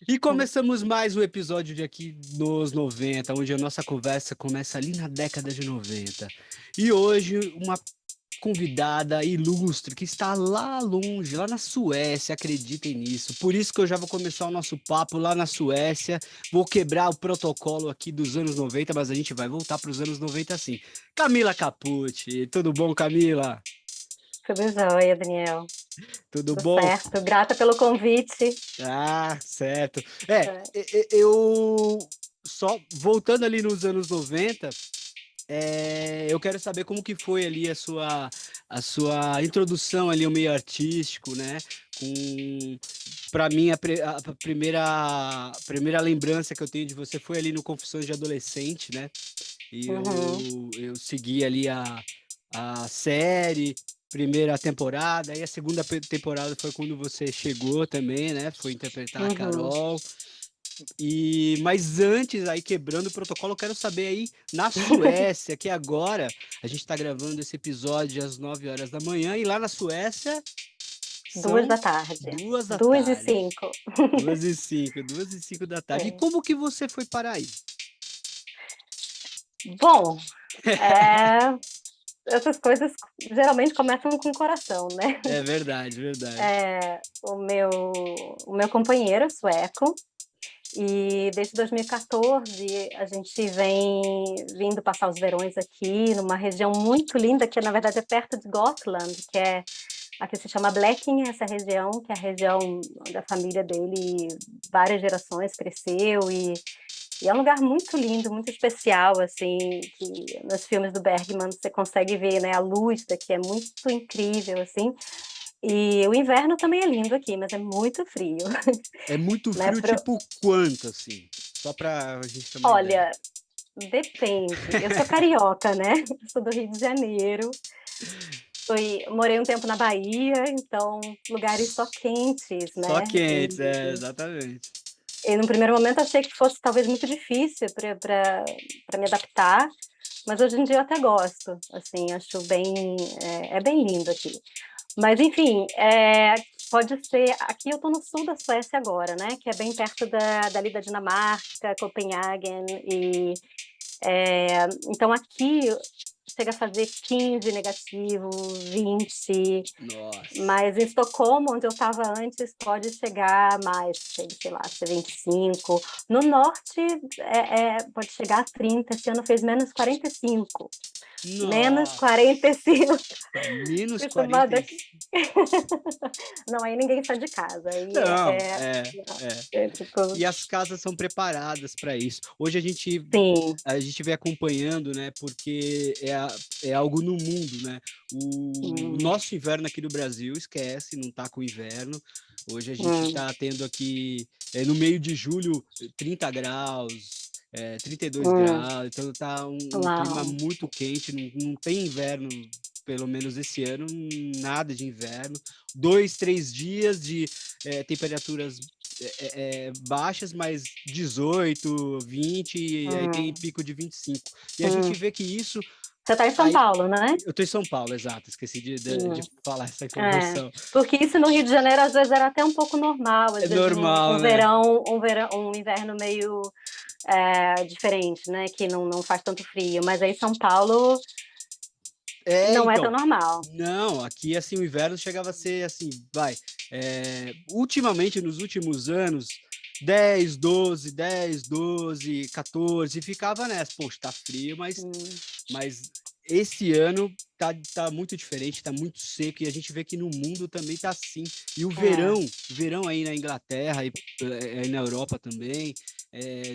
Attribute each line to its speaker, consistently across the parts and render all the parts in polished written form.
Speaker 1: E começamos mais um episódio de Aqui nos 90, onde a nossa conversa começa ali na década de 90. E hoje, uma convidada ilustre que está lá longe, lá na Suécia, acreditem nisso. Por isso que eu já vou começar o nosso papo lá na Suécia. Vou quebrar o protocolo aqui dos anos 90, mas a gente vai voltar para os anos 90 sim. Camila Capucci, tudo bom, Camila?
Speaker 2: Tudo jóia, Daniel.
Speaker 1: Tudo
Speaker 2: Tudo
Speaker 1: bom?
Speaker 2: certo. Grata pelo convite.
Speaker 1: Ah, certo.
Speaker 2: É.
Speaker 1: Eu só voltando ali nos anos 90, eu quero saber como que foi ali a sua introdução ali ao meio artístico, né? Com Para mim a primeira lembrança que eu tenho de você foi ali no Confissões de Adolescente, né? E
Speaker 2: Uhum,
Speaker 1: eu segui ali a série, primeira temporada, aí a segunda temporada foi quando você chegou também, né? Foi interpretar a
Speaker 2: uhum.
Speaker 1: Carol. Mas antes, aí quebrando o protocolo, eu quero saber aí na Suécia, que agora a gente está gravando esse episódio às 9 horas da manhã, e lá na Suécia
Speaker 2: Duas
Speaker 1: são
Speaker 2: da tarde.
Speaker 1: 2 da
Speaker 2: 2h05.
Speaker 1: tarde. 2h05, 2h05 da tarde. E
Speaker 2: É.
Speaker 1: como que você foi parar aí?
Speaker 2: Bom, é, essas coisas geralmente começam com o coração, né?
Speaker 1: É verdade, verdade.
Speaker 2: O meu companheiro é sueco e desde 2014 a gente vem vindo passar os verões aqui numa região muito linda que na verdade é perto de Gotland, que é aqui se chama Blekinge, essa região, que é a região onde a família dele, várias gerações, cresceu e é um lugar muito lindo, muito especial, assim, que nos filmes do Bergman você consegue ver, né, a luz daqui é muito incrível, assim, e o inverno também é lindo aqui, mas é muito frio,
Speaker 1: É muito
Speaker 2: né,
Speaker 1: frio, tipo quanto, assim? Só pra gente ter uma ideia.
Speaker 2: olha, depende, eu sou carioca, né, eu sou do Rio de Janeiro, morei um tempo na Bahia, então lugares só quentes,
Speaker 1: Só
Speaker 2: né,
Speaker 1: quentes, exatamente.
Speaker 2: e no primeiro momento achei que fosse talvez muito difícil para me adaptar, mas hoje em dia eu até gosto, assim, acho bem, é bem lindo aqui. Mas enfim, pode ser, aqui eu estou no sul da Suécia agora, né, que é bem perto dali da Dinamarca, Copenhagen, então aqui chega a fazer 15 negativo, 20,
Speaker 1: Nossa.
Speaker 2: mas em Estocolmo, onde eu estava antes, pode chegar a mais, sei lá, ser 25. No norte, pode chegar a 30. Esse ano fez menos 45. Menos
Speaker 1: Nossa.
Speaker 2: 45.
Speaker 1: Menos
Speaker 2: Acostumada aqui.
Speaker 1: 45.
Speaker 2: Não, aí ninguém sai de casa. Aí
Speaker 1: Não, é.
Speaker 2: tipo,
Speaker 1: E as casas são preparadas para isso. Hoje
Speaker 2: sim.
Speaker 1: a gente vem acompanhando, né? Porque é algo no mundo, né? O
Speaker 2: Hum,
Speaker 1: nosso inverno aqui no Brasil, esquece, não tá com inverno. Hoje a gente
Speaker 2: hum,
Speaker 1: está tendo aqui, no meio de julho, 30 graus, 32
Speaker 2: hum.
Speaker 1: graus, então tá um clima
Speaker 2: Uau.
Speaker 1: muito quente, não tem inverno, pelo menos esse ano, nada de inverno. 2, 3 dias de temperaturas baixas, mas 18, 20, e aí tem
Speaker 2: Hum,
Speaker 1: pico de 25. E a gente
Speaker 2: hum.
Speaker 1: vê que isso.
Speaker 2: Você está em São
Speaker 1: Aí,
Speaker 2: Paulo, né?
Speaker 1: eu estou em São Paulo, exato, esqueci de
Speaker 2: Hum.
Speaker 1: falar essa
Speaker 2: É,
Speaker 1: informação.
Speaker 2: porque isso no Rio de Janeiro às vezes era até um pouco normal, às
Speaker 1: É
Speaker 2: vezes um
Speaker 1: normal, né?
Speaker 2: verão, um inverno meio diferente, né? Que não faz tanto frio. Mas aí São Paulo não é tão
Speaker 1: Então,
Speaker 2: normal.
Speaker 1: não, aqui assim o inverno chegava a ser assim, ultimamente nos últimos anos, 10, 12, 14, e ficava nessa, poxa, tá frio,
Speaker 2: Hum,
Speaker 1: mas esse ano tá muito diferente, tá muito seco, e a gente vê que no mundo também tá assim. E o
Speaker 2: é,
Speaker 1: verão aí na Inglaterra e aí na Europa também,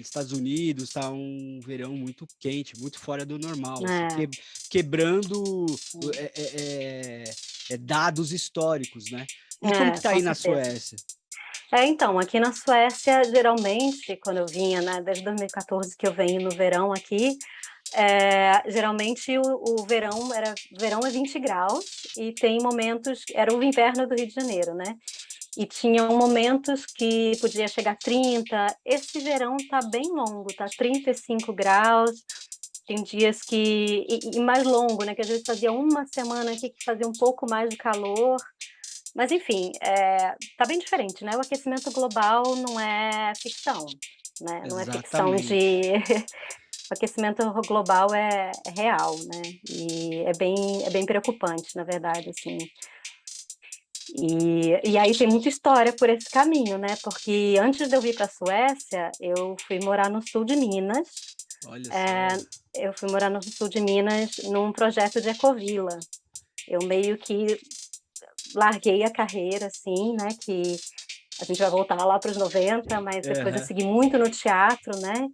Speaker 1: Estados Unidos, tá um verão muito quente, muito fora do normal, assim,
Speaker 2: é,
Speaker 1: quebrando é, é, dados históricos, né? E como que tá
Speaker 2: com
Speaker 1: aí na
Speaker 2: certeza.
Speaker 1: Suécia?
Speaker 2: Então, aqui na Suécia, geralmente, quando eu vinha, né, desde 2014 que eu venho no verão aqui, geralmente o verão é 20 graus e tem momentos, era o inverno do Rio de Janeiro, né? E tinham momentos que podia chegar a 30. Esse verão tá bem longo, tá 35 graus. Tem dias que. E mais longo, né? Que às vezes fazia uma semana aqui que fazia um pouco mais de calor. Mas enfim, tá bem diferente, né, o aquecimento global não é ficção, né, não é ficção
Speaker 1: Exatamente.
Speaker 2: de o aquecimento global é real, né, e é bem preocupante, na verdade, assim. E aí tem muita história por esse caminho, né, porque antes de eu vir pra Suécia, eu fui morar no sul de Minas,
Speaker 1: Olha só.
Speaker 2: eh, eu fui morar no sul de Minas num projeto de ecovila. Eu meio que larguei a carreira, assim, né, que a gente vai voltar lá para os 90, mas depois eu
Speaker 1: Aham.
Speaker 2: segui muito no teatro, né,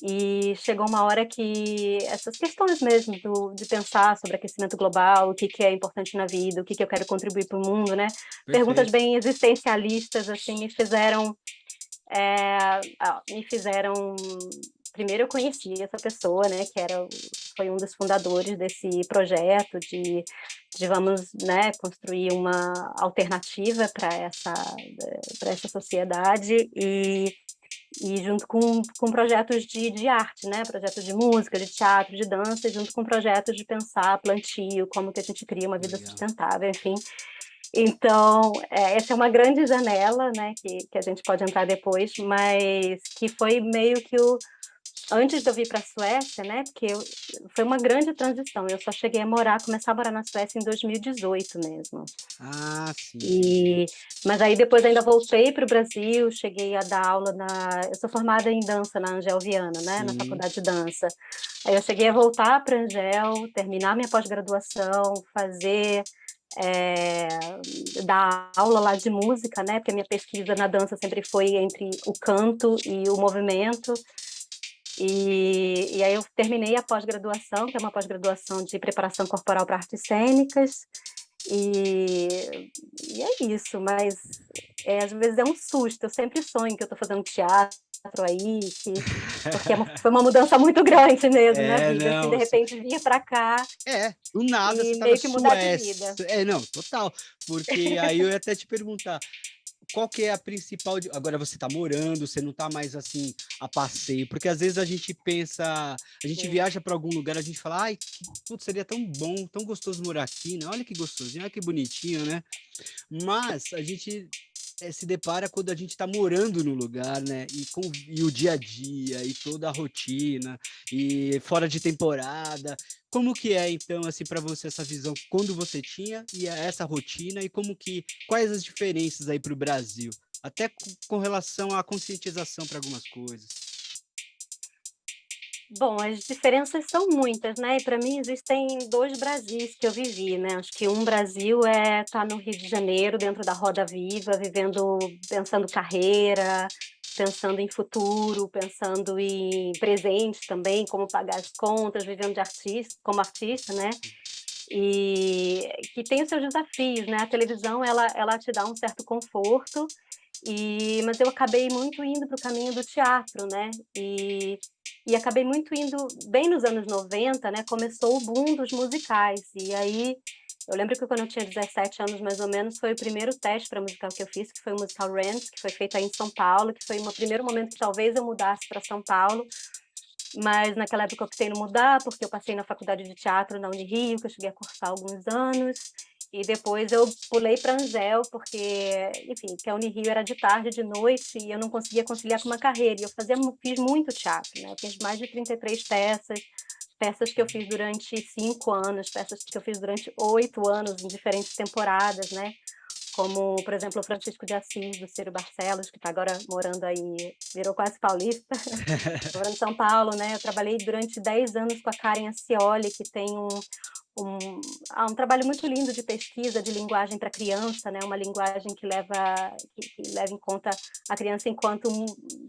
Speaker 2: e chegou uma hora que essas questões mesmo de pensar sobre aquecimento global, o que que é importante na vida, o que que eu quero contribuir para o mundo, né, perguntas
Speaker 1: Perfeito.
Speaker 2: bem existencialistas, assim, me fizeram primeiro eu conheci essa pessoa, né, que foi um dos fundadores desse projeto de vamos, né, construir uma alternativa para essa sociedade e junto com projetos de arte, né, projetos de música, de teatro, de dança, e junto com projetos de pensar plantio, como que a gente cria uma vida
Speaker 1: Legal.
Speaker 2: sustentável, enfim. Então, essa é uma grande janela, né, que a gente pode entrar depois, mas que foi meio que antes de eu vir para a Suécia, né, porque foi uma grande transição, eu só cheguei a começar a morar na Suécia em 2018 mesmo.
Speaker 1: Ah, sim, entendi.
Speaker 2: E mas aí depois ainda voltei para o Brasil, cheguei a dar aula eu sou formada em dança na Angel Viana, né, na
Speaker 1: Sim.
Speaker 2: faculdade de dança. Aí eu cheguei a voltar para a Angel, terminar minha pós-graduação, eh, dar aula lá de música, né, porque a minha pesquisa na dança sempre foi entre o canto e o movimento. E aí eu terminei a pós-graduação, que é uma pós-graduação de preparação corporal para artes cênicas, e e é isso, mas, às vezes é um susto, eu sempre sonho que eu estou fazendo teatro aí, porque foi uma mudança muito grande mesmo na
Speaker 1: É,
Speaker 2: vida, assim,
Speaker 1: não,
Speaker 2: de repente vir para cá
Speaker 1: do nada você
Speaker 2: e
Speaker 1: tá na
Speaker 2: meio que mudar de vida.
Speaker 1: Suécia. É, não, total. Porque aí eu ia até te perguntar, qual que é a principal di agora você tá morando, você não tá mais, assim, a passeio, porque às vezes a gente pensa a gente
Speaker 2: Sim.
Speaker 1: viaja para algum lugar, a gente fala: "Ai, putz, seria tão bom, tão gostoso morar aqui, né, olha que gostosinho, olha que bonitinho, né". Mas a gente, se depara quando a gente está morando no lugar, né, e o dia a dia, e toda a rotina, e fora de temporada. Como que é então, assim, para você essa visão quando você tinha e essa rotina e quais as diferenças aí para o Brasil? Até com relação à conscientização para algumas coisas.
Speaker 2: Bom, as diferenças são muitas, né, e para mim existem 2 Brasis que eu vivi, né, acho que um Brasil é estar no Rio de Janeiro, dentro da roda viva, pensando carreira, pensando em futuro, pensando em presente também, como pagar as contas, vivendo de artista como artista, né, e que tem os seus desafios, né, a televisão ela te dá um certo conforto, mas eu acabei muito indo para o caminho do teatro, né, e acabei muito indo bem nos anos 90, né, começou o boom dos musicais, e aí eu lembro que quando eu tinha 17 anos, mais ou menos, foi o primeiro teste para musical que eu fiz, que foi o musical Rent, que foi feito aí em São Paulo, que foi o primeiro momento que talvez eu mudasse para São Paulo, mas naquela época eu optei não mudar, porque eu passei na faculdade de teatro na Unirio, que eu cheguei a cursar alguns anos, e depois eu pulei para Angel, porque, enfim, que a Unirio era de tarde, de noite, e eu não conseguia conciliar com uma carreira. E fiz muito teatro, né? Eu fiz mais de 33 peças, peças que eu fiz durante 5 anos, peças que eu fiz durante 8 anos, em diferentes temporadas, né? Como, por exemplo, o Francisco de Assis, do Ciro Barcelos, que está agora morando aí, virou quase paulista, morando em São Paulo, né? Eu trabalhei durante 10 anos com a Karen Ascioli, que tem um trabalho muito lindo de pesquisa de linguagem para criança, né? Uma linguagem que leva em conta a criança enquanto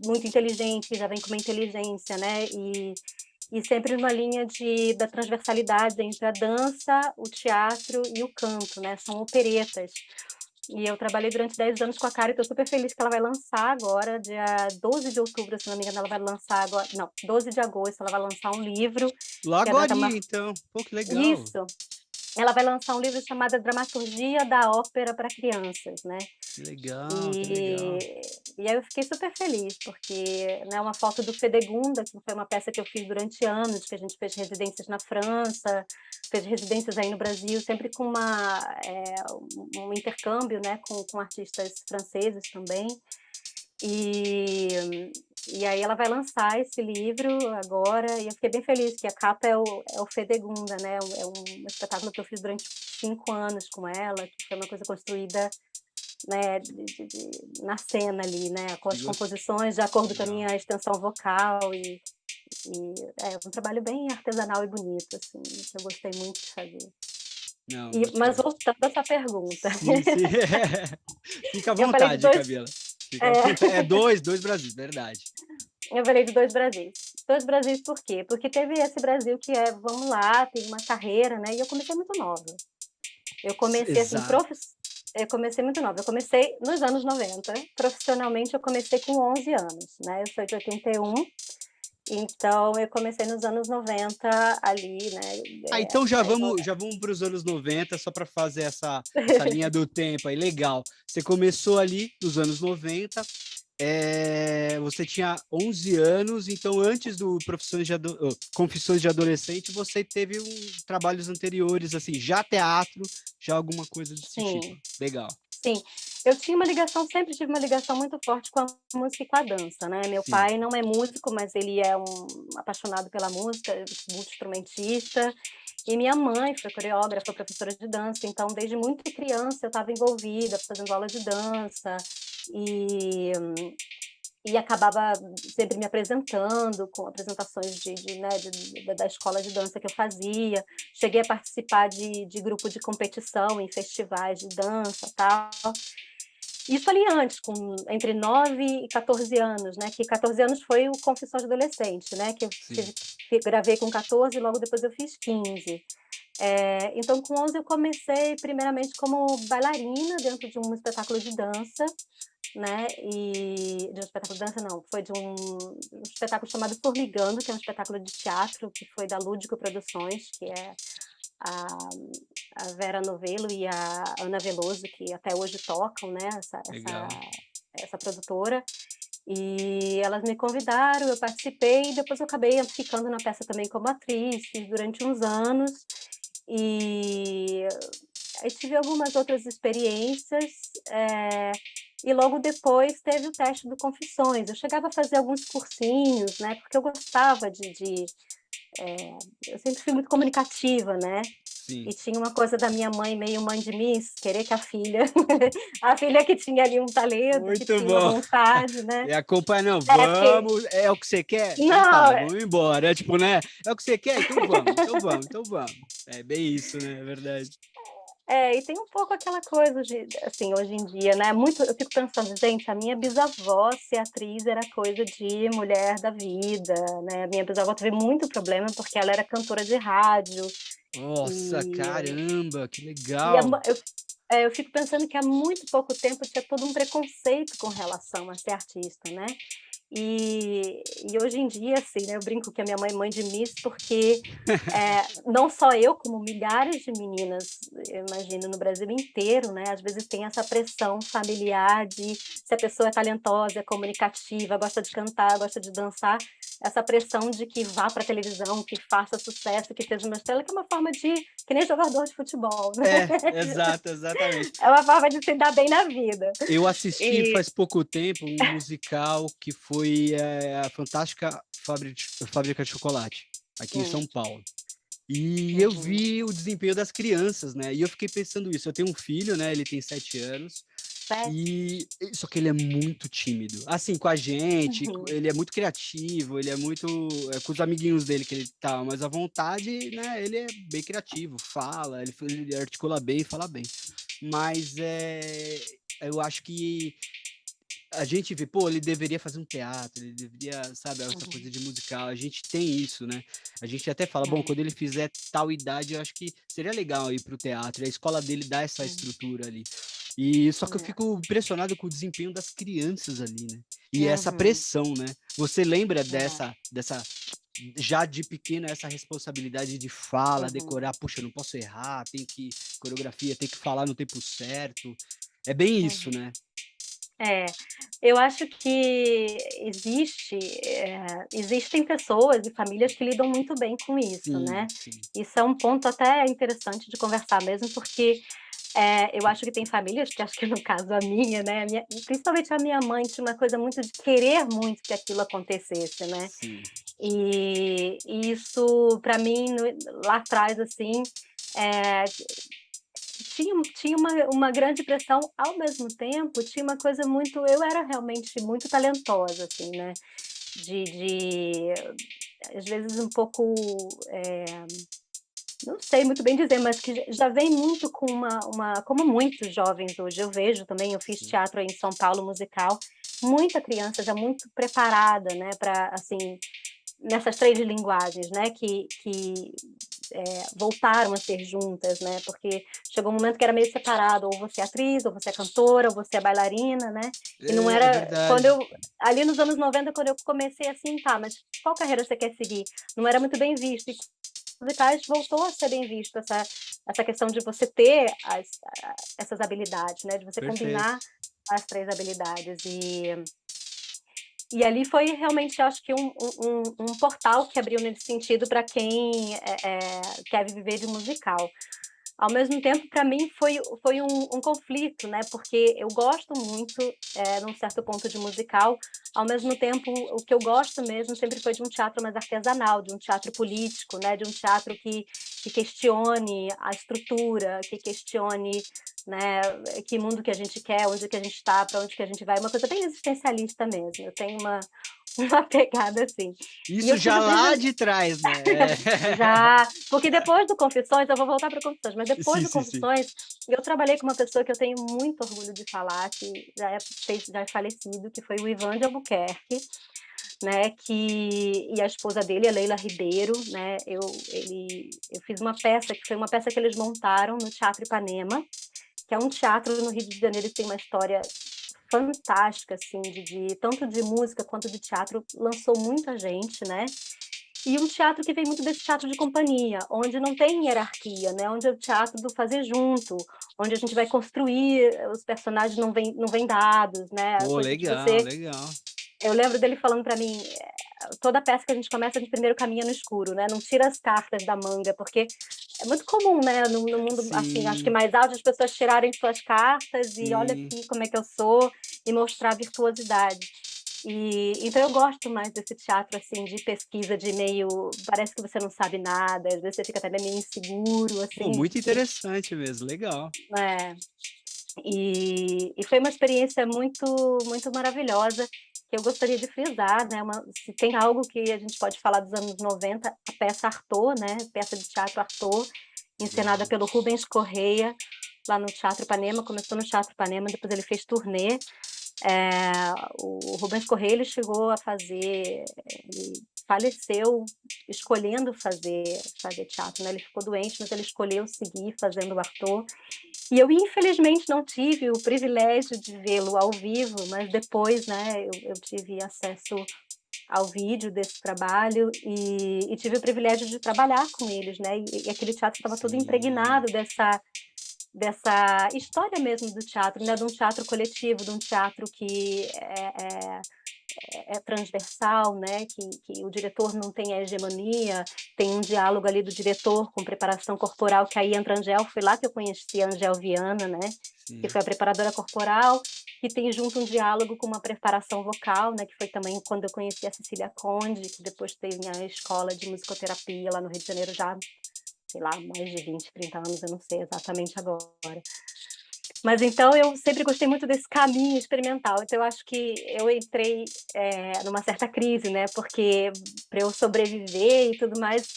Speaker 2: muito inteligente, que já vem com uma inteligência, né? E sempre numa linha da transversalidade entre a dança, o teatro e o canto, né? São operetas. E eu trabalhei durante 10 anos com a Karen, estou super feliz que ela vai lançar agora, dia 12 de outubro, se não me engano, ela vai lançar agora, não, 12 de agosto, ela vai lançar um livro,
Speaker 1: Lá
Speaker 2: que é da
Speaker 1: agorinha então, pô, que legal.
Speaker 2: isso, ela vai lançar um livro chamado Dramaturgia da Ópera para Crianças, né.
Speaker 1: Que legal, que legal.
Speaker 2: E e aí eu fiquei super feliz, porque, né, uma foto do Fedegunda, que foi uma peça que eu fiz durante anos, que a gente fez residências na França, fez residências aí no Brasil, sempre com um intercâmbio, né, com artistas franceses também. E e aí ela vai lançar esse livro agora, e eu fiquei bem feliz que a capa é o Fedegunda, né, é um espetáculo que eu fiz durante 5 anos com ela, que foi uma coisa construída, né, na cena ali, né, com
Speaker 1: Que
Speaker 2: as composições de acordo com a
Speaker 1: legal.
Speaker 2: minha extensão vocal é um trabalho bem artesanal e bonito, assim, que eu gostei muito de fazer.
Speaker 1: Não,
Speaker 2: Mas
Speaker 1: bacana.
Speaker 2: voltando à sua pergunta,
Speaker 1: Sim, sim. Fica à
Speaker 2: eu falei de
Speaker 1: vontade,
Speaker 2: 2
Speaker 1: Camila. Fica
Speaker 2: é.
Speaker 1: é 2 Brasis, verdade.
Speaker 2: Eu falei de 2 Brasis. 2 Brasis por quê? Porque teve esse Brasil que é, vamos lá, tem uma carreira, né, e eu comecei muito nova. Eu comecei assim,
Speaker 1: Exato.
Speaker 2: eu comecei muito nova, eu comecei nos anos 90. Profissionalmente eu comecei com 11 anos, né, eu sou de 81, então eu comecei nos anos 90 ali, né,
Speaker 1: Ah, então já
Speaker 2: mais ou
Speaker 1: vamos para os anos 90 só para fazer essa linha do tempo aí, legal. Você começou ali nos anos 90, você tinha 11 anos, então antes do Confissões de Adolescente, você teve trabalhos anteriores, assim, já teatro, já alguma coisa desse tipo.
Speaker 2: sim.
Speaker 1: Legal.
Speaker 2: Sim, eu tinha uma ligação sempre tive uma ligação muito forte com a música e com a dança, né. Meu
Speaker 1: Sim,
Speaker 2: pai não é músico, mas ele é um apaixonado pela música, multi-instrumentista, e minha mãe foi coreógrafa, professora de dança, então desde muito criança eu estava envolvida, fazendo aula de dança, e e acabava sempre me apresentando com apresentações né, da escola de dança que eu fazia. Cheguei a participar de grupo de competição em festivais de dança, tal. Isso ali antes, entre 9 e 14 anos, né, que 14 anos foi o Confissões de Adolescente, né, que eu
Speaker 1: sim.
Speaker 2: gravei com 14 e logo depois eu fiz 15. Então com 11 eu comecei primeiramente como bailarina dentro de um espetáculo de dança, né, e de um espetáculo de dança não, foi de um espetáculo chamado Formigando, que é um espetáculo de teatro que foi da Lúdico Produções, que é a a Vera Novello e a Ana Veloso, que até hoje tocam, né,
Speaker 1: Legal.
Speaker 2: essa produtora, e elas me convidaram, eu participei e depois eu acabei ficando na peça também como atriz, fiz durante uns anos, e aí tive algumas outras experiências, e logo depois teve o teste do Confissões. Eu chegava a fazer alguns cursinhos, né, porque eu gostava eu sempre fui muito comunicativa, né,
Speaker 1: Sim.
Speaker 2: e tinha uma coisa da minha mãe, meio mãe de Miss, querer que a filha a filha que tinha ali um talento, que
Speaker 1: Muito
Speaker 2: tinha uma
Speaker 1: bom.
Speaker 2: vontade, né.
Speaker 1: E acompanha, não,
Speaker 2: Porque
Speaker 1: vamos, é o que você quer? Então
Speaker 2: não,
Speaker 1: tá, vamos embora. É tipo, né? É o que você quer? Então vamos, então vamos, então vamos. É bem isso, né? É verdade.
Speaker 2: e tem um pouco aquela coisa de assim, hoje em dia, né, muito eu fico pensando: "Gente, a minha bisavó ser atriz era coisa de mulher da vida", né, minha bisavó teve muito problema, porque ela era cantora de rádio,
Speaker 1: Nossa,
Speaker 2: e
Speaker 1: caramba, que
Speaker 2: e a
Speaker 1: legal.
Speaker 2: ma eu fico pensando que há muito pouco tempo tinha todo um preconceito com relação a ser artista, né. E hoje em dia, assim, né, eu brinco que a minha mãe é mãe de Miss, porque, não só eu, como milhares de meninas, eu imagino, no Brasil inteiro, né, às vezes tem essa pressão familiar de se a pessoa é talentosa, é comunicativa, gosta de cantar, gosta de dançar, essa pressão de que vá para televisão, que faça sucesso, que seja uma estrela, que é uma forma de que nem jogador de futebol, né.
Speaker 1: É, exato, exatamente.
Speaker 2: É uma forma de se dar bem na vida.
Speaker 1: Eu assisti
Speaker 2: E
Speaker 1: faz pouco tempo um musical que foi a Fantástica Fábrica de Chocolate, aqui em
Speaker 2: hum,
Speaker 1: São Paulo. E eu
Speaker 2: uhum,
Speaker 1: vi o desempenho das crianças, né? E eu fiquei pensando isso. Eu tenho um filho, né? Ele tem 7 anos.
Speaker 2: certo.
Speaker 1: Só que ele é muito tímido. Assim, com a gente,
Speaker 2: Uhum,
Speaker 1: ele é muito criativo, ele é muito com os amiguinhos dele que ele tá, mas à vontade, né, ele é bem criativo, fala, ele articula bem e fala bem. Mas eu acho que a gente vê, pô, ele deveria fazer um teatro, ele deveria, sabe, essa coisa
Speaker 2: uhum,
Speaker 1: de musical. A gente tem isso, né? A gente até fala, bom,
Speaker 2: é,
Speaker 1: quando ele fizer tal idade, eu acho que seria legal ir pro teatro. E a escola dele dá essa
Speaker 2: uhum,
Speaker 1: estrutura ali. E só que eu
Speaker 2: é,
Speaker 1: fico impressionado com o desempenho das crianças ali, né? E essa
Speaker 2: uhum,
Speaker 1: pressão, né? Você lembra
Speaker 2: é,
Speaker 1: dessa já de pequena essa responsabilidade de fala,
Speaker 2: uhum,
Speaker 1: decorar, puxa, não posso errar, tem que coreografia, tem que falar no tempo certo. É bem isso,
Speaker 2: uhum.
Speaker 1: né?
Speaker 2: É, eu acho que existem pessoas e famílias que lidam muito bem com isso,
Speaker 1: Sim,
Speaker 2: né.
Speaker 1: sim.
Speaker 2: Isso é um ponto até interessante de conversar mesmo, porque, eu acho que tem famílias que acho que no caso a minha, né, a minha principalmente a minha mãe tinha uma coisa muito de querer muito que aquilo acontecesse, né.
Speaker 1: Sim.
Speaker 2: E isso para mim lá atrás, assim, eh tinha uma grande pressão, ao mesmo tempo, tinha uma coisa muito eu era realmente muito talentosa, assim, né, de às vezes um pouco, não sei muito bem dizer, mas que já vem muito com uma como muitos jovens hoje eu vejo também, eu fiz
Speaker 1: Sim.
Speaker 2: teatro aí em São Paulo musical, muita criança já muito preparada, né, para assim, nessas 3 linguagens, né, que voltaram a ser juntas, né, porque chegou um momento que era meio separado, ou você é atriz, ou você é cantora, ou você é bailarina, né, e não
Speaker 1: É
Speaker 2: era quando
Speaker 1: verdade.
Speaker 2: eu ali nos anos 90 quando eu comecei assim: "Tá, mas qual carreira você quer seguir?", não era muito bem visto, e com os musicais voltou a ser bem visto essa questão de você ter essas habilidades, né, de você
Speaker 1: Perfeito.
Speaker 2: combinar as 3 habilidades. E ali foi realmente acho que um portal que abriu nesse sentido para quem, quer viver de musical. Ao mesmo tempo, para mim foi um conflito, né, porque eu gosto muito, num certo ponto de musical, ao mesmo tempo o que eu gosto mesmo sempre foi de um teatro mais artesanal, de um teatro político, né, de um teatro que questione a estrutura, que questione, né, que mundo que a gente quer, onde que a gente está, para onde que a gente vai, uma coisa bem existencialista mesmo, eu tenho uma uma pegada assim. E
Speaker 1: Isso
Speaker 2: eu
Speaker 1: já
Speaker 2: tive o
Speaker 1: lá
Speaker 2: privile
Speaker 1: de trás, né.
Speaker 2: já, porque depois do Confissões eu vou voltar para Confissões, mas depois
Speaker 1: Sim,
Speaker 2: do
Speaker 1: sim, sim.
Speaker 2: Confissões, eu trabalhei com uma pessoa que eu tenho muito orgulho de falar, que já é falecido, que foi o Ivan de Albuquerque, né, e a esposa dele, a Leila Ribeiro, né, eu fiz uma peça que foi uma peça que eles montaram no Teatro Ipanema, que é um teatro no Rio de Janeiro que tem uma história fantástica, assim, de tanto de música quanto de teatro, lançou muita gente, né, e um teatro que vem muito desse teatro de companhia, onde não tem hierarquia, né, onde é o teatro do fazer junto, onde a gente vai construir, os personagens não vêm dados, né, a
Speaker 1: Pô,
Speaker 2: coisa de
Speaker 1: legal,
Speaker 2: você
Speaker 1: legal.
Speaker 2: eu lembro dele falando para mim, toda peça que a gente começa, a gente primeiro caminha no escuro, né, não tira as cartas da manga, porque é muito comum, né, no mundo, assim, acho que
Speaker 1: Sim,
Speaker 2: mais alto, as pessoas tirarem suas cartas e olha
Speaker 1: sim.
Speaker 2: aqui como é que eu sou, e mostrar virtuosidade. Então eu gosto mais desse teatro, assim, de pesquisa, de meio parece que você não sabe nada, às vezes você fica até meio inseguro,
Speaker 1: Pô,
Speaker 2: assim,
Speaker 1: muito interessante mesmo, legal.
Speaker 2: é. E foi uma experiência muito maravilhosa, que eu gostaria de frisar, né, se tem algo que a gente pode falar dos anos 90, a peça Artaud, né, peça de teatro Artaud, encenada
Speaker 1: Legal.
Speaker 2: pelo Rubens Correia, lá no Teatro Ipanema, começou no Teatro Ipanema, depois ele fez turnê. O Rubens Correia ele chegou a fazer ele faleceu escolhendo fazer teatro, né, ele ficou doente, mas ele escolheu seguir fazendo o Artaud. E eu infelizmente não tive o privilégio de vê-lo ao vivo, mas depois, né, eu tive acesso ao vídeo desse trabalho e tive o privilégio de trabalhar com eles, né, e aquele teatro estava todo
Speaker 1: Sim.
Speaker 2: impregnado dessa história mesmo do teatro, né, de um teatro coletivo, de um teatro que é transversal, né, que o diretor não tem a hegemonia, tem um diálogo ali do diretor com preparação corporal, que aí entra a Angel, foi lá que eu conheci a Angel Viana, né, que
Speaker 1: Sim.
Speaker 2: foi a preparadora corporal, que tem junto um diálogo com uma preparação vocal, né, que foi também quando eu conheci a Cecília Conde, que depois teve a escola de musicoterapia lá no Rio de Janeiro já, sei lá, mais de 20, 30 anos, eu não sei exatamente agora. Mas então eu sempre gostei muito desse caminho experimental, então eu acho que eu entrei, numa certa crise, né, porque para eu sobreviver e tudo mais,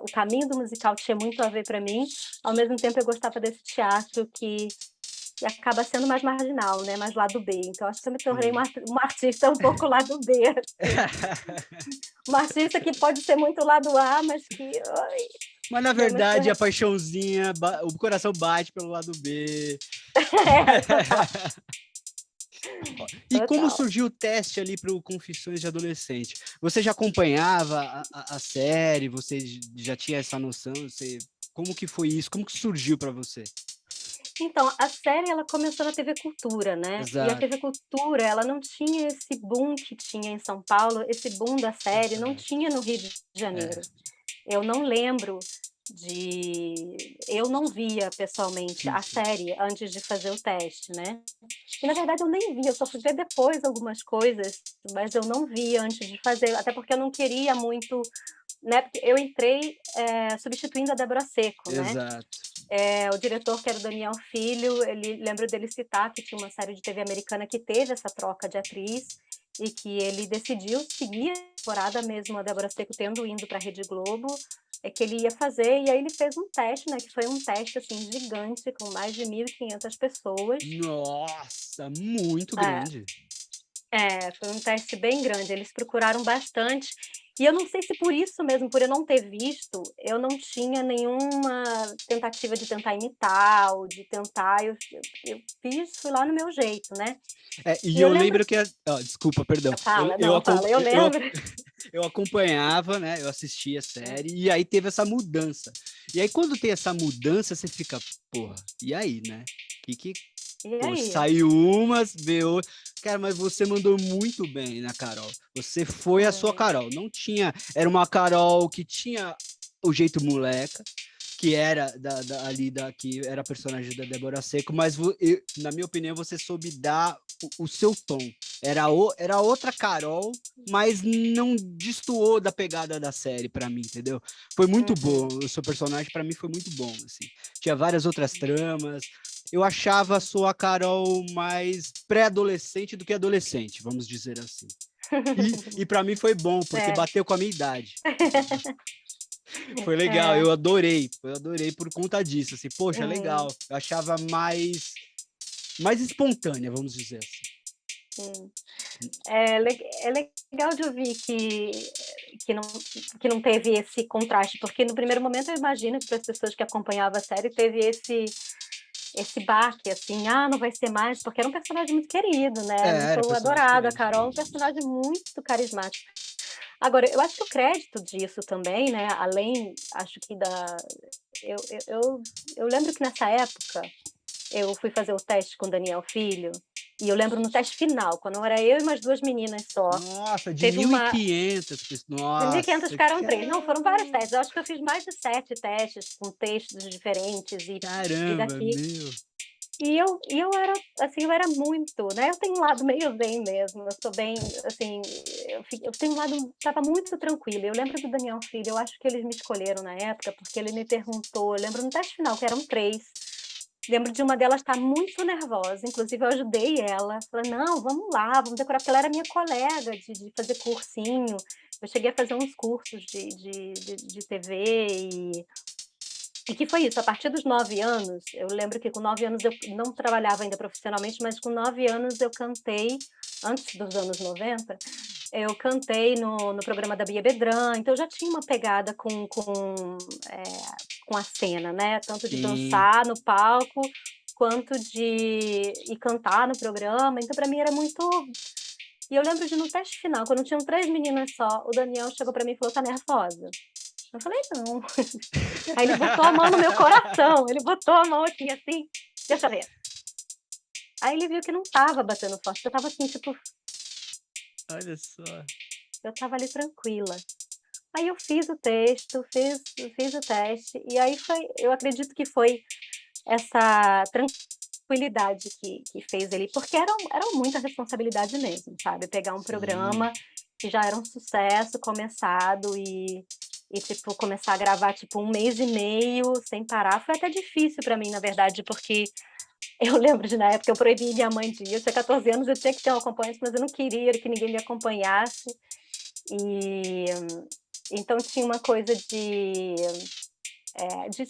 Speaker 2: o caminho do musical tinha muito a ver para mim, ao mesmo tempo eu gostava desse teatro que acaba sendo mais marginal, né, mais lado B, então acho que eu me tornei
Speaker 1: Sim.
Speaker 2: uma artista um pouco lado B, assim. Uma artista que pode ser muito lado A, mas que, ai,
Speaker 1: Mas na
Speaker 2: deu uma
Speaker 1: verdade a
Speaker 2: escorre
Speaker 1: paixãozinha, o coração bate pelo lado B.
Speaker 2: é, total,
Speaker 1: Ó, e como
Speaker 2: total.
Speaker 1: surgiu o teste ali para o Confissões de Adolescente? Você já acompanhava a série? Você já tinha essa noção? Você como que foi isso? Como que surgiu para você?
Speaker 2: Então, a série ela começou na TV Cultura, né, e a
Speaker 1: Exato,
Speaker 2: TV Cultura ela não tinha esse boom que tinha em São Paulo, esse boom da série não
Speaker 1: exato.
Speaker 2: tinha no Rio de
Speaker 1: É,
Speaker 2: Janeiro. Eu não lembro eu não via pessoalmente
Speaker 1: sim,
Speaker 2: a
Speaker 1: sim.
Speaker 2: série antes de fazer o teste, né. E na verdade eu nem vi, eu só fui ver depois algumas coisas, mas eu não vi antes de fazer, até porque eu não queria muito, né, porque eu entrei, substituindo a Débora Seco, né.
Speaker 1: Exato.
Speaker 2: O diretor, que era o Daniel Filho, ele lembro dele citar que tinha uma série de TV americana que teve essa troca de atriz, e que ele decidiu seguir a temporada mesmo a Débora Seco tendo ido para a Rede Globo, é que ele ia fazer, e aí ele fez um teste, né, que foi um teste, assim, gigante com mais de 1.500 pessoas.
Speaker 1: Nossa, muito
Speaker 2: É.
Speaker 1: grande.
Speaker 2: Foi um teste bem grande, eles procuraram bastante, e eu não sei se por isso mesmo, por eu não ter visto, eu não tinha nenhuma tentativa de tentar imitar ou de tentar eu fiz, fui lá no meu jeito, né.
Speaker 1: E
Speaker 2: E eu
Speaker 1: eu
Speaker 2: lembro
Speaker 1: lembro que desculpa, perdão.
Speaker 2: fala, não, fala, eu lembro.
Speaker 1: Eu acompanhava, né, eu assistia a série, e aí teve essa mudança. E aí quando tem essa mudança, você fica: "Porra, e aí, né? Que
Speaker 2: E
Speaker 1: pô,
Speaker 2: aí?
Speaker 1: saiu umas, veio outra". Cara, mas você mandou muito bem na Carol. Você foi a sua
Speaker 2: Hum,
Speaker 1: Carol, não tinha era uma Carol que tinha o jeito moleca, que era ali que era a personagem da Débora Seco, mas na minha opinião você soube dar o seu tom. Era outra Carol, mas não destoou da pegada da série para mim, entendeu? Foi muito bom.
Speaker 2: uhum.
Speaker 1: O seu personagem para mim foi muito bom, assim. Tinha várias outras tramas. Eu achava a sua Carol mais pré-adolescente do que adolescente, vamos dizer assim. E para mim foi bom, porque
Speaker 2: É,
Speaker 1: bateu com a minha idade, entendeu? Foi legal,
Speaker 2: é,
Speaker 1: eu adorei por conta disso, assim, poxa, legal.
Speaker 2: hum,
Speaker 1: Eu achava mais espontânea, vamos dizer assim.
Speaker 2: sim. É legal de ouvir que não que não teve esse contraste, porque no primeiro momento eu imagino que para as pessoas que acompanhavam a série teve esse baque, assim: "Ah, não vai ser mais", porque era um personagem muito querido, né, muito
Speaker 1: Era personagem
Speaker 2: adorado, a
Speaker 1: querido.
Speaker 2: Carol é um personagem muito carismático. Agora, eu acho que o crédito disso também, né, além acho que da eu eu eu eu lembro que nessa época, eu fui fazer o teste com o Daniel Filho, e eu lembro no teste final, quando era eu e mais 2 meninas só,
Speaker 1: Nossa, de
Speaker 2: teve uma
Speaker 1: 1.500 pessoas.
Speaker 2: de 1.500
Speaker 1: Nossa,
Speaker 2: ficaram 3. Não, foram vários testes, eu acho que eu fiz mais de 7 testes com textos diferentes e
Speaker 1: caramba,
Speaker 2: daqui.
Speaker 1: meu.
Speaker 2: E eu era, assim, eu era muito, né, eu tenho um lado meio zen mesmo, eu sou bem, assim, eu tenho um lado estava muito tranquila. Eu lembro do Daniel Filho, eu acho que eles me escolheram na época, porque ele me perguntou, eu lembro no teste final que eram 3. Lembro de uma delas estar muito nervosa, inclusive eu ajudei ela, falei: "Não, vamos lá, vamos decorar", porque ela era minha colega de fazer cursinho, eu cheguei a fazer uns cursos de TV e que foi isso, a partir dos 9 anos, eu lembro que com 9 anos eu não trabalhava ainda profissionalmente, mas com 9 anos eu cantei, antes dos anos 90, eu cantei no programa da Bia Bedran, então eu já tinha uma pegada com a cena, né, tanto de
Speaker 1: Sim.
Speaker 2: dançar no palco, quanto de ir cantar no programa, então para mim era muito. E eu lembro de no teste final, quando tinham 3 meninas só, o Daniel chegou para mim e falou: "Tá nervosa?" Eu falei: "Não". Aí ele botou a mão no meu coração, ele botou a mão aqui assim, deixa eu ver. Aí ele viu que não estava batendo forte, que eu estava assim, tipo,
Speaker 1: Olha só.
Speaker 2: eu estava ali tranquila. Aí eu fiz o texto, fiz o teste, e aí foi, eu acredito que foi essa tranquilidade que fez ele, porque era muita responsabilidade mesmo, sabe, pegar um
Speaker 1: Sim.
Speaker 2: programa que já era um sucesso começado e tipo, começar a gravar, tipo, 1 mês e meio sem parar, foi até difícil pra mim, na verdade, porque eu lembro de na época eu proibi minha mãe de ir, eu tinha 14 anos, eu tinha que ter um acompanhante, mas eu não queria que ninguém me acompanhasse, e então tinha uma coisa de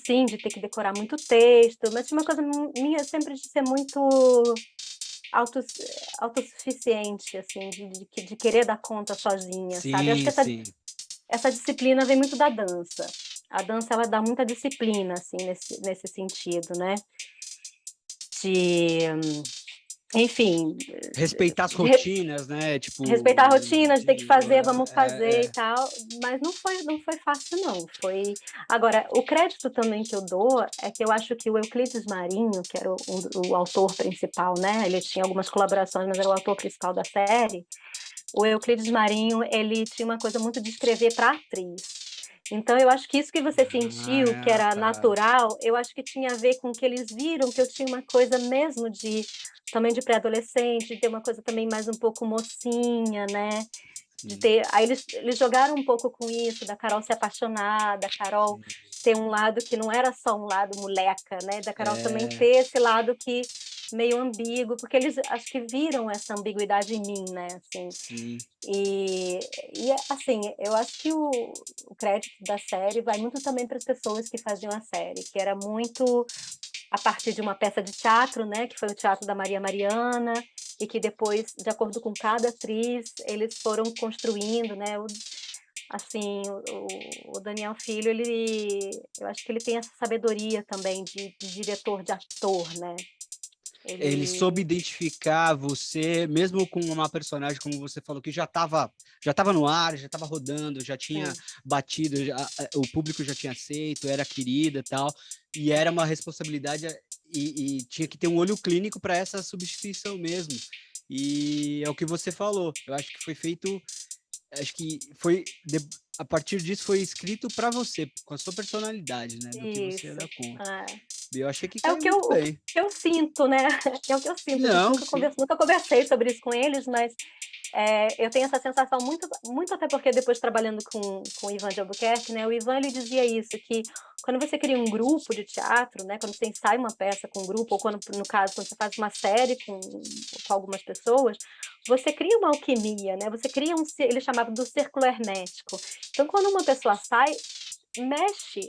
Speaker 2: sim, de ter que decorar muito texto, mas tinha uma coisa minha sempre de ser muito autos autossuficiente, assim, de querer dar conta sozinha, sabe. Eu acho que
Speaker 1: Sim, sim.
Speaker 2: essa disciplina vem muito da dança. A dança ela dá muita disciplina, assim, nesse sentido, né, de enfim,
Speaker 1: Respeitar as
Speaker 2: de
Speaker 1: rotinas, né? Tipo,
Speaker 2: respeitar a rotina, de ter que fazer, vamos fazer e
Speaker 1: é,
Speaker 2: tal, mas não foi fácil não, foi agora, o crédito também que eu dou, é que eu acho que o Euclides Marinho, que era o autor principal, né, ele tinha algumas colaborações, mas era o autor principal da série, o Euclides Marinho, ele tinha uma coisa muito de escrever para atriz. Então, eu acho que isso que você sentiu, que era
Speaker 1: tá.
Speaker 2: natural, eu acho que tinha a ver com que eles viram que eu tinha uma coisa mesmo de também de pré-adolescente, de ter uma coisa também mais um pouco mocinha, né? De
Speaker 1: Sim,
Speaker 2: ter. Aí eles jogaram um pouco com isso, da Carol se apaixonar, da Carol
Speaker 1: sim.
Speaker 2: ter um lado que não era só um lado moleca, né? Da Carol também
Speaker 1: É,
Speaker 2: ter esse lado que meio ambíguo, porque eles acho que viram essa ambiguidade em mim, né? Assim,
Speaker 1: sim.
Speaker 2: e, assim, eu acho que o crédito da série vai muito também para as pessoas que faziam a série, que era muito a partir de uma peça de teatro, né, que foi o Teatro da Maria Mariana, e que depois, de acordo com cada atriz, eles foram construindo, né, assim, o Daniel Filho, eu acho que ele tem essa sabedoria também de diretor, de ator, né,
Speaker 1: Ele soube
Speaker 2: ele...
Speaker 1: identificar você, mesmo com uma personagem, como você falou, que já tava no ar, já estava rodando, já tinha
Speaker 2: Sim,
Speaker 1: batido, o público já tinha aceito, era querida e tal, e era uma responsabilidade e tinha que ter um olho clínico para essa substituição mesmo. E é o que você falou. Eu acho que foi feito, acho que a partir disso foi escrito para você, com a sua personalidade, né, do que você ia
Speaker 2: isso.
Speaker 1: dar conta.
Speaker 2: É.
Speaker 1: E eu achei que
Speaker 2: É o
Speaker 1: caiu
Speaker 2: que eu
Speaker 1: muito
Speaker 2: o que
Speaker 1: bem.
Speaker 2: eu sinto, né, é o que eu sinto, a gente
Speaker 1: Não, sim.
Speaker 2: nunca conversei sobre isso com eles, mas, eu tenho essa sensação muito até porque depois trabalhando com o Ivan de Albuquerque, né, o Ivan ele dizia isso, que quando você cria um grupo de teatro, né, quando você ensaia uma peça com um grupo, ou quando no caso, quando você faz uma série com algumas pessoas, você cria uma alquimia, né, você cria ele chamava do círculo hermético. Então quando uma pessoa sai, mexe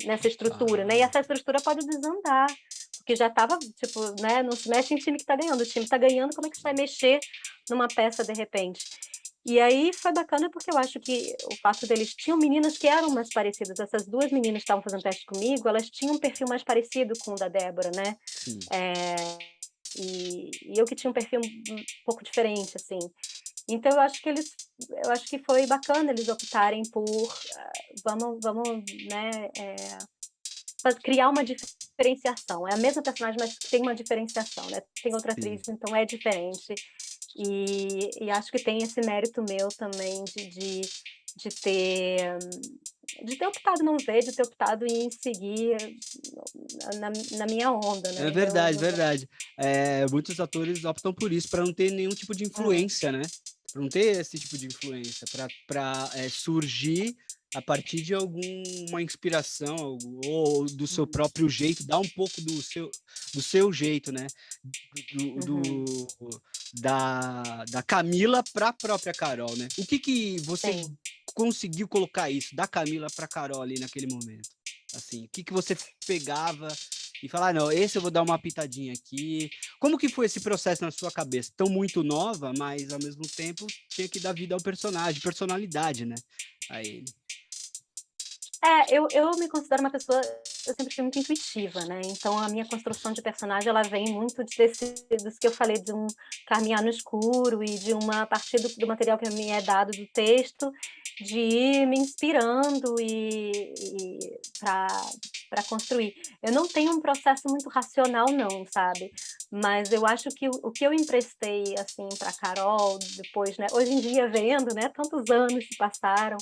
Speaker 2: nessa estrutura, né, e
Speaker 1: Ah,
Speaker 2: essa estrutura pode desandar, porque já estava, tipo, né, não se mexe em time que está ganhando, o time está ganhando, como é que você vai mexer numa peça de repente? E aí foi bacana porque eu acho que o fato deles tinham meninas que eram mais parecidas, essas duas meninas que estavam fazendo teste comigo, elas tinham um perfil mais parecido com o da Débora, né?
Speaker 1: sim.
Speaker 2: E eu que tinha um perfil um pouco diferente, assim. Então eu acho que foi bacana eles optarem por vamos, né, criar uma diferenciação. É a mesma personagem, mas tem uma diferenciação, né? Tem outra
Speaker 1: Sim.
Speaker 2: atriz, então é diferente. E acho que tem esse mérito meu também de ter de ter optado não ver, de ter optado em seguir na minha onda,
Speaker 1: É
Speaker 2: né? Eu
Speaker 1: verdade,
Speaker 2: não vou.
Speaker 1: verdade. Muitos atores optam por isso, para não ter nenhum tipo de
Speaker 2: Hum,
Speaker 1: influência, né? Para não ter esse tipo de influência, para surgir a partir de alguma inspiração ou do seu
Speaker 2: hum,
Speaker 1: próprio jeito, dar um pouco do seu jeito, né?
Speaker 2: uhum,
Speaker 1: Da Camila para a própria Carol, né? O que você
Speaker 2: sim.
Speaker 1: conseguiu colocar isso da Camila para Carol ali naquele momento? Assim, o que você pegava e falar, ah, não, esse eu vou dar uma pitadinha aqui. Como que foi esse processo na sua cabeça? Tão muito nova, mas ao mesmo tempo tinha que dar vida ao personagem, personalidade, né? A ele.
Speaker 2: Eu me considero uma pessoa, eu sempre fui muito intuitiva, né? Então a minha construção de personagem ela vem muito disso que eu falei, de um caminhar no escuro e de uma a partir do material que me é dado do texto, de ir me inspirando e para construir. Eu não tenho um processo muito racional, não, sabe? Mas eu acho que o que eu emprestei assim para Carol depois, né? Hoje em dia vendo, né? Tantos anos se passaram,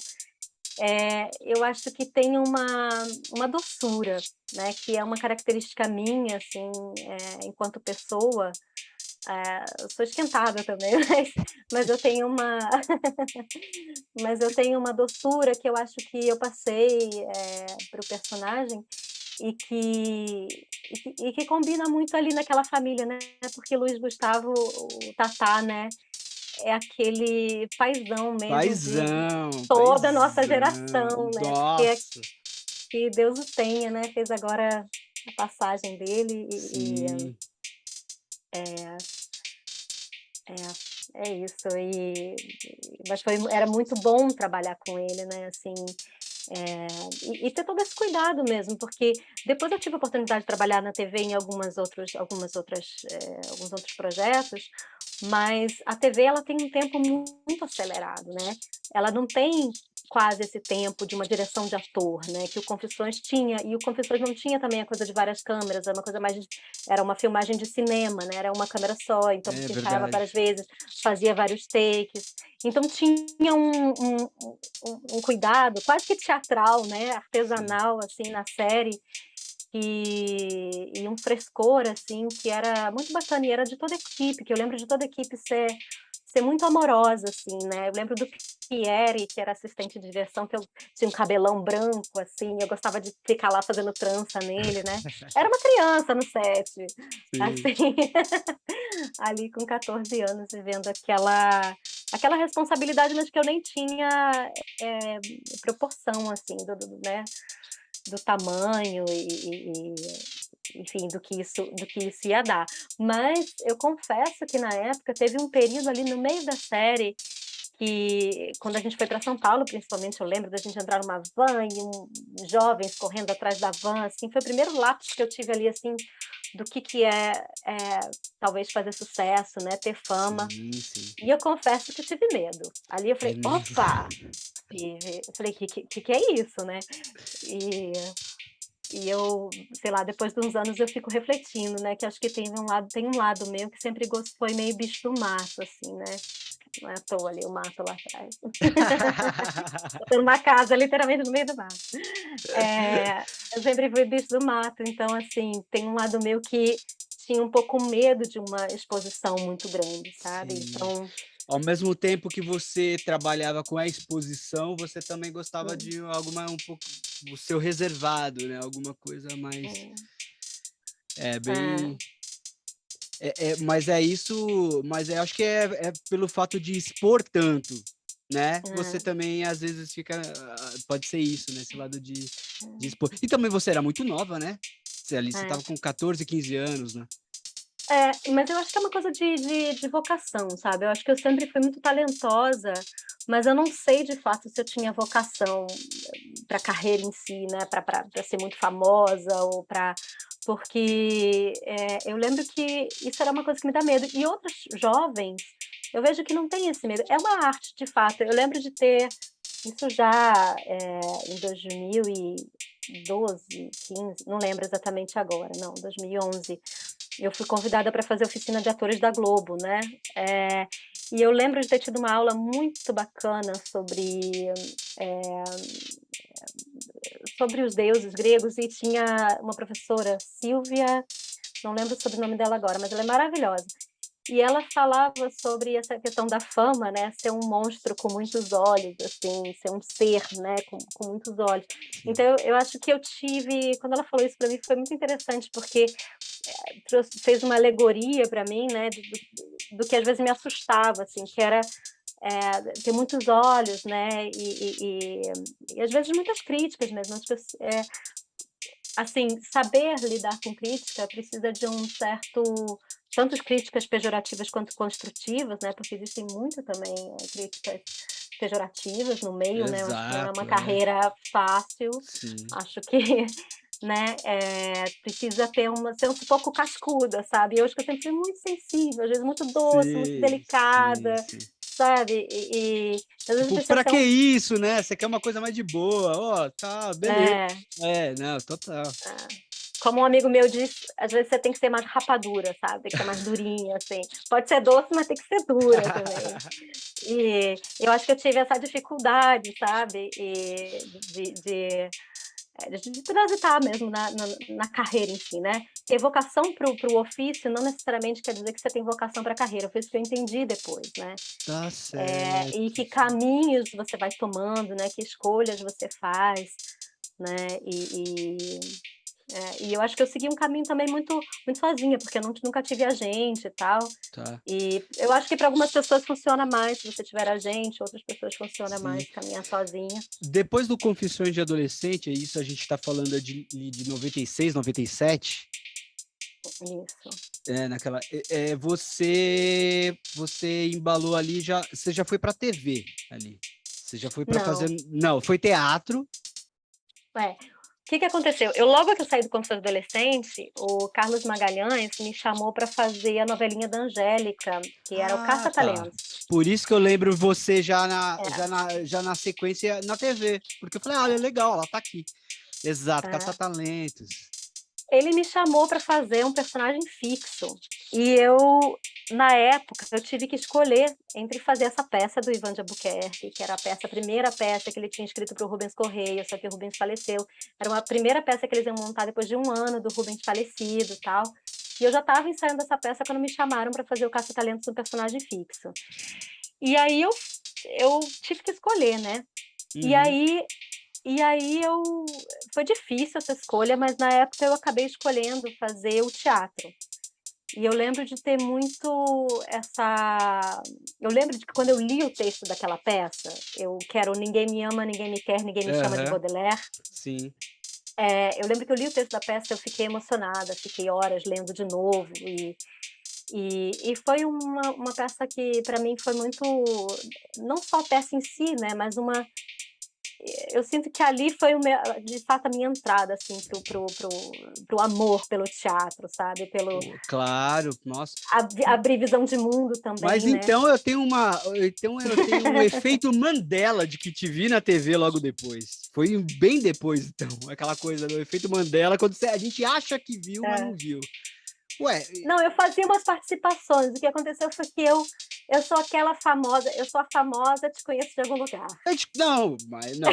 Speaker 2: eu acho que tem uma doçura, né, que é uma característica minha, assim, enquanto pessoa, eu sou esquentada também, mas eu tenho uma mas eu tenho uma doçura que eu acho que eu passei, para o personagem e que combina muito ali naquela família, né, porque Luiz Gustavo, o Tatá, né, é aquele paizão mesmo de
Speaker 1: Paizão,
Speaker 2: toda a nossa
Speaker 1: paizão.
Speaker 2: geração, né, porque
Speaker 1: Nossa,
Speaker 2: que Deus o tenha, né, fez agora a passagem dele
Speaker 1: sim.
Speaker 2: é é isso, mas era muito bom trabalhar com ele, né, assim, E ter todo esse cuidado mesmo, porque depois eu tive a oportunidade de trabalhar na TV em alguns outros projetos, mas a TV ela tem um tempo muito acelerado, né. Ela não tem quase esse tempo de uma direção de ator, né, que o Confissões tinha, e o Confissões não tinha também a coisa de várias câmeras, era uma coisa mais de era uma filmagem de cinema, né, era uma câmera só, então
Speaker 1: É
Speaker 2: você ensaiava várias
Speaker 1: verdade.
Speaker 2: vezes, fazia vários takes, então tinha um cuidado quase que teatral, né,
Speaker 1: Sim.
Speaker 2: artesanal, assim, na série, e um frescor, assim, que era muito bacana e era de toda a equipe, que eu lembro de toda a equipe ser muito amorosa, assim, né. Eu lembro do Pierre, que era assistente de direção, que eu tinha um cabelão branco, assim, eu gostava de ficar lá fazendo trança nele, né. Era uma criança no set,
Speaker 1: Sim.
Speaker 2: assim, ali com 14 anos vivendo aquela responsabilidade, mas que eu nem tinha, eh, proporção, assim, né, do tamanho enfim, do que isso ia dar. Mas eu confesso que na época teve um período ali no meio da série que quando a gente foi para São Paulo, principalmente, eu lembro da gente entrar numa van e jovens correndo atrás da van, assim, foi o primeiro lapso que eu tive ali, assim, do que talvez fazer sucesso, né, ter fama.
Speaker 1: Sim, sim.
Speaker 2: E eu confesso que eu tive medo. Ali eu
Speaker 1: É
Speaker 2: falei:
Speaker 1: mesmo?
Speaker 2: "Opa!" Eu falei: Que é isso, né?" E eu, sei lá, depois de uns anos eu fico refletindo, né, que acho que tem um lado meu que sempre foi meio bicho do mato, assim, né. Não é à toa ali o mato lá atrás. Eu tô numa casa literalmente no meio do mato. Eu sempre fui bicho do mato, então, assim, tem um lado meu que tinha um pouco medo de uma exposição muito grande, sabe.
Speaker 1: Sim.
Speaker 2: Então,
Speaker 1: Ao mesmo tempo que você trabalhava com a exposição, você também gostava
Speaker 2: hum,
Speaker 1: de algo mais um pouco o seu reservado, né, alguma coisa mais
Speaker 2: hum,
Speaker 1: bem
Speaker 2: é,
Speaker 1: mas é isso mas eu acho que é pelo fato de expor tanto, né, você
Speaker 2: é,
Speaker 1: também às vezes fica pode ser isso, né, esse lado de
Speaker 2: é,
Speaker 1: expor. E também você era muito nova, né? Você
Speaker 2: é.
Speaker 1: estava com 14, 15 anos, né?
Speaker 2: Mas eu acho que é uma coisa de vocação, sabe. Eu acho que eu sempre fui muito talentosa, mas eu não sei de fato se eu tinha vocação para carreira em si, né, para ser muito famosa ou para porque, eu lembro que isso era uma coisa que me dá medo. E outros jovens, eu vejo que não tem esse medo. É uma arte de fato. Eu lembro de ter isso já, em 2012, 15, não lembro exatamente agora, não, 2011. Eu fui convidada para fazer oficina de atores da Globo, né, eh, e eu lembro de ter tido uma aula muito bacana eh, sobre os deuses gregos e tinha uma professora, Silvia, não lembro o sobrenome dela agora, mas ela é maravilhosa. E ela falava sobre essa questão da fama, né, ser um monstro com muitos olhos, assim, ser um ser, né, com muitos olhos.
Speaker 1: Sim.
Speaker 2: Então eu acho que eu tive quando ela falou isso para mim foi muito interessante, porque fez uma alegoria para mim, né, do que às vezes me assustava, assim, que era, ter muitos olhos, né, e às vezes muitas críticas mesmo, assim, saber lidar com crítica precisa de um certo tanto críticas pejorativas quanto construtivas, né, porque existem muito também, críticas pejorativas no meio, né, eu acho que não é uma
Speaker 1: Exato, é.
Speaker 2: carreira fácil,
Speaker 1: Sim.
Speaker 2: acho que, né, precisa ter ser um pouco cascuda, sabe. Eu acho que eu sempre fui muito sensível, às vezes muito doce, muito
Speaker 1: Sim, sim,
Speaker 2: delicada,
Speaker 1: sim.
Speaker 2: sabe. Às vezes
Speaker 1: Tipo,
Speaker 2: precisa
Speaker 1: pra
Speaker 2: ser
Speaker 1: que isso, né? Você quer uma coisa mais de boa. Ó, tá, beleza.
Speaker 2: é.
Speaker 1: Não, total.
Speaker 2: Como um amigo meu diz, às vezes você tem que ser mais rapadura, sabe, tem que ser mais durinha, assim. Pode ser doce, mas tem que ser dura também. E eu acho que eu tive essa dificuldade, sabe, de transitar mesmo na carreira em si, né. Ter vocação para o ofício não necessariamente quer dizer que você tem vocação para a carreira, foi isso que eu entendi depois, né.
Speaker 1: Tá
Speaker 2: E
Speaker 1: certo.
Speaker 2: que caminhos você vai tomando, né, que escolhas você faz, né, e eu acho que eu segui um caminho também muito sozinha, porque eu nunca tive agente e tal,
Speaker 1: Tá.
Speaker 2: e eu acho que para algumas pessoas funciona mais se você tiver agente, outras pessoas funciona
Speaker 1: Sim.
Speaker 2: mais caminhar sozinha.
Speaker 1: Depois do Confissões de Adolescente, é isso a gente tá falando de 96, 97,
Speaker 2: Isso.
Speaker 1: naquela você embalou ali já você já foi pra TV ali. Você já foi pra fazer
Speaker 2: Não,
Speaker 1: não, foi teatro,
Speaker 2: É. O que que aconteceu? Logo que eu saí do Consultório Adolescente, o Carlos Magalhães me chamou para fazer a novelinha da Angélica, que era o
Speaker 1: Ah, tá.
Speaker 2: Caça-Talentos.
Speaker 1: Por isso que eu lembro você já na,
Speaker 2: É,
Speaker 1: já na, já na sequência na TV. Porque eu falei, ah, olha, legal, ela tá aqui. Exato,
Speaker 2: é.
Speaker 1: caça-talentos.
Speaker 2: Ele me chamou para fazer um personagem fixo. E eu, na época, eu tive que escolher entre fazer essa peça do Ivan de Albuquerque, que era a primeira peça que ele tinha escrito para o Rubens Correia, só que o Rubens faleceu. Era uma primeira peça que eles iam montar depois de um ano do Rubens falecido e tal. E eu já estava ensaiando essa peça quando me chamaram para fazer o Caça-Talentos do personagem fixo. E aí eu tive que escolher, né? E
Speaker 1: Uhum.
Speaker 2: aí e aí eu foi difícil essa escolha, mas na época eu acabei escolhendo fazer o teatro. E eu lembro de ter muito essa eu lembro de que quando eu li o texto daquela peça, eu quero Ninguém me ama, ninguém me quer, ninguém me chama de
Speaker 1: Aham,
Speaker 2: Baudelaire,
Speaker 1: sim.
Speaker 2: eu lembro que eu li o texto da peça, eu fiquei emocionada, fiquei horas lendo de novo e foi uma peça que para mim foi muito não só a peça em si, né, mas eu sinto que ali foi de fato a minha entrada assim pro amor pelo teatro, sabe, pelo
Speaker 1: Pô, claro, nossa.
Speaker 2: abrir visão de mundo
Speaker 1: Mas
Speaker 2: também, né.
Speaker 1: então eu tenho um efeito Mandela de que te vi na TV logo depois. Foi bem depois, então, aquela coisa do efeito Mandela, quando a gente acha que viu, mas não
Speaker 2: É.
Speaker 1: viu. Ué,
Speaker 2: Não, eu fazia umas participações, o que aconteceu foi que eu sou aquela famosa, eu sou a famosa "te conheço de algum lugar".
Speaker 1: não, mas não,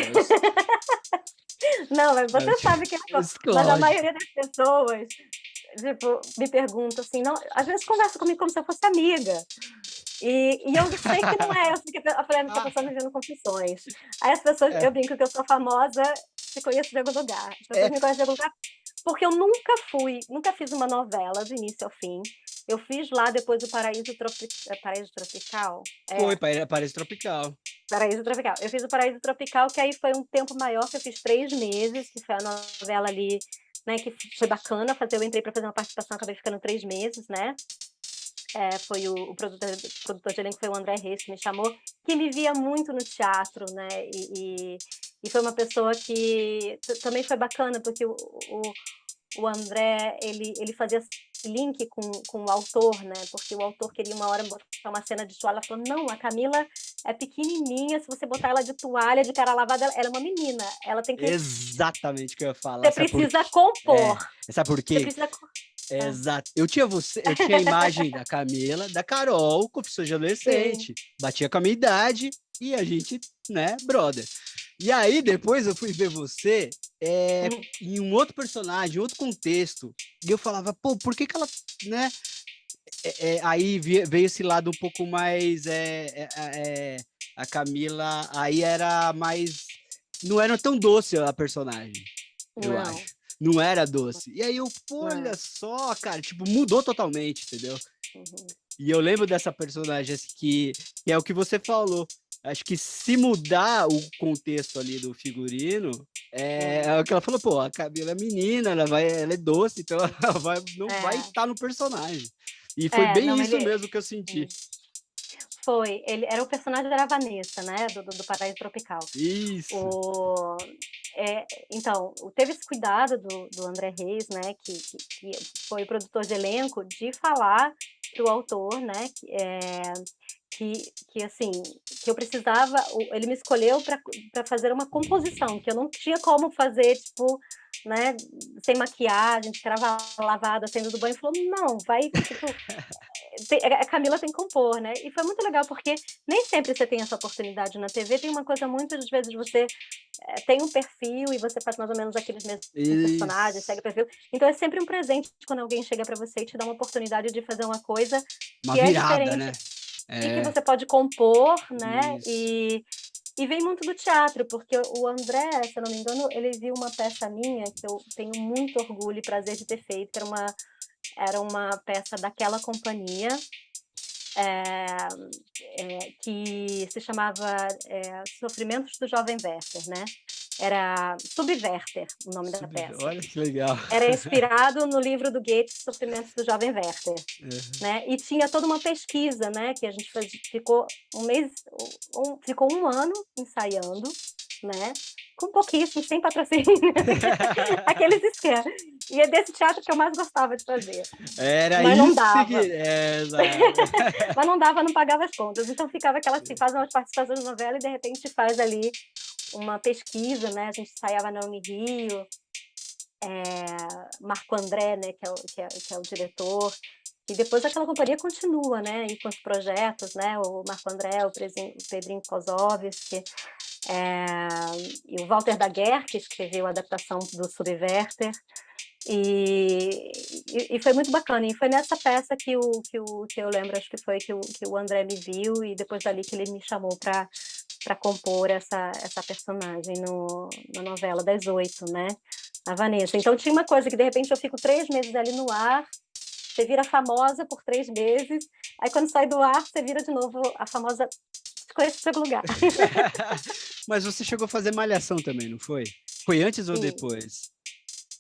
Speaker 2: Não, mas
Speaker 1: eu,
Speaker 2: você sabe que eu sou, mas a
Speaker 1: lógico.
Speaker 2: maioria das pessoas, tipo, me pergunta assim, não, às vezes conversa comigo como se eu fosse amiga. E eu sei que não é, eu sei que eu falei que a
Speaker 1: Ah,
Speaker 2: pessoa me vendo confissões. Aí as pessoas,
Speaker 1: é,
Speaker 2: eu brinco que eu sou famosa, te conheço de algum lugar. As pessoas
Speaker 1: é,
Speaker 2: me conhecem de algum lugar, porque eu nunca fiz uma novela do início ao fim. Eu fiz lá depois o Paraíso Tropical?
Speaker 1: foi,
Speaker 2: É,
Speaker 1: parece tropical.
Speaker 2: Paraíso Tropical. Eu fiz o Paraíso Tropical, que aí foi um tempo maior, que eu fiz 3 meses, que foi a novela ali, né, que foi bacana fazer, eu entrei para fazer uma participação, acabei ficando 3 meses, né. Foi o produtor de elenco foi o André Reis que me chamou, que me via muito no teatro, né, e foi uma pessoa que também foi bacana, porque o André, ele fazia esse link com o autor, né, porque o autor queria uma hora botar uma cena de toalha, ela falou: "Não, a Camila é pequenininha, se você botar ela de toalha, de cara lavada, ela é uma menina, ela tem que
Speaker 1: Exatamente o que eu ia falar.
Speaker 2: você precisa compor,
Speaker 1: Sabe por
Speaker 2: você
Speaker 1: quê?
Speaker 2: precisa co". É,
Speaker 1: Exato. Eu tinha a imagem da Camila, da Carol, confissões de
Speaker 2: sim.
Speaker 1: adolescente. Batia com a minha idade e a gente, né, brother. E aí, depois eu fui ver você
Speaker 2: Uhum.
Speaker 1: em um outro personagem, outro contexto. E eu falava, pô, por que que ela, né? Aí veio esse lado um pouco mais. A Camila, aí era mais. Não era tão doce a personagem, eu
Speaker 2: Não,
Speaker 1: acho. Não era doce. E aí eu, pô, olha
Speaker 2: não.
Speaker 1: só, cara, tipo, mudou totalmente, entendeu?
Speaker 2: Uhum.
Speaker 1: E eu lembro dessa personagem assim, que é o que você falou. Acho que se mudar o contexto ali do figurino,
Speaker 2: É,
Speaker 1: é o que ela falou, pô, a Camila é menina, ela é doce, então ela não vai
Speaker 2: é,
Speaker 1: estar no personagem. E foi
Speaker 2: não,
Speaker 1: bem isso
Speaker 2: ele
Speaker 1: mesmo que eu senti.
Speaker 2: hum, foi, ele era o personagem era a Vanessa, né, do Paraíso Tropical.
Speaker 1: Isso.
Speaker 2: O então, teve esse cuidado do André Reis, né, que foi o produtor de elenco, de falar para o autor, né, que assim, que eu precisava ele me escolheu para fazer uma composição, que eu não tinha como fazer, tipo, né, sem maquiagem, de cara lavada, saindo do banho, falou: "Não, vai, tipo, a Camila tem que compor, né?" E foi muito legal, porque nem sempre você tem essa oportunidade na TV, tem uma coisa muito, às vezes você, tem um perfil e você faz mais ou menos aqueles mesmos personagens, segue
Speaker 1: Isso.
Speaker 2: o perfil, então é sempre um presente quando alguém chega para você e te dá uma oportunidade de fazer uma coisa
Speaker 1: Uma
Speaker 2: que é
Speaker 1: virada,
Speaker 2: diferente
Speaker 1: né?
Speaker 2: e que
Speaker 1: É,
Speaker 2: você pode compor, né,
Speaker 1: isso.
Speaker 2: e vem muito do teatro, porque o André, se eu não me engano, ele viu uma peça minha que eu tenho muito orgulho e prazer de ter feito, que era uma peça daquela companhia, eh que se chamava, Sofrimentos do Jovem Werther, né. Era Subwerter, o nome da peça.
Speaker 1: Olha que legal.
Speaker 2: Era inspirado no livro do Goethe, Sofrimentos do Jovem Werther,
Speaker 1: É.
Speaker 2: né, e tinha toda uma pesquisa, né, que a gente ficou um mês ficou 1 ano ensaiando, né, com pouquíssimo, sem patrocínio, aqueles esquemas. E é desse teatro que eu mais gostava de fazer.
Speaker 1: Era
Speaker 2: Mas não
Speaker 1: isso
Speaker 2: dava.
Speaker 1: que... exato.
Speaker 2: Mas não dava, não pagava as contas. Então ficava aquela assim, faz umas participações de novela e de repente faz ali uma pesquisa, né? A gente ensaiava na Unirio, Marco André, né, que é o diretor, e depois aquela companhia continua, né, e com os projetos, né, o Marco André, o Pedrinho Kozovski, e o Walter Daguerre, que escreveu a adaptação do Subverter, e foi muito bacana, e foi nessa peça que eu lembro, acho que foi que o André me viu, e depois dali que ele me chamou para compor essa personagem na novela das 8, né, a Vanessa. Então tinha uma coisa que de repente eu fico 3 meses ali no ar, você vira famosa por 3 meses, aí quando sai do ar, você vira de novo a famosa conhece seu lugar.
Speaker 1: Mas você chegou a fazer Malhação também, não foi? Foi antes ou
Speaker 2: Sim.
Speaker 1: depois?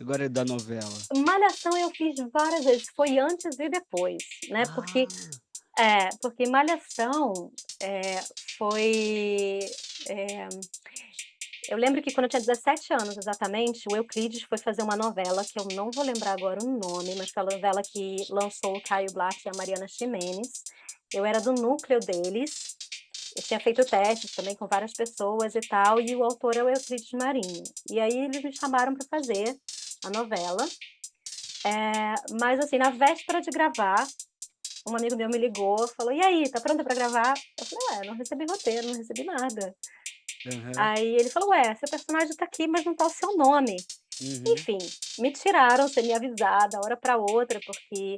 Speaker 1: Agora é da novela.
Speaker 2: Malhação eu fiz várias vezes, foi antes e depois, né? Porque Malhação foi. Eu lembro que quando eu tinha 17 anos, exatamente, o Euclides foi fazer uma novela, que eu não vou lembrar agora o nome, mas foi a novela que lançou o Caio Black e a Mariana Ximenes. Eu era do núcleo deles, eu tinha feito testes também com várias pessoas e tal, e o autor é o Euclides Marinho. E aí eles me chamaram para fazer a novela. Mas assim, na véspera de gravar, um amigo meu me ligou, falou, e aí, tá pronta para gravar? Eu falei, não recebi roteiro, não recebi nada.
Speaker 1: Uhum.
Speaker 2: Aí ele falou, seu personagem tá aqui, mas não tá o seu nome.
Speaker 1: Uhum.
Speaker 2: Enfim, me tiraram sem me avisar da hora para outra, porque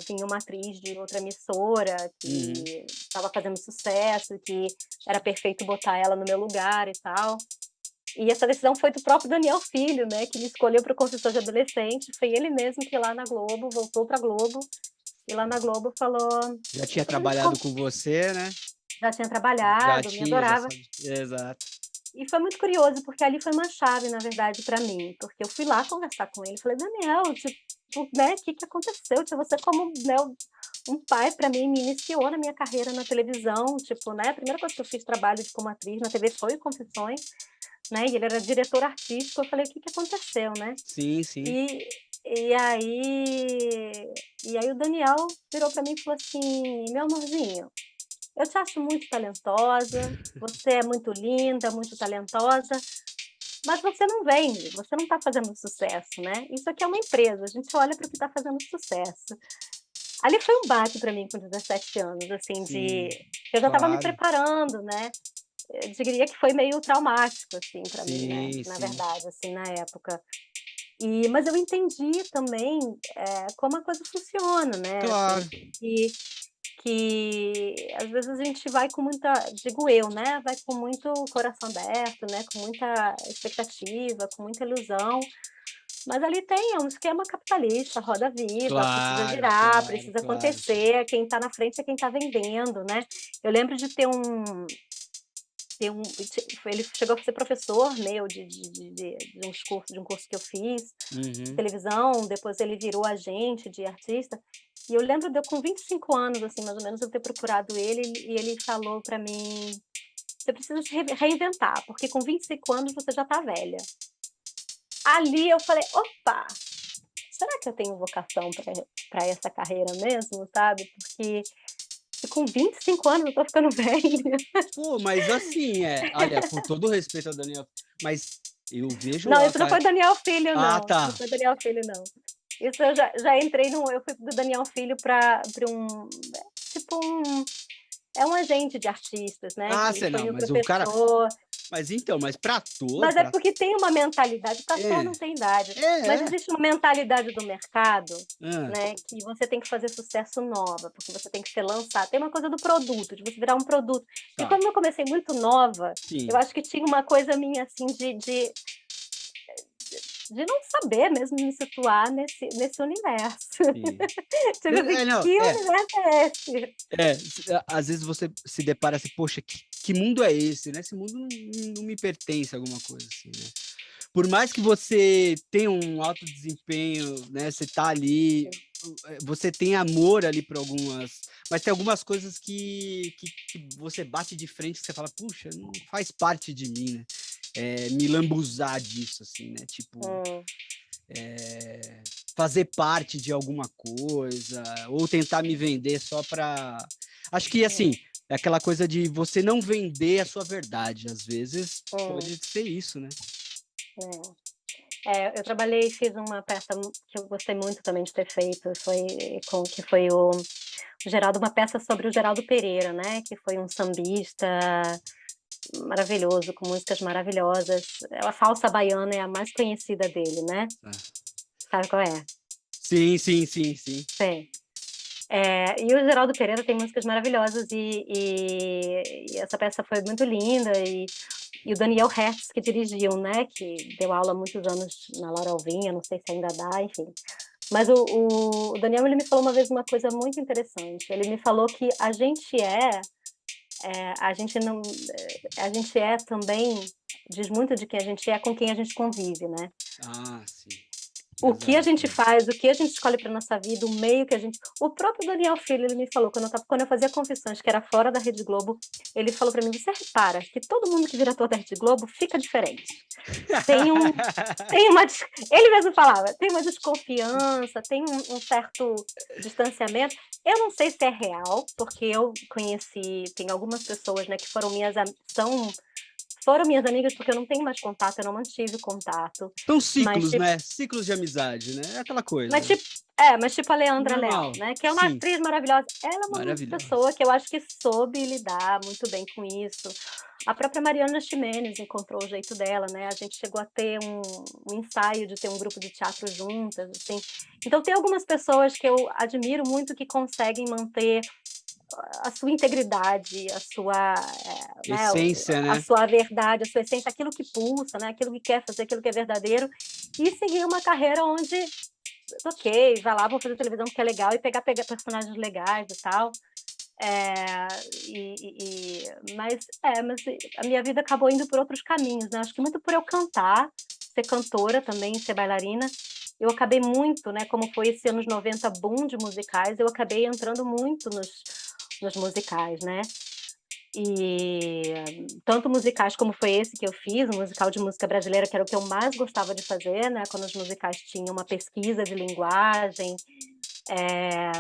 Speaker 2: vinha uma atriz de outra emissora que estava fazendo sucesso, que era perfeito botar ela no meu lugar e tal. E essa decisão foi do próprio Daniel Filho, né, que me escolheu para o Confissões de Adolescente. Foi ele mesmo que lá na Globo, voltou para a Globo, e lá na Globo falou...
Speaker 1: Já tinha trabalhado com você, né?
Speaker 2: Já tinha
Speaker 1: Já
Speaker 2: trabalhado, me
Speaker 1: tinha, já
Speaker 2: adorava.
Speaker 1: sabe. Exato.
Speaker 2: E foi muito curioso, porque ali foi uma chave, na verdade, para mim. Porque eu fui lá conversar com ele, falei, Daniel, tipo, né, o que aconteceu? Tipo, você como, né, um pai para mim, me iniciou na minha carreira na televisão, tipo, né, a primeira coisa que eu fiz trabalho como atriz na TV foi Confissões, né, e ele era diretor artístico, eu falei, o que aconteceu, né?
Speaker 1: Sim, sim.
Speaker 2: E aí o Daniel virou para mim e falou assim, meu amorzinho, eu te acho muito talentosa, você é muito linda, muito talentosa, mas você não vende, você não está fazendo sucesso, né? Isso aqui é uma empresa, a gente olha para o que está fazendo sucesso. Ali foi um baque para mim com 17 anos, assim,
Speaker 1: Sim,
Speaker 2: eu já estava me
Speaker 1: claro.
Speaker 2: preparando, né? Eu diria que foi meio traumático, assim, para mim, né?
Speaker 1: Sim,
Speaker 2: Na
Speaker 1: sim.
Speaker 2: verdade, assim, na época. Mas eu entendi também como a coisa funciona, né?
Speaker 1: Claro.
Speaker 2: Assim, que às vezes a gente vai com muita, digo eu, né? Vai com muito coração aberto, né? Com muita expectativa, com muita ilusão. Mas ali tem um esquema capitalista, roda viva, precisa
Speaker 1: Claro,
Speaker 2: girar,
Speaker 1: claro,
Speaker 2: precisa
Speaker 1: claro.
Speaker 2: acontecer, quem está na frente é quem está vendendo, né? Eu lembro de ter ele chegou a ser professor meu de um curso que eu fiz, de
Speaker 1: Uhum.
Speaker 2: televisão, depois ele virou agente de artista, e eu lembro de eu com 25 anos, assim, mais ou menos, eu ter procurado ele, e ele falou para mim: "Você precisa se reinventar, porque com 25 anos você já está velha". Ali eu falei: "Opa, será que eu tenho vocação para essa carreira mesmo?", sabe, porque com 25 anos eu tô ficando velha.
Speaker 1: Pô, mas assim, olha, com todo o respeito ao Daniel, mas eu vejo
Speaker 2: Não,
Speaker 1: a
Speaker 2: isso não
Speaker 1: ca
Speaker 2: foi Daniel Filho
Speaker 1: ah,
Speaker 2: não, isso não
Speaker 1: tá.
Speaker 2: foi Daniel Filho não. Isso eu já entrei eu fui do Daniel Filho para um tipo um agente de artistas, né,
Speaker 1: Ah,
Speaker 2: que
Speaker 1: sei
Speaker 2: foi
Speaker 1: não,
Speaker 2: meu
Speaker 1: mas o cara
Speaker 2: professor,
Speaker 1: mas então, mas pra ator,
Speaker 2: mas é porque tem uma mentalidade, para ator
Speaker 1: é,
Speaker 2: não tem idade, mas
Speaker 1: é.
Speaker 2: existe uma mentalidade do mercado,
Speaker 1: Hã,
Speaker 2: né, que você tem que fazer sucesso nova, porque você tem que ser lançado, tem uma coisa do produto, de você virar um produto, e
Speaker 1: tá,
Speaker 2: como eu comecei muito nova, eu
Speaker 1: sim,
Speaker 2: acho que tinha uma coisa minha, assim, de não saber mesmo me situar nesse universo.
Speaker 1: sim.
Speaker 2: Tipo assim,
Speaker 1: Não,
Speaker 2: que universo é esse?
Speaker 1: às vezes você se depara assim: "Poxa, que mundo é esse, né? Esse mundo não me pertence", alguma coisa assim, né. Por mais que você tenha um alto desempenho, né, você tá ali, você tem amor ali por algumas, mas tem algumas coisas que você bate de frente, que você fala: "Puxa, não faz parte de mim", né. me lambuzar disso, assim, né? Tipo,
Speaker 2: Hum,
Speaker 1: fazer parte de alguma coisa, ou tentar me vender só para. Acho que, assim,
Speaker 2: hum,
Speaker 1: é aquela coisa de você não vender a sua verdade. Às vezes
Speaker 2: hum,
Speaker 1: pode ser isso, né?
Speaker 2: eu trabalhei, fiz uma peça que eu gostei muito também de ter feito, que foi o Geraldo, uma peça sobre o Geraldo Pereira, né, que foi um sambista maravilhoso, com músicas maravilhosas. A Falsa Baiana é a mais conhecida dele, né.
Speaker 1: Ah.
Speaker 2: Sabe qual é?
Speaker 1: Sim, sim, sim, sim.
Speaker 2: Sei. E o Geraldo Pereira tem músicas maravilhosas e essa peça foi muito linda e o Daniel Hertz que dirigiu, né, que deu aula há muitos anos na Laura Alvim, eu não sei se ainda dá, enfim. Mas o Daniel, ele me falou uma vez uma coisa muito interessante, ele me falou que a gente não a gente é também diz muito de quem a gente é com quem a gente convive, né.
Speaker 1: Ah, sim.
Speaker 2: O que a
Speaker 1: Exato.
Speaker 2: gente faz, o que a gente escolhe para nossa vida, o meio que a gente o próprio Daniel Filho, ele me falou quando eu fazia Confissões, que era fora da Rede Globo, ele falou para mim: "Você repara que todo mundo que vira ator da Rede Globo fica diferente. Tem um tem uma des" ele mesmo falava: "Tem uma desconfiança, tem um certo distanciamento". Eu não sei se é real, porque eu conheci tem algumas pessoas, né, que foram minhas amigas, porque eu não tenho mais contato, eu não mantive contato,
Speaker 1: São
Speaker 2: mas
Speaker 1: ciclos, né? Ciclos de amizade, né? É aquela
Speaker 2: mas
Speaker 1: coisa.
Speaker 2: tipo mas tipo a Leandra Leal,
Speaker 1: Normal.
Speaker 2: né, que é uma
Speaker 1: Sim,
Speaker 2: atriz maravilhosa. Ela é uma pessoa
Speaker 1: maravilhosa.
Speaker 2: que eu acho que soube lidar muito bem com isso. A própria Mariana Ximenes encontrou o jeito dela, né, a gente chegou a ter um ensaio de ter um grupo de teatro juntas, assim. Então tem algumas pessoas que eu admiro muito que conseguem manter a sua integridade, a sua, né,
Speaker 1: Essência,
Speaker 2: a
Speaker 1: né?
Speaker 2: sua verdade, a sua essência, aquilo que pulsa, né, aquilo que quer fazer, aquilo que é verdadeiro, e seguir uma carreira onde ok, vai lá, vou fazer televisão porque é legal e pegar personagens legais e tal. Eh, mas a minha vida acabou indo por outros caminhos, né, acho que muito por eu cantar, ser cantora também, ser bailarina, eu acabei muito, né, como foi esse anos 90 boom de musicais, eu acabei entrando muito nos musicais, né. E tanto musicais como foi esse que eu fiz, um musical de música brasileira, que era o que eu mais gostava de fazer, né, quando os musicais tinham uma pesquisa de linguagem, eh,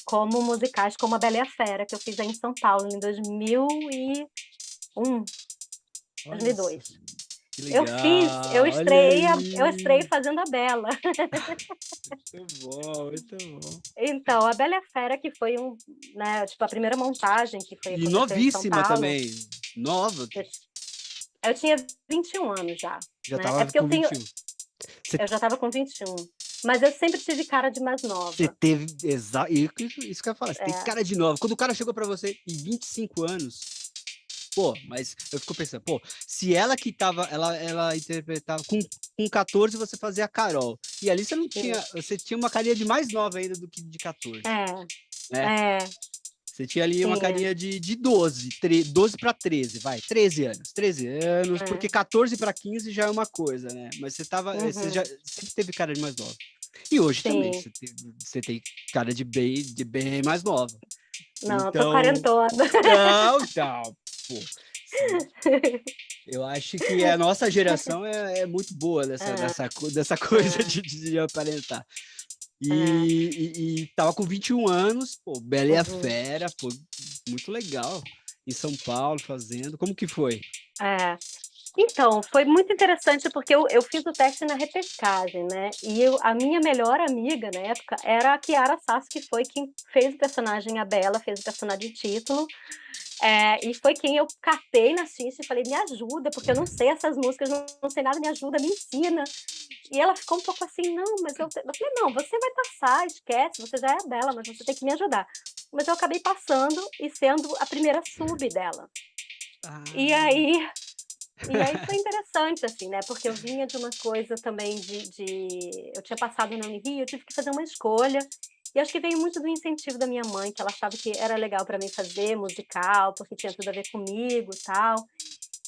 Speaker 2: como musicais como A Bela e a Fera, que eu fiz aí em São Paulo em 2001,
Speaker 1: Olha só,
Speaker 2: 2002.
Speaker 1: que
Speaker 2: Eu
Speaker 1: legal. Olha
Speaker 2: estreiei
Speaker 1: aí.
Speaker 2: fazendo a Bela.
Speaker 1: Muito bom, muito bom.
Speaker 2: Então, A Bela e a Fera que foi né, tipo, a primeira montagem que
Speaker 1: E
Speaker 2: aconteceu em São
Speaker 1: novíssima
Speaker 2: Paulo,
Speaker 1: também. Nova.
Speaker 2: eu eu tinha 21 anos já,
Speaker 1: Já
Speaker 2: né, é
Speaker 1: tava
Speaker 2: porque
Speaker 1: com 21. Você
Speaker 2: eu já estava com 21, mas eu sempre tive cara de mais
Speaker 1: você
Speaker 2: nova.
Speaker 1: teve. Isso que eu ia falar. Você tem
Speaker 2: É,
Speaker 1: cara de nova. Quando o cara chegou pra você em 25 anos. Pô, mas eu fico pensando, pô, se ela que tava, ela interpretava com 14 você fazia a Carol. E ali você não tinha,
Speaker 2: isso.
Speaker 1: você tinha uma carinha de mais nova ainda do que de 14,
Speaker 2: É,
Speaker 1: né?
Speaker 2: é,
Speaker 1: Você tinha ali uma
Speaker 2: tinha.
Speaker 1: carinha de 12 para 13, vai, 13 anos, 13 anos, porque
Speaker 2: É.
Speaker 1: 14 para 15 já é uma coisa, né? Mas você já
Speaker 2: Uhum.
Speaker 1: sempre teve cara de mais nova. E hoje também,
Speaker 2: Sim.
Speaker 1: você tem cara de bem mais nova.
Speaker 2: Não, tô
Speaker 1: Então,
Speaker 2: quarentona.
Speaker 1: não, então, pô, eu acho que a nossa geração é muito boa
Speaker 2: É,
Speaker 1: dessa coisa
Speaker 2: é,
Speaker 1: de aparentar.
Speaker 2: é.
Speaker 1: E tava com 21 anos, pô, Bela e a
Speaker 2: Uhum.
Speaker 1: Fera, pô, muito legal. Em São Paulo fazendo. Como que foi?
Speaker 2: É. Então, foi muito interessante, porque eu fiz o teste na repescagem, né, e a minha melhor amiga na época era a Chiara Sass, que foi quem fez o personagem a Bela, fez o personagem título, e foi quem eu catei na ficha e falei: "Me ajuda, porque eu não sei essas músicas, não sei nada, me ajuda, me ensina". E ela ficou um pouco assim: "Não, mas eu falei: "Não, você vai passar, esquece, você já é a Bela, mas você tem que me ajudar". Mas eu acabei passando e sendo a primeira sub dela. E
Speaker 1: Ah,
Speaker 2: aí e aí foi interessante, assim, né, porque eu vinha de uma coisa também eu tinha passado na Unirio, eu tive que fazer uma escolha, e acho que veio muito do incentivo da minha mãe, que ela achava que era legal para mim fazer musical, porque tinha tudo a ver comigo e tal.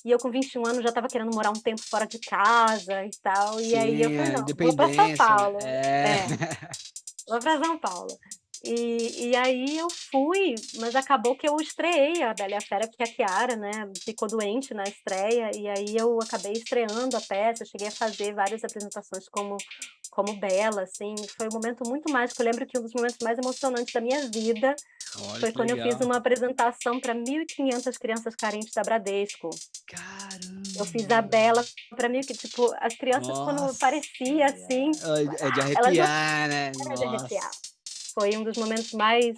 Speaker 2: E eu com 21 anos já estava querendo morar um tempo fora de casa e tal, e aí eu
Speaker 1: sim,
Speaker 2: falei:
Speaker 1: a
Speaker 2: "Não, vou para São
Speaker 1: independência, né?
Speaker 2: Paulo".
Speaker 1: É.
Speaker 2: É, vou para São Paulo. E aí eu fui, mas acabou que eu estreei a Bela e a Fera, porque a Chiara, né, ficou doente na estreia, e aí eu acabei estreando a peça, eu cheguei a fazer várias apresentações como Bela, assim, foi um momento muito mágico. Eu lembro que um dos momentos mais emocionantes da minha vida
Speaker 1: Olha
Speaker 2: foi
Speaker 1: que
Speaker 2: quando eu fiz
Speaker 1: legal.
Speaker 2: uma apresentação para 1.500 crianças carentes da Bradesco. Eu fiz a
Speaker 1: Caramba!
Speaker 2: Bela para mil que tipo, as crianças quando
Speaker 1: Nossa!
Speaker 2: parecia assim,
Speaker 1: É de
Speaker 2: elas não
Speaker 1: arrepiar, né?
Speaker 2: param de arrepiar.
Speaker 1: Nossa!
Speaker 2: Foi um dos momentos mais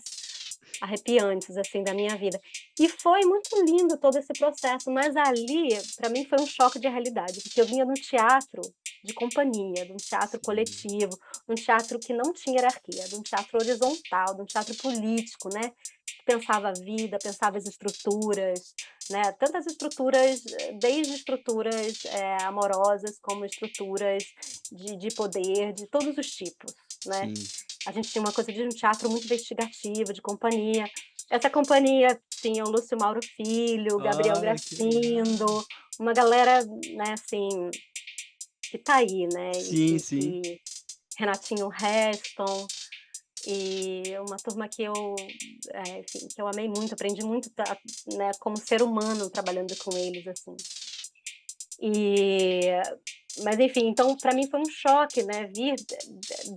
Speaker 2: arrepiantes, assim, da minha vida. E foi muito lindo todo esse processo, mas ali, para mim, foi um choque de realidade, porque eu vinha de um teatro de companhia, de um teatro
Speaker 1: Sim,
Speaker 2: coletivo, de um teatro que não tinha hierarquia, de um teatro horizontal, de um teatro político, né, que pensava a vida, pensava as estruturas, né, tantas estruturas, desde estruturas, amorosas, como estruturas de poder, de todos os tipos, né.
Speaker 1: sim.
Speaker 2: A gente tinha uma coisa de um teatro muito investigativo, de companhia. Essa companhia tinha o Lúcio Mauro Filho, o Gabriel
Speaker 1: Olha que legal.
Speaker 2: Gracindo, uma galera, né, assim, que tá aí, né, e
Speaker 1: Sim, sim.
Speaker 2: que Renatinho Reston, e uma turma que eu, enfim, que eu amei muito, aprendi muito, né, como ser humano trabalhando com eles, assim. E mas enfim, então para mim foi um choque, né, vir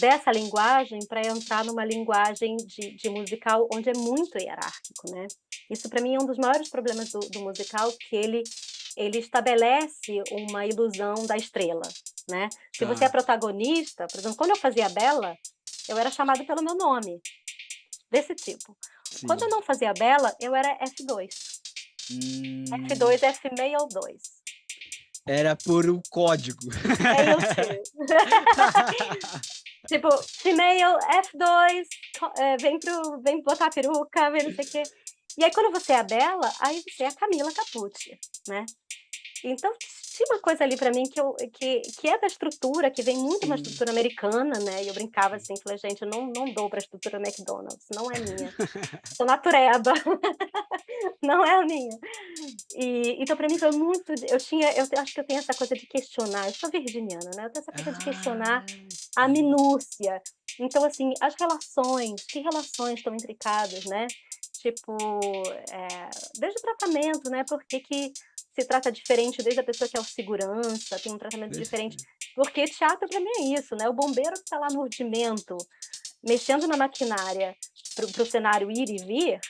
Speaker 2: dessa linguagem para entrar numa linguagem de musical onde é muito hierárquico, né. Isso para mim é um dos maiores problemas do musical, que ele estabelece uma ilusão da estrela, né. Se você é
Speaker 1: Tá.
Speaker 2: protagonista, por exemplo, quando eu fazia Bela, eu era chamada pelo meu nome, desse tipo. Quando eu
Speaker 1: Sim.
Speaker 2: não fazia Bela, eu era F2.
Speaker 1: Hum,
Speaker 2: F2 é Female 2.
Speaker 1: era por um código.
Speaker 2: Female 2. Tipo, female F2, vem botar a peruca, vem não sei o quê. E aí quando você é a Bela, aí você é a Camila Capucci, né. Então tinha uma coisa ali pra mim que é da estrutura, que vem muito uma
Speaker 1: Sim,
Speaker 2: estrutura americana, né, e eu brincava
Speaker 1: sim.
Speaker 2: assim, falei: "Gente, eu não dou pra estrutura McDonald's, não é minha, sou natureba, não é a minha". E então pra mim foi muito acho que eu tenho essa coisa de questionar, eu sou virginiana, né, eu tenho essa coisa de questionar
Speaker 1: Ah,
Speaker 2: a
Speaker 1: sim.
Speaker 2: minúcia. Então, assim, as relações, que relações estão intricadas, né? Tipo, desde o tratamento, né? Por que que se trata diferente desde a pessoa que é o segurança, tem um tratamento diferente.
Speaker 1: Perfeito.
Speaker 2: Porque teatro para mim é isso, né? O bombeiro que está lá no rudimento, mexendo na maquinária para o cenário ir e vir,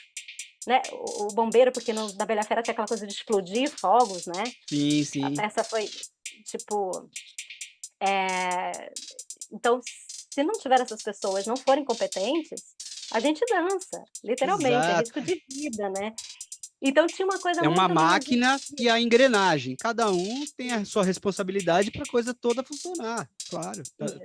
Speaker 2: né? O bombeiro, porque na Bela Fera tem aquela coisa de explodir fogos, né?
Speaker 1: Sim,
Speaker 2: A
Speaker 1: sim.
Speaker 2: peça foi, tipo, eh, então, se não tiver essas pessoas, não forem competentes, a gente dança, literalmente, é
Speaker 1: Exato.
Speaker 2: risco de vida, né. Então tinha uma coisa
Speaker 1: É uma
Speaker 2: muito minha de
Speaker 1: máquina e a engrenagem. Cada um tem a sua responsabilidade para a coisa toda funcionar. Claro.
Speaker 2: isso.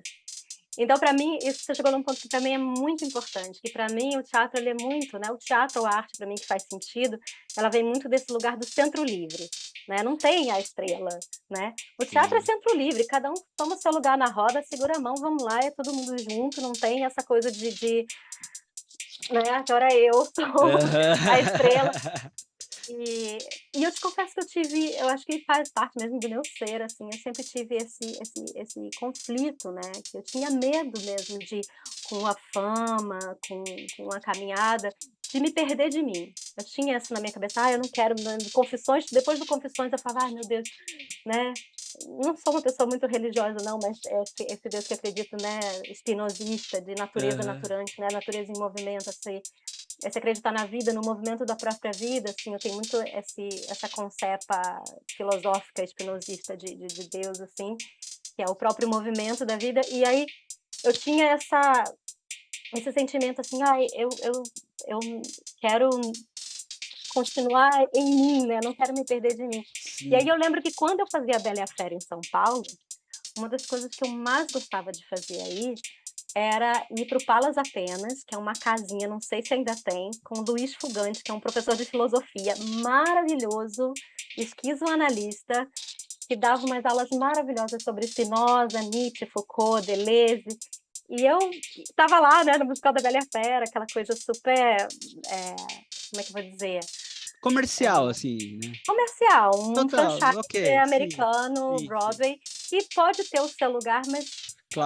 Speaker 2: Então para mim, isso você chegou num ponto que também é muito importante, que para mim o teatro ele é muito, né, o teatro ou a arte para mim que faz sentido, ela vem muito desse lugar do centro livre, né, não tem a estrela, né. O teatro é
Speaker 1: Sim.
Speaker 2: centro livre, cada um toma o seu lugar na roda, segura a mão, vamos lá, é todo mundo junto, não tem essa coisa de, né, agora eu sou a estrela.
Speaker 1: Aham.
Speaker 2: E e eu te confesso que eu acho que faz parte mesmo do meu ser, assim, eu sempre tive esse conflito, né, que eu tinha medo mesmo de, com a fama, com a caminhada, de me perder de mim. Eu tinha isso na minha cabeça: "Ah, eu não quero", né, Confissões, depois do Confissões eu falava: "Ai meu Deus", né, não sou uma pessoa muito religiosa não, mas esse Deus que acredito, né, espinosista, de natureza
Speaker 1: Aham.
Speaker 2: naturante, né, natureza em movimento, esse acreditar na vida, no movimento da própria vida, assim, eu tenho muito essa concepa filosófica espinosista de Deus, assim, que é o próprio movimento da vida, e aí eu tinha esse sentimento assim: "Ai, eu quero continuar em mim, né, não quero me perder de mim". E aí
Speaker 1: Sim.
Speaker 2: eu lembro que quando eu fazia a Bela e a Fera em São Paulo, uma das coisas que eu mais gostava de fazer aí, era ir para o Palas Atenas, que é uma casinha, não sei se ainda tem, com o Luiz Fugante, que é um professor de filosofia maravilhoso, esquizoanalista, que dava umas aulas maravilhosas sobre Spinoza, Nietzsche, Foucault, Deleuze. E eu estava lá, né, no musical da Bela e a Fera, aquela coisa super, como é que eu vou dizer?
Speaker 1: Comercial, assim, né.
Speaker 2: Comercial, um
Speaker 1: Total,
Speaker 2: franchise
Speaker 1: ok, sim.
Speaker 2: americano,
Speaker 1: Sim, sim.
Speaker 2: Broadway, e pode ter o seu lugar, mas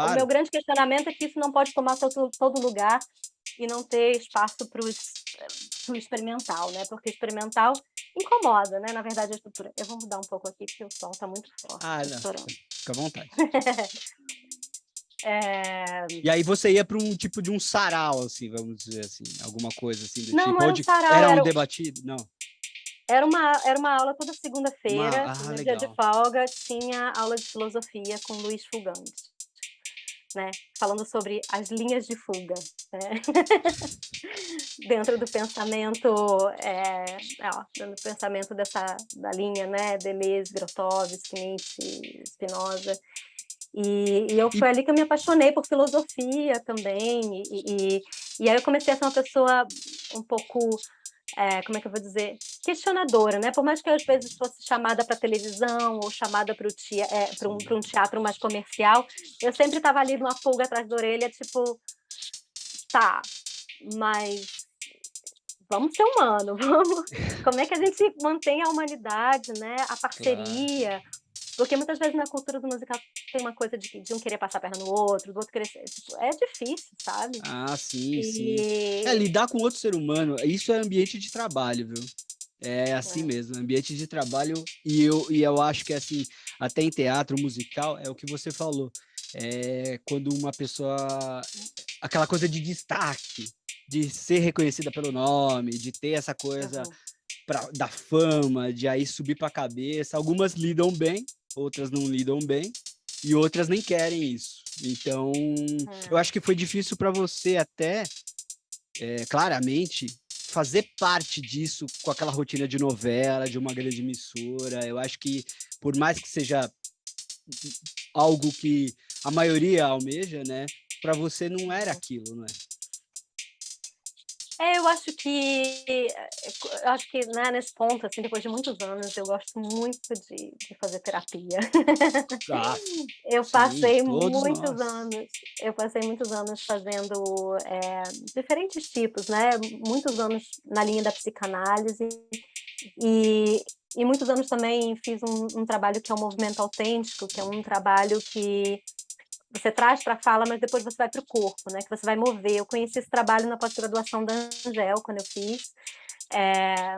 Speaker 2: o meu
Speaker 1: Claro.
Speaker 2: grande questionamento é que isso não pode tomar todo lugar, e não ter espaço para o experimental, né, porque experimental incomoda, né, na verdade a estrutura. Eu vou mudar um pouco aqui, porque o som está muito forte,
Speaker 1: Ah,
Speaker 2: está
Speaker 1: não,
Speaker 2: estourando.
Speaker 1: fica à vontade.
Speaker 2: Eh,
Speaker 1: E aí você ia para um tipo de um sarau, assim, vamos dizer assim, alguma coisa assim do
Speaker 2: não, não
Speaker 1: tipo,
Speaker 2: era um
Speaker 1: onde
Speaker 2: sarau,
Speaker 1: era um debatido? Não.
Speaker 2: era uma aula toda segunda-feira,
Speaker 1: Ah,
Speaker 2: no dia de
Speaker 1: legal.
Speaker 2: folga tinha aula de filosofia com Luiz Fugans, né, falando sobre as linhas de fuga, né. Dentro do pensamento, dentro do pensamento da linha, né, Deleuze, Grotowski, Nietzsche, Spinoza. E eu
Speaker 1: E
Speaker 2: foi ali que eu me apaixonei por filosofia também, e aí eu comecei a ser uma pessoa um pouco, como é que eu vou dizer, questionadora, né, por mais que eu às vezes fosse chamada para televisão ou chamada para um
Speaker 1: sim.
Speaker 2: teatro mais comercial, eu sempre estava ali numa pulga atrás da orelha, tipo: "Tá, mas vamos ser humano, vamos como é que a gente mantém a humanidade, né, a
Speaker 1: Claro.
Speaker 2: parceria, porque muitas vezes na cultura do musical tem uma coisa de um querer passar a perna no outro, do outro querer ser tipo, é difícil, sabe.
Speaker 1: Ah, sim, sim. É,
Speaker 2: E
Speaker 1: lidar com outro ser humano, isso é ambiente de trabalho, viu? É assim
Speaker 2: é,
Speaker 1: mesmo, ambiente de trabalho, e eu acho que assim, até em teatro musical, é o que você falou. É quando uma pessoa. Aquela coisa de destaque, de ser reconhecida pelo nome, de ter essa coisa
Speaker 2: uhum,
Speaker 1: da fama, de aí subir para a cabeça. Algumas lidam bem, outras não lidam bem, e outras nem querem isso. Então, eu
Speaker 2: é.
Speaker 1: acho que foi difícil para você até, claramente, fazer parte disso com aquela rotina de novela, de uma grande emissora. Eu acho que, por mais que seja algo que a maioria almeja, né? Para você não era
Speaker 2: Uhum.
Speaker 1: aquilo, não é?
Speaker 2: Eu acho que, né, nesse ponto, assim, depois de muitos anos, eu gosto muito de fazer terapia.
Speaker 1: Ah,
Speaker 2: Eu
Speaker 1: sim,
Speaker 2: passei
Speaker 1: todos
Speaker 2: muitos
Speaker 1: nós.
Speaker 2: anos eu passei muitos anos fazendo, diferentes tipos, né, muitos anos na linha da psicanálise, e e muitos anos também fiz um trabalho que é o movimento autêntico, que é um trabalho que você traz para a fala, mas depois você vai para o corpo, né, que você vai mover. Eu conheci esse trabalho na pós-graduação da Angel, quando eu fiz, eh,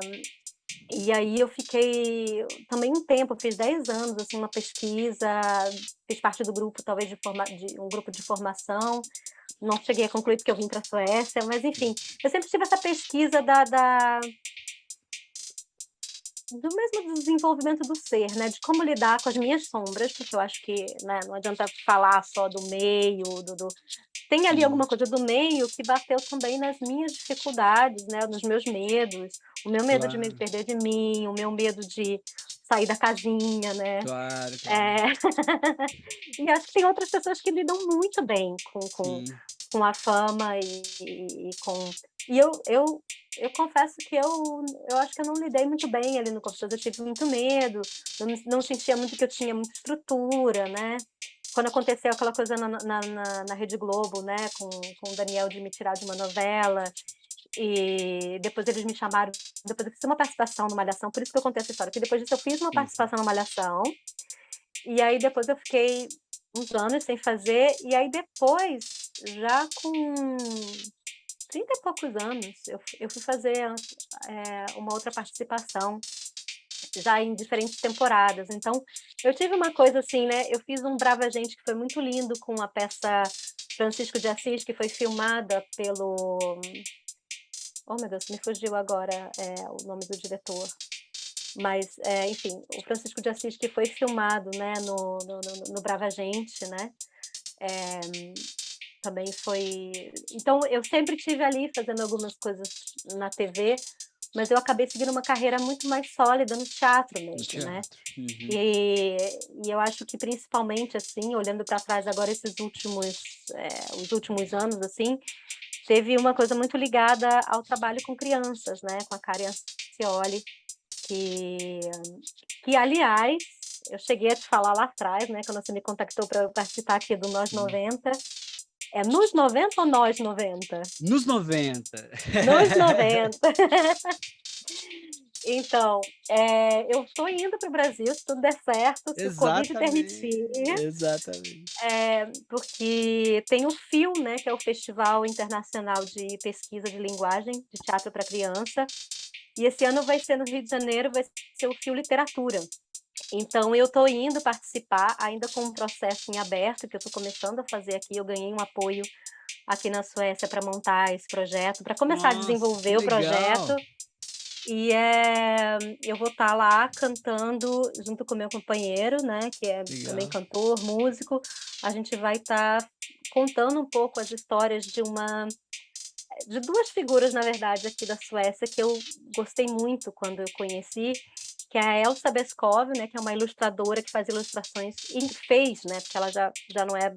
Speaker 2: e aí eu fiquei também um tempo, eu fiz 10 anos, assim, uma pesquisa, fiz parte do grupo talvez de um grupo de formação, não cheguei a concluir porque eu vim para a Suécia, mas enfim, eu sempre tive essa pesquisa do mesmo desenvolvimento do ser, né, de como lidar com as minhas sombras, porque eu acho que, né, não adianta falar só do meio, tem ali
Speaker 1: Sim,
Speaker 2: alguma coisa do meio que bateu também nas minhas dificuldades, né, nos meus medos, o meu medo de me
Speaker 1: claro,
Speaker 2: perder de mim, o meu medo de sair da casinha, né.
Speaker 1: claro, claro.
Speaker 2: Eh, e acho que tem outras pessoas que lidam muito bem
Speaker 1: Sim.
Speaker 2: com a fama e com e eu confesso que eu acho que eu não lidei muito bem ali no começo, eu tive muito medo, eu não sentia muito que eu tinha muita estrutura, né. Quando aconteceu aquela coisa na Rede Globo, né, com o Daniel de me tirar de uma novela, e depois eles me chamaram, depois eu fiz uma participação no Malhação, por isso que eu contei essa história, porque depois disso eu fiz uma
Speaker 1: Sim, sim.
Speaker 2: participação no Malhação, e aí depois eu fiquei uns anos sem fazer, e aí depois, já com 30 e poucos anos, eu fui fazer, uma outra participação, já em diferentes temporadas. Então, eu tive uma coisa assim, né, eu fiz um Brava Gente que foi muito lindo com a peça Francisco de Assis, que foi filmada pelo oh meu Deus, me fugiu agora, o nome do diretor, mas, enfim, o Francisco de Assis que foi filmado, né, no Brava Gente, né, eh, também foi então eu sempre tive ali fazendo algumas coisas na TV, mas eu acabei seguindo uma carreira muito mais sólida no teatro
Speaker 1: No
Speaker 2: mesmo, né.
Speaker 1: teatro. Uhum.
Speaker 2: E e eu acho que principalmente, assim, olhando para trás agora os últimos anos, assim, teve uma coisa muito ligada ao trabalho com crianças, né, com a Karen Ancioli, que aliás, eu cheguei a te falar lá atrás, né, quando você me contactou para participar aqui do Nós
Speaker 1: Sim.
Speaker 2: 90. É Nos 90 ou Nós 90?
Speaker 1: Nos 90.
Speaker 2: Nos 90. Então, eu estou indo para o Brasil, se tudo der certo, se o Covid permitir,
Speaker 1: Exatamente, exatamente.
Speaker 2: porque tem o FIL, né, que é o Festival Internacional de Pesquisa de Linguagem, de Teatro para Criança, e esse ano vai ser no Rio de Janeiro, vai ser o FIL Literatura. Então eu estou indo participar, ainda com um processo em aberto, que eu estou começando a fazer aqui, eu ganhei um apoio aqui na Suécia para montar esse projeto, para começar a
Speaker 1: Nossa, que
Speaker 2: desenvolver o
Speaker 1: legal,
Speaker 2: projeto. E eu vou estar lá cantando junto com o meu companheiro, né, que é também
Speaker 1: legal.
Speaker 2: cantor, músico. A gente vai estar contando um pouco as histórias de duas figuras, na verdade, aqui da Suécia, que eu gostei muito quando eu conheci, que é a Elsa Beskow, né, que é uma ilustradora que faz ilustrações, e fez, né, porque ela já não é,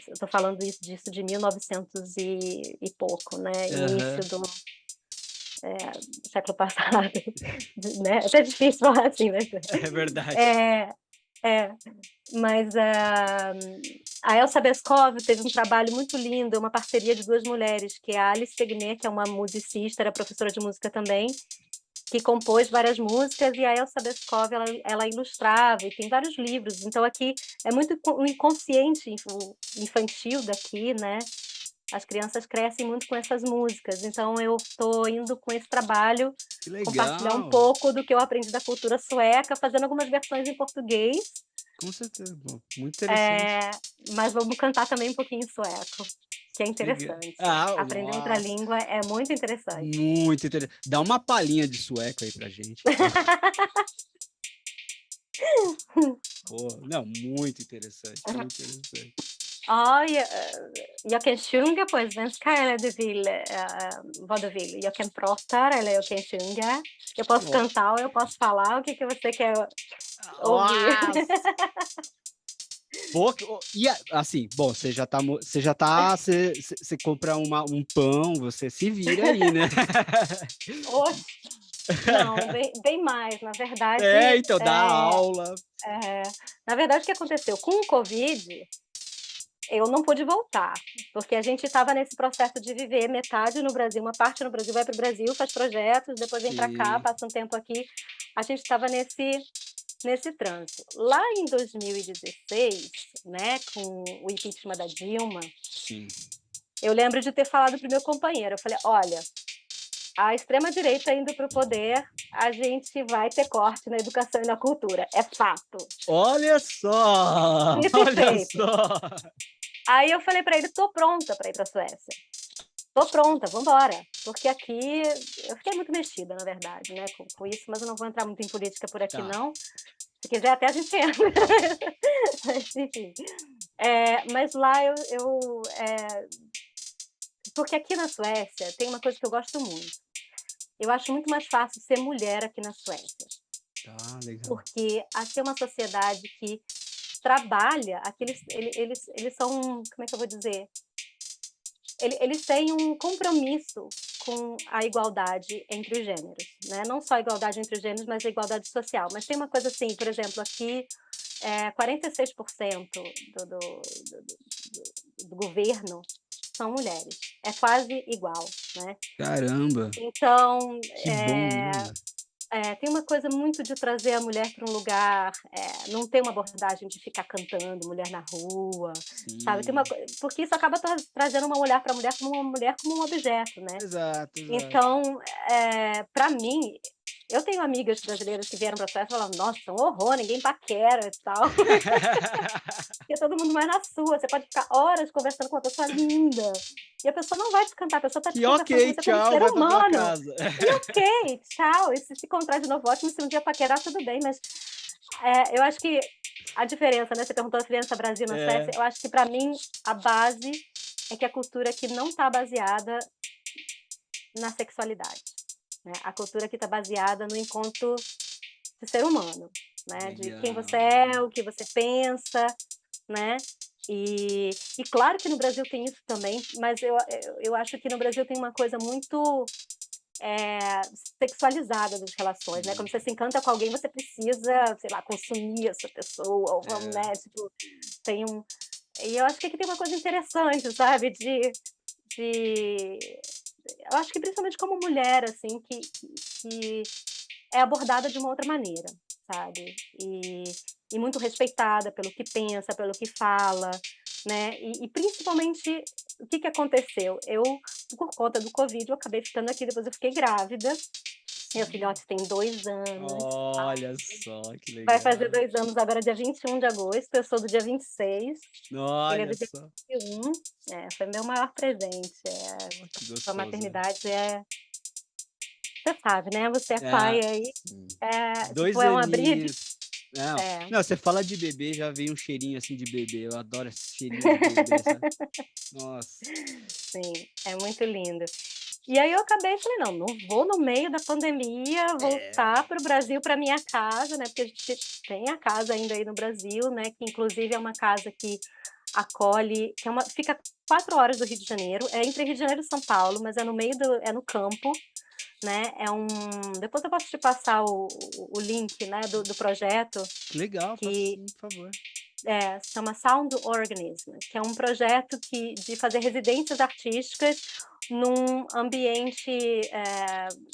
Speaker 2: eu estou falando disso de 1900 e pouco, né, início
Speaker 1: Aham,
Speaker 2: do século passado, né, até difícil falar assim, mas
Speaker 1: é verdade.
Speaker 2: é, é, mas a Elsa Beskow teve um trabalho muito lindo, uma parceria de duas mulheres, que é a Alice Tegner, que é uma musicista, era professora de música também, que compôs várias músicas, e a Elsa Beskow, ela ilustrava, e tem vários livros. Então aqui é muito o inconsciente infantil daqui, né? As crianças crescem muito com essas músicas, então eu estou indo com esse trabalho
Speaker 1: Que
Speaker 2: compartilhar um
Speaker 1: legal,
Speaker 2: pouco do que eu aprendi da cultura sueca, fazendo algumas versões em português,
Speaker 1: com certeza, pô, muito interessante.
Speaker 2: mas vamos cantar também um pouquinho em sueco, que é
Speaker 1: Legal.
Speaker 2: interessante.
Speaker 1: Ah,
Speaker 2: Aprender outra
Speaker 1: nossa,
Speaker 2: língua é muito interessante.
Speaker 1: muito interessante. Dá uma palhinha de sueco aí pra gente. Pô, não, muito interessante, muito interessante.
Speaker 2: Ja, jag kan sjunga på svenska eller vad du vill. Jag kan prata eller jag kan sjunga. Eu posso
Speaker 1: Ó,
Speaker 2: cantar ou eu posso falar, o que que você quer ouvir?
Speaker 1: nossa! Pô, e assim, bom, você compra um pão, você se vira aí, né?
Speaker 2: Oxe, não, bem mais, na verdade,
Speaker 1: É, então, dá aula.
Speaker 2: eh, na verdade o que aconteceu, com o covid, eu não pude voltar, porque a gente estava nesse processo de viver metade no Brasil, uma parte no Brasil vai para o Brasil, faz projetos, depois vem para cá,
Speaker 1: Sim,
Speaker 2: passa um tempo aqui. A gente estava nesse trânsito. Lá em 2016, né, com o impeachment da Dilma,
Speaker 1: sim.
Speaker 2: eu lembro de ter falado para o meu companheiro, eu falei: "Olha, a extrema-direita indo para o poder, a gente vai ter corte na educação e na cultura, é fato,
Speaker 1: Olha só!
Speaker 2: dito e
Speaker 1: Olha
Speaker 2: feito".
Speaker 1: só!
Speaker 2: Aí eu falei para ele: "Tô pronta para ir para a Suécia. Tô pronta, vamos embora", porque aqui eu fiquei muito mexida, na verdade, né, com isso, mas eu não vou entrar muito em política por aqui
Speaker 1: Tá.
Speaker 2: não, se quiser até a gente entra. Mas enfim. Mas lá porque aqui na Suécia tem uma coisa que eu gosto muito, eu acho muito mais fácil ser mulher aqui na Suécia,
Speaker 1: Tá, legal.
Speaker 2: porque aqui é uma sociedade que trabalha, aqui eles são, como é que eu vou dizer? Eles têm um compromisso com a igualdade entre os gêneros, né, não só a igualdade entre os gêneros, mas a igualdade social. Mas tem uma coisa assim, por exemplo, aqui, 46% do governo são mulheres, é quase igual, né.
Speaker 1: Caramba,
Speaker 2: Então,
Speaker 1: que bom, né?
Speaker 2: tem uma coisa muito de trazer a mulher para um lugar, não ter uma abordagem de ficar cantando mulher na rua, sabe, tem uma
Speaker 1: Sim.
Speaker 2: coi porque isso acaba trazendo uma olhar para a mulher como um objeto, né.
Speaker 1: Exato, exato.
Speaker 2: Então, pra mim, eu tenho amigas brasileiras que vieram pra Suécia e falaram: "Nossa, é um horror, ninguém paquera e tal, porque é todo mundo mais na sua, você pode ficar horas conversando com uma pessoa linda, e a pessoa não vai te cantar, a pessoa tá te
Speaker 1: Que
Speaker 2: conversando com
Speaker 1: ok,
Speaker 2: você como
Speaker 1: tchau,
Speaker 2: ser
Speaker 1: vai pra tua
Speaker 2: humano,
Speaker 1: casa.
Speaker 2: e ok, tchau, e se encontrar de novo, ótimo, se um dia paquerar, tudo bem", mas, eu acho que a diferença, né, você perguntou a diferença Brasil na Suécia,
Speaker 1: É,
Speaker 2: eu acho que pra mim a base é que a cultura aqui não tá baseada na sexualidade, né, a cultura aqui tá baseada no encontro de ser humano, né, de quem você
Speaker 1: legal.
Speaker 2: é, o que você pensa, né. E claro que no Brasil tem isso também, mas eu acho que no Brasil tem uma coisa muito, sexualizada das relações, né, quando
Speaker 1: Sim,
Speaker 2: você se encanta com alguém, você precisa, sei lá, consumir essa pessoa, ou vamos,
Speaker 1: é.
Speaker 2: né, tipo, tem um e eu acho que aqui tem uma coisa interessante, sabe, de eu acho que principalmente como mulher, assim, que é abordada de uma outra maneira, sabe. E muito respeitada pelo que pensa, pelo que fala, né. E principalmente, o que que aconteceu? Eu, por conta do covid, eu acabei ficando aqui, depois eu fiquei grávida, meu
Speaker 1: Sim.
Speaker 2: filhote tem 2 anos,
Speaker 1: Olha só, que
Speaker 2: vai fazer
Speaker 1: legal.
Speaker 2: 2 anos agora dia 21 de agosto, eu sou do dia 26, ele é do
Speaker 1: Olha
Speaker 2: dia
Speaker 1: só.
Speaker 2: 21. Foi meu maior presente,
Speaker 1: Oh, que
Speaker 2: a
Speaker 1: gostoso.
Speaker 2: maternidade você sabe, né, você é pai
Speaker 1: É,
Speaker 2: aí,
Speaker 1: sim.
Speaker 2: tipo,
Speaker 1: 2
Speaker 2: é um abrir de
Speaker 1: aninhos. Não,
Speaker 2: é.
Speaker 1: não, você fala de bebê, já vem um cheirinho, assim, de bebê, eu adoro esse cheirinho de bebê, sabe. Nossa.
Speaker 2: Sim, é muito lindo. E aí eu acabei falei: "Não, não vou no meio da pandemia voltar
Speaker 1: É.
Speaker 2: para o Brasil, para minha casa", né, porque a gente tem a casa ainda aí no Brasil, né, que inclusive é uma casa que acolhe que é uma fica 4 horas do Rio de Janeiro, é entre Rio de Janeiro e São Paulo, mas é no meio do é no campo, né, depois eu posso te passar o link, né, do projeto,
Speaker 1: Que legal, passa
Speaker 2: que
Speaker 1: sim, por favor.
Speaker 2: se chama Sound Organism, que é um projeto de fazer residências artísticas num ambiente,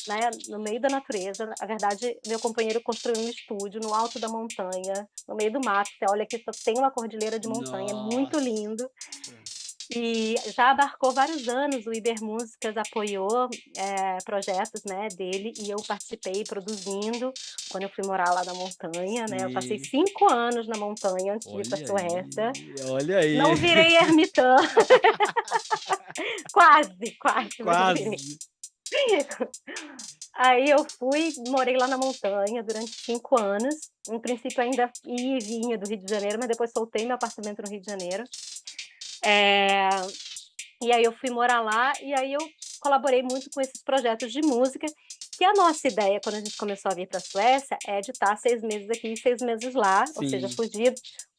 Speaker 2: né, no meio da natureza. Na verdade, meu companheiro construiu um estúdio no alto da montanha, no meio do mato. Você olha aqui, só tem uma cordilheira de montanha, é muito
Speaker 1: Nossa.
Speaker 2: lindo. E já abarcou vários anos, o Ibermúsicas apoiou, projetos, né, dele, e eu participei produzindo, quando eu fui morar lá na montanha, né, eu passei
Speaker 1: Sim.
Speaker 2: 5 anos na montanha antes de ir pra
Speaker 1: Olha
Speaker 2: Suécia,
Speaker 1: aí, olha aí.
Speaker 2: não virei ermitã, quase, quase, mas não virei.
Speaker 1: Quase.
Speaker 2: Aí eu fui, morei lá na montanha durante 5 anos, no princípio ainda ia e vinha do Rio de Janeiro, mas depois soltei meu apartamento no Rio de Janeiro. Eh E aí eu fui morar lá, e aí eu colaborei muito com esses projetos de música, que a nossa ideia quando a gente começou a vir para a Suécia é de estar 6 meses aqui e 6 meses lá, ou seja,
Speaker 1: Sim,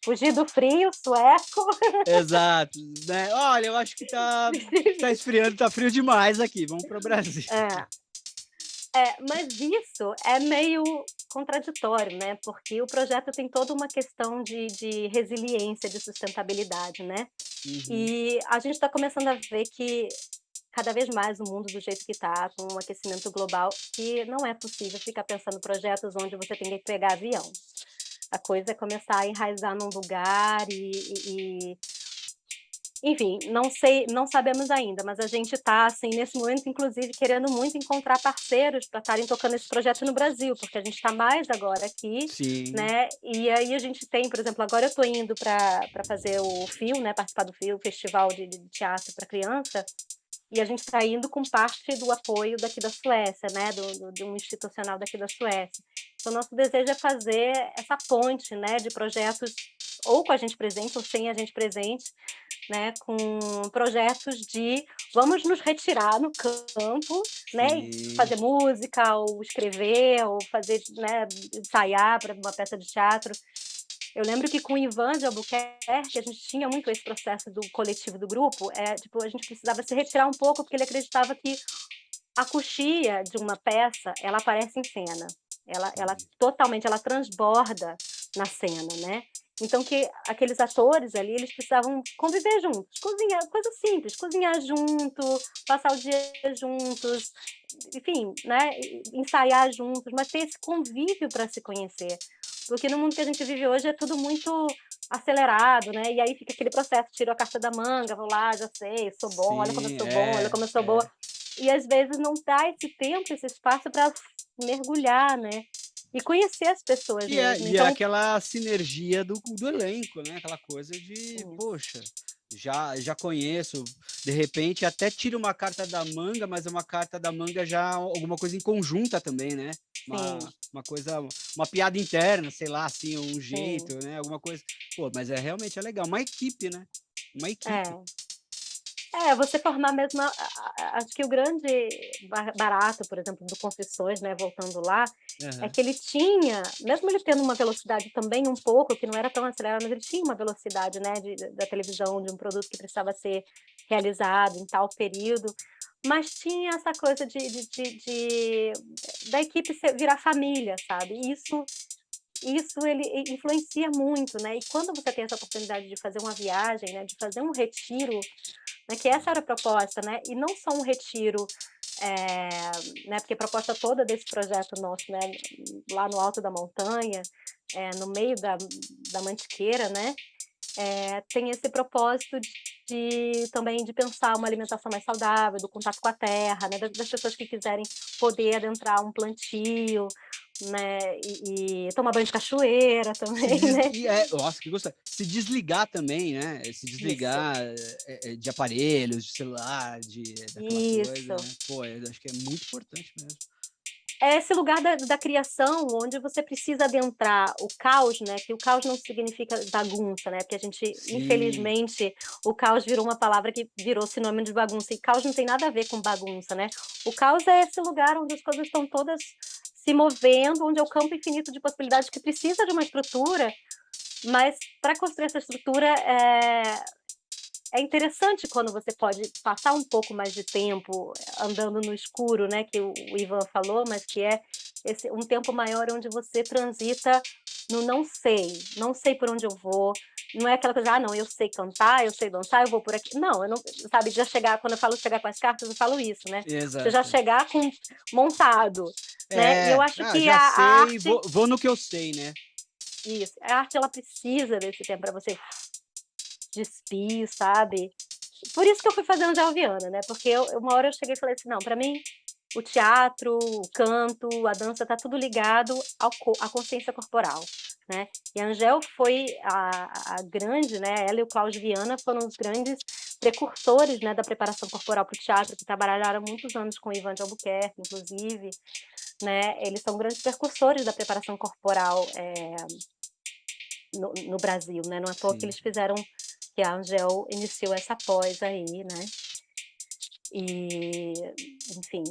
Speaker 2: fugir do frio sueco.
Speaker 1: exato, né. "Olha, eu acho que tá esfriando, tá frio demais aqui, vamos para o Brasil".
Speaker 2: É, mas isso é meio contraditório, né, porque o projeto tem toda uma questão de resiliência, de sustentabilidade, né.
Speaker 1: Uhum.
Speaker 2: E a gente está começando a ver que cada vez mais o mundo do jeito que está, com o aquecimento global, que não é possível ficar pensando projetos onde você tem que pegar avião. A coisa é começar a enraizar num lugar enfim, não sei, não sabemos ainda, mas a gente está, assim, nesse momento, inclusive, querendo muito encontrar parceiros para estarem tocando esse projeto no Brasil, porque a gente está mais agora aqui,
Speaker 1: Sim.
Speaker 2: né, e aí a gente tem, por exemplo, agora eu estou indo para fazer o FIO, né, participar do FIO, Festival de Teatro para Criança, e a gente está indo com parte do apoio daqui da Suécia, né, de um institucional daqui da Suécia. Então, nosso desejo é fazer essa ponte, né, de projetos ou com a gente presente ou sem a gente presente, né, com projetos de vamos nos retirar no campo, né, e
Speaker 1: Sim.
Speaker 2: fazer música ou escrever ou fazer, né, ensaiar para uma peça de teatro. Eu lembro que com o Ivan de Albuquerque, a gente tinha muito esse processo do coletivo, do grupo, tipo, a gente precisava se retirar um pouco, porque ele acreditava que a coxia de uma peça, ela aparece em cena. Ela
Speaker 1: Sim.
Speaker 2: totalmente, ela transborda na cena, né. Então que aqueles atores ali, eles precisavam conviver juntos, cozinhar coisa simples, cozinhar junto, passar o dia juntos, enfim, né, ensaiar juntos, mas ter esse convívio para se conhecer. Porque no mundo que a gente vive hoje é tudo muito acelerado, né, e aí fica aquele processo, tiro a carta da manga, vou lá, já sei, sou bom, olha como eu
Speaker 1: Sim,
Speaker 2: sou bom, olha como eu sou boa.
Speaker 1: é.
Speaker 2: E às vezes não dá esse tempo, esse espaço para mergulhar, né, e conhecer as pessoas mesmo.
Speaker 1: E é
Speaker 2: Então
Speaker 1: aquela sinergia do elenco, né, aquela coisa de:
Speaker 2: isso,
Speaker 1: "Poxa, já conheço", de repente até tira uma carta da manga, mas é uma carta da manga já alguma coisa em conjunta também, né,
Speaker 2: sim,
Speaker 1: uma coisa uma piada interna, sei lá, assim, um
Speaker 2: sim.
Speaker 1: jeito, né, alguma coisa. Pô, mas realmente é legal, uma equipe, né, uma equipe.
Speaker 2: É. Você formar mesmo acho que o grande barato, por exemplo, do Confissões, né, voltando lá, é
Speaker 1: Aham.
Speaker 2: que ele tinha, mesmo ele tendo uma velocidade também um pouco, que não era tão acelerado, mas ele tinha uma velocidade, né, da televisão, de um produto que precisava ser realizado em tal período, mas tinha essa coisa da equipe virar família, sabe. E isso ele influencia muito, né. E quando você tem essa oportunidade de fazer uma viagem, né, de fazer um retiro, né, que essa
Speaker 1: Sim.
Speaker 2: era a proposta, né, e não só um retiro, né, porque a proposta toda desse projeto nosso, né, lá no alto da montanha, no meio da mantiqueira, né, tem esse propósito também de pensar uma alimentação mais saudável, do contato com a terra, né, das pessoas que quiserem poder adentrar um plantio, né, e tomar banho de cachoeira
Speaker 1: Se
Speaker 2: também,
Speaker 1: des
Speaker 2: né.
Speaker 1: e nossa, que gostoso. Se desligar também, né, se
Speaker 2: Isso,
Speaker 1: desligar, de aparelhos, de celular, daquela coisa,
Speaker 2: isso.
Speaker 1: né. Pô, eu acho que é muito importante mesmo.
Speaker 2: É esse lugar da criação, onde você precisa adentrar o caos, né, que o caos não significa bagunça, né, porque a gente,
Speaker 1: Sim,
Speaker 2: infelizmente, o caos virou uma palavra que virou sinônimo de bagunça, e caos não tem nada a ver com bagunça, né. O caos é esse lugar onde as coisas estão todas se movendo, onde é o campo infinito de possibilidades que precisa de uma estrutura, mas para construir essa estrutura, é interessante quando você pode passar um pouco mais de tempo andando no escuro, né, que o Ivan falou, mas que é esse um tempo maior onde você transita no não sei por onde eu vou, não é aquela coisa: "Ah, não, eu sei cantar, eu sei dançar, eu vou por aqui", não, eu não, sabe, já chegar, quando eu falo chegar com as cartas, eu falo isso, né, você já
Speaker 1: exato.
Speaker 2: chegar com montado, né, e eu acho que
Speaker 1: Já
Speaker 2: a
Speaker 1: sei,
Speaker 2: arte,
Speaker 1: vou no que eu sei, né.
Speaker 2: isso, a arte ela precisa desse tempo para você despir, sabe. Por isso que eu fui fazer Angel Viana, né, porque uma hora eu cheguei e falei assim: "Não, para mim o teatro, o canto, a dança tá tudo ligado à consciência corporal", né. E a Angel foi a grande, né, ela e o Cláudio Viana foram os grandes precursores, né, da preparação corporal para o teatro, que trabalharam muitos anos com o Ivan de Albuquerque, inclusive, né, eles são grandes precursores da preparação corporal, no Brasil, né, não é à toa que
Speaker 1: Sim.
Speaker 2: eles fizeram, que a Angel iniciou essa pós aí, né. E, enfim,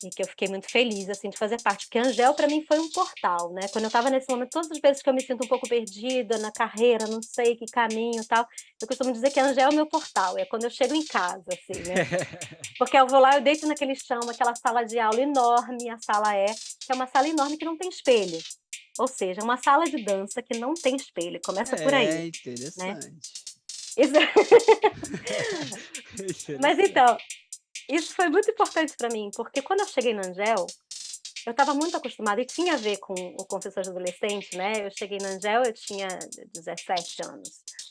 Speaker 2: e que eu fiquei muito feliz, assim, de fazer parte, porque a Angel para mim foi um portal, né, quando eu estava nesse momento, todas as vezes que eu me sinto um pouco perdida na carreira, não sei que caminho e tal, eu costumo dizer que a Angel é o meu portal, é quando eu chego em casa, assim, né, porque eu vou lá, eu deito naquele chão, aquela sala de aula enorme, a sala que é uma sala enorme que não tem espelho, ou seja, uma sala de dança que não tem espelho, começa por aí,
Speaker 1: É
Speaker 2: né.
Speaker 1: interessante.
Speaker 2: Isso mas
Speaker 1: Interessante.
Speaker 2: então, isso foi muito importante para mim, porque quando eu cheguei na Angel, eu estava muito acostumada e tinha a ver com o Confissões de Adolescente, né, eu cheguei na Angel, eu tinha 17 anos,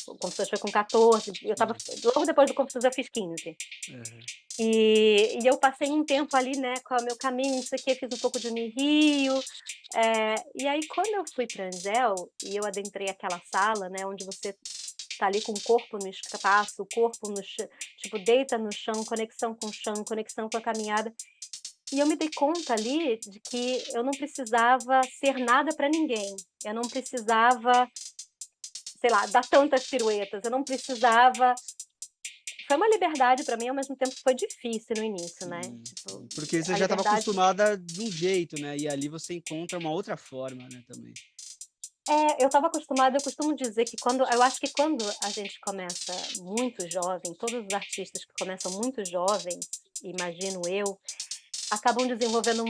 Speaker 2: o Confissões foi com 14, eu estava
Speaker 1: Sim.
Speaker 2: logo depois do Confissões eu fiz 15.
Speaker 1: Aham.
Speaker 2: E eu passei um tempo ali, né, com o meu caminho, não sei o quê, fiz um pouco de Unirio, e aí quando eu fui pra Angel, e eu adentrei aquela sala, né, onde você tá ali com o corpo no espaço, o corpo no chão, tipo, deita no chão, conexão com o chão, conexão com a caminhada, e eu me dei conta ali de que eu não precisava ser nada para ninguém, eu não precisava, sei lá, dar tantas piruetas, eu não precisava, foi uma liberdade para mim, ao mesmo tempo que foi difícil no início, né,
Speaker 1: Sim,
Speaker 2: tipo,
Speaker 1: sim. Porque você
Speaker 2: a
Speaker 1: já estava
Speaker 2: liberdade.
Speaker 1: acostumada de um jeito, né, e ali você encontra uma outra forma, né, também.
Speaker 2: Eu estava acostumada, eu costumo dizer que eu acho que quando a gente começa muito jovem, todos os artistas que começam muito jovens, imagino eu, acabam desenvolvendo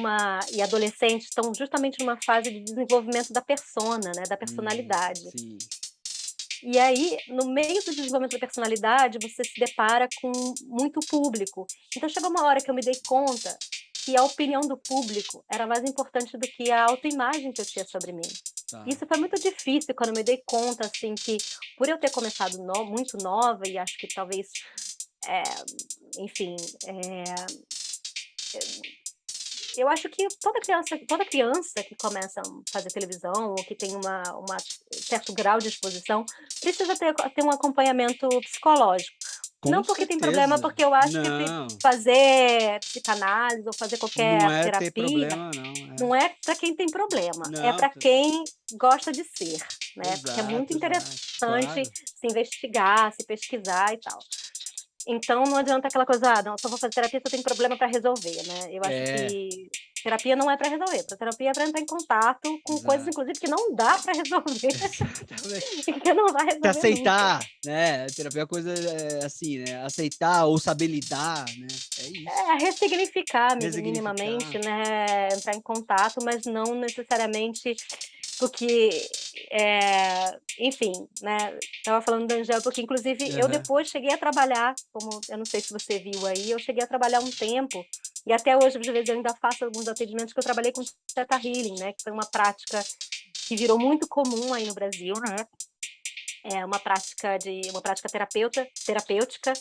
Speaker 2: e adolescentes estão justamente numa fase de desenvolvimento da persona, né, da personalidade.
Speaker 1: Sim.
Speaker 2: E aí, no meio do desenvolvimento da personalidade, você se depara com muito público. Então chegou uma hora que eu me dei conta que a opinião do público era mais importante do que a autoimagem que eu tinha sobre mim.
Speaker 1: Tá.
Speaker 2: Isso foi muito difícil quando eu me dei conta, assim, que por eu ter começado muito nova e acho que talvez, eh, enfim, eu acho que toda criança que começa a fazer televisão ou que tem uma certo grau de exposição, precisa ter um acompanhamento psicológico.
Speaker 1: Com
Speaker 2: Não porque tem problema,
Speaker 1: certeza.
Speaker 2: porque eu acho que
Speaker 1: Não,
Speaker 2: fazer psicanálise ou fazer
Speaker 1: não
Speaker 2: qualquer
Speaker 1: é ter
Speaker 2: terapia,
Speaker 1: problema não, é.
Speaker 2: não é para quem tem problema, é
Speaker 1: Não,
Speaker 2: para quem gosta de ser, né, porque é muito
Speaker 1: exato, exato.
Speaker 2: interessante
Speaker 1: Claro.
Speaker 2: se investigar, se pesquisar e tal. Então não adianta aquela coisa: "Ah, não, só vou fazer terapia se eu tenho problema para resolver", né. Eu acho
Speaker 1: É,
Speaker 2: que terapia não é para resolver, terapia é para entrar em contato com coisas,
Speaker 1: exato.
Speaker 2: inclusive, que não dá para resolver
Speaker 1: Exatamente.
Speaker 2: e que não vai
Speaker 1: Se
Speaker 2: resolver nunca.
Speaker 1: aceitar, né, terapia é uma coisa, assim, né, aceitar ou saber lidar, né, é isso.
Speaker 2: Ressignificar
Speaker 1: Resignificar.
Speaker 2: minimamente, né, entrar em contato, mas não necessariamente porque, Enfim, né, estava falando da Angel, porque inclusive eu
Speaker 1: Aham.
Speaker 2: depois cheguei a trabalhar, como eu não sei se você viu aí, eu cheguei a trabalhar um tempo, e até hoje, às vezes, eu ainda faço alguns atendimentos que eu trabalhei com Theta Healing, né, que foi uma prática que virou muito comum aí no Brasil, né, é uma prática terapêutica,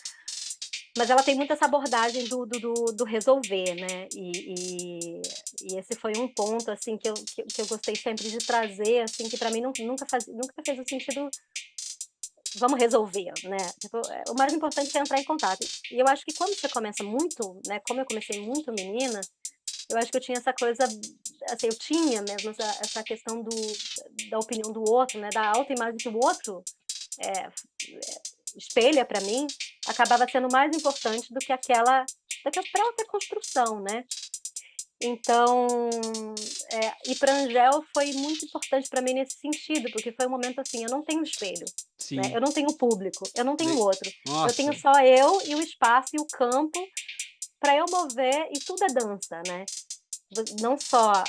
Speaker 2: mas ela tem muito essa abordagem do resolver, né, e esse foi um ponto, assim, que eu gostei sempre de trazer, assim, que para mim nunca fez o sentido "vamos resolver", né, tipo, o mais importante é entrar em contato. E eu acho que quando você começa muito, né, como eu comecei muito menina, eu acho que eu tinha essa coisa, assim, eu tinha mesmo essa questão da opinião do outro, né, da autoimagem que o outro, eh, espelha para mim, acabava sendo mais importante do que a própria construção, né. Então, e para Angel foi muito importante para mim nesse sentido, porque foi um momento assim, eu não tenho espelho, né,
Speaker 1: Sim.
Speaker 2: eu não tenho público, eu não tenho
Speaker 1: Le
Speaker 2: outro, eu tenho
Speaker 1: Nossa.
Speaker 2: só eu e o espaço e o campo para eu mover e tudo é dança, né. Não só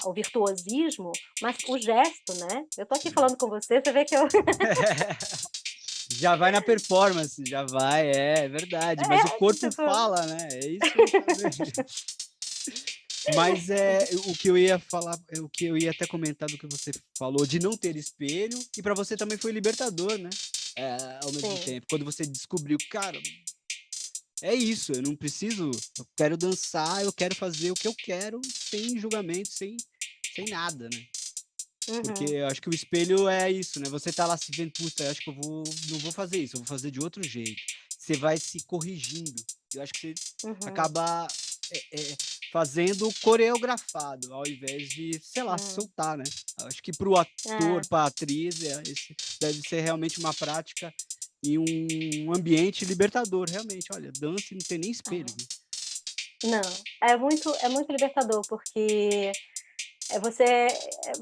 Speaker 2: o virtuosismo, mas o gesto, né. Eu tô aqui falando com você, você vê que eu
Speaker 1: Já vai na performance, já vai, é verdade, mas o corpo
Speaker 2: tipo
Speaker 1: fala, né, é isso que eu ia fazer. Mas, o que eu ia falar, o que eu ia até comentar do que você falou de não ter espelho, e pra você também foi libertador, né, ao mesmo
Speaker 2: sim.
Speaker 1: tempo, quando você descobriu: "Cara, é isso, eu não preciso, eu quero dançar, eu quero fazer o que eu quero, sem julgamento, sem nada", né. Porque
Speaker 2: Uhum,
Speaker 1: eu acho que o espelho é isso, né, você tá lá se vendo: "Puta, eu acho que eu não vou fazer isso, eu vou fazer de outro jeito". Você vai se corrigindo. Eu acho que você
Speaker 2: uhum,
Speaker 1: acaba, fazendo coreografado, ao invés de, sei lá,
Speaker 2: hum.
Speaker 1: soltar, né. Eu acho que para o ator,
Speaker 2: É,
Speaker 1: pra atriz, esse deve ser realmente uma prática e um ambiente libertador, realmente. Olha, dança e não tem nem espelho.
Speaker 2: é. Não, é muito libertador, porque,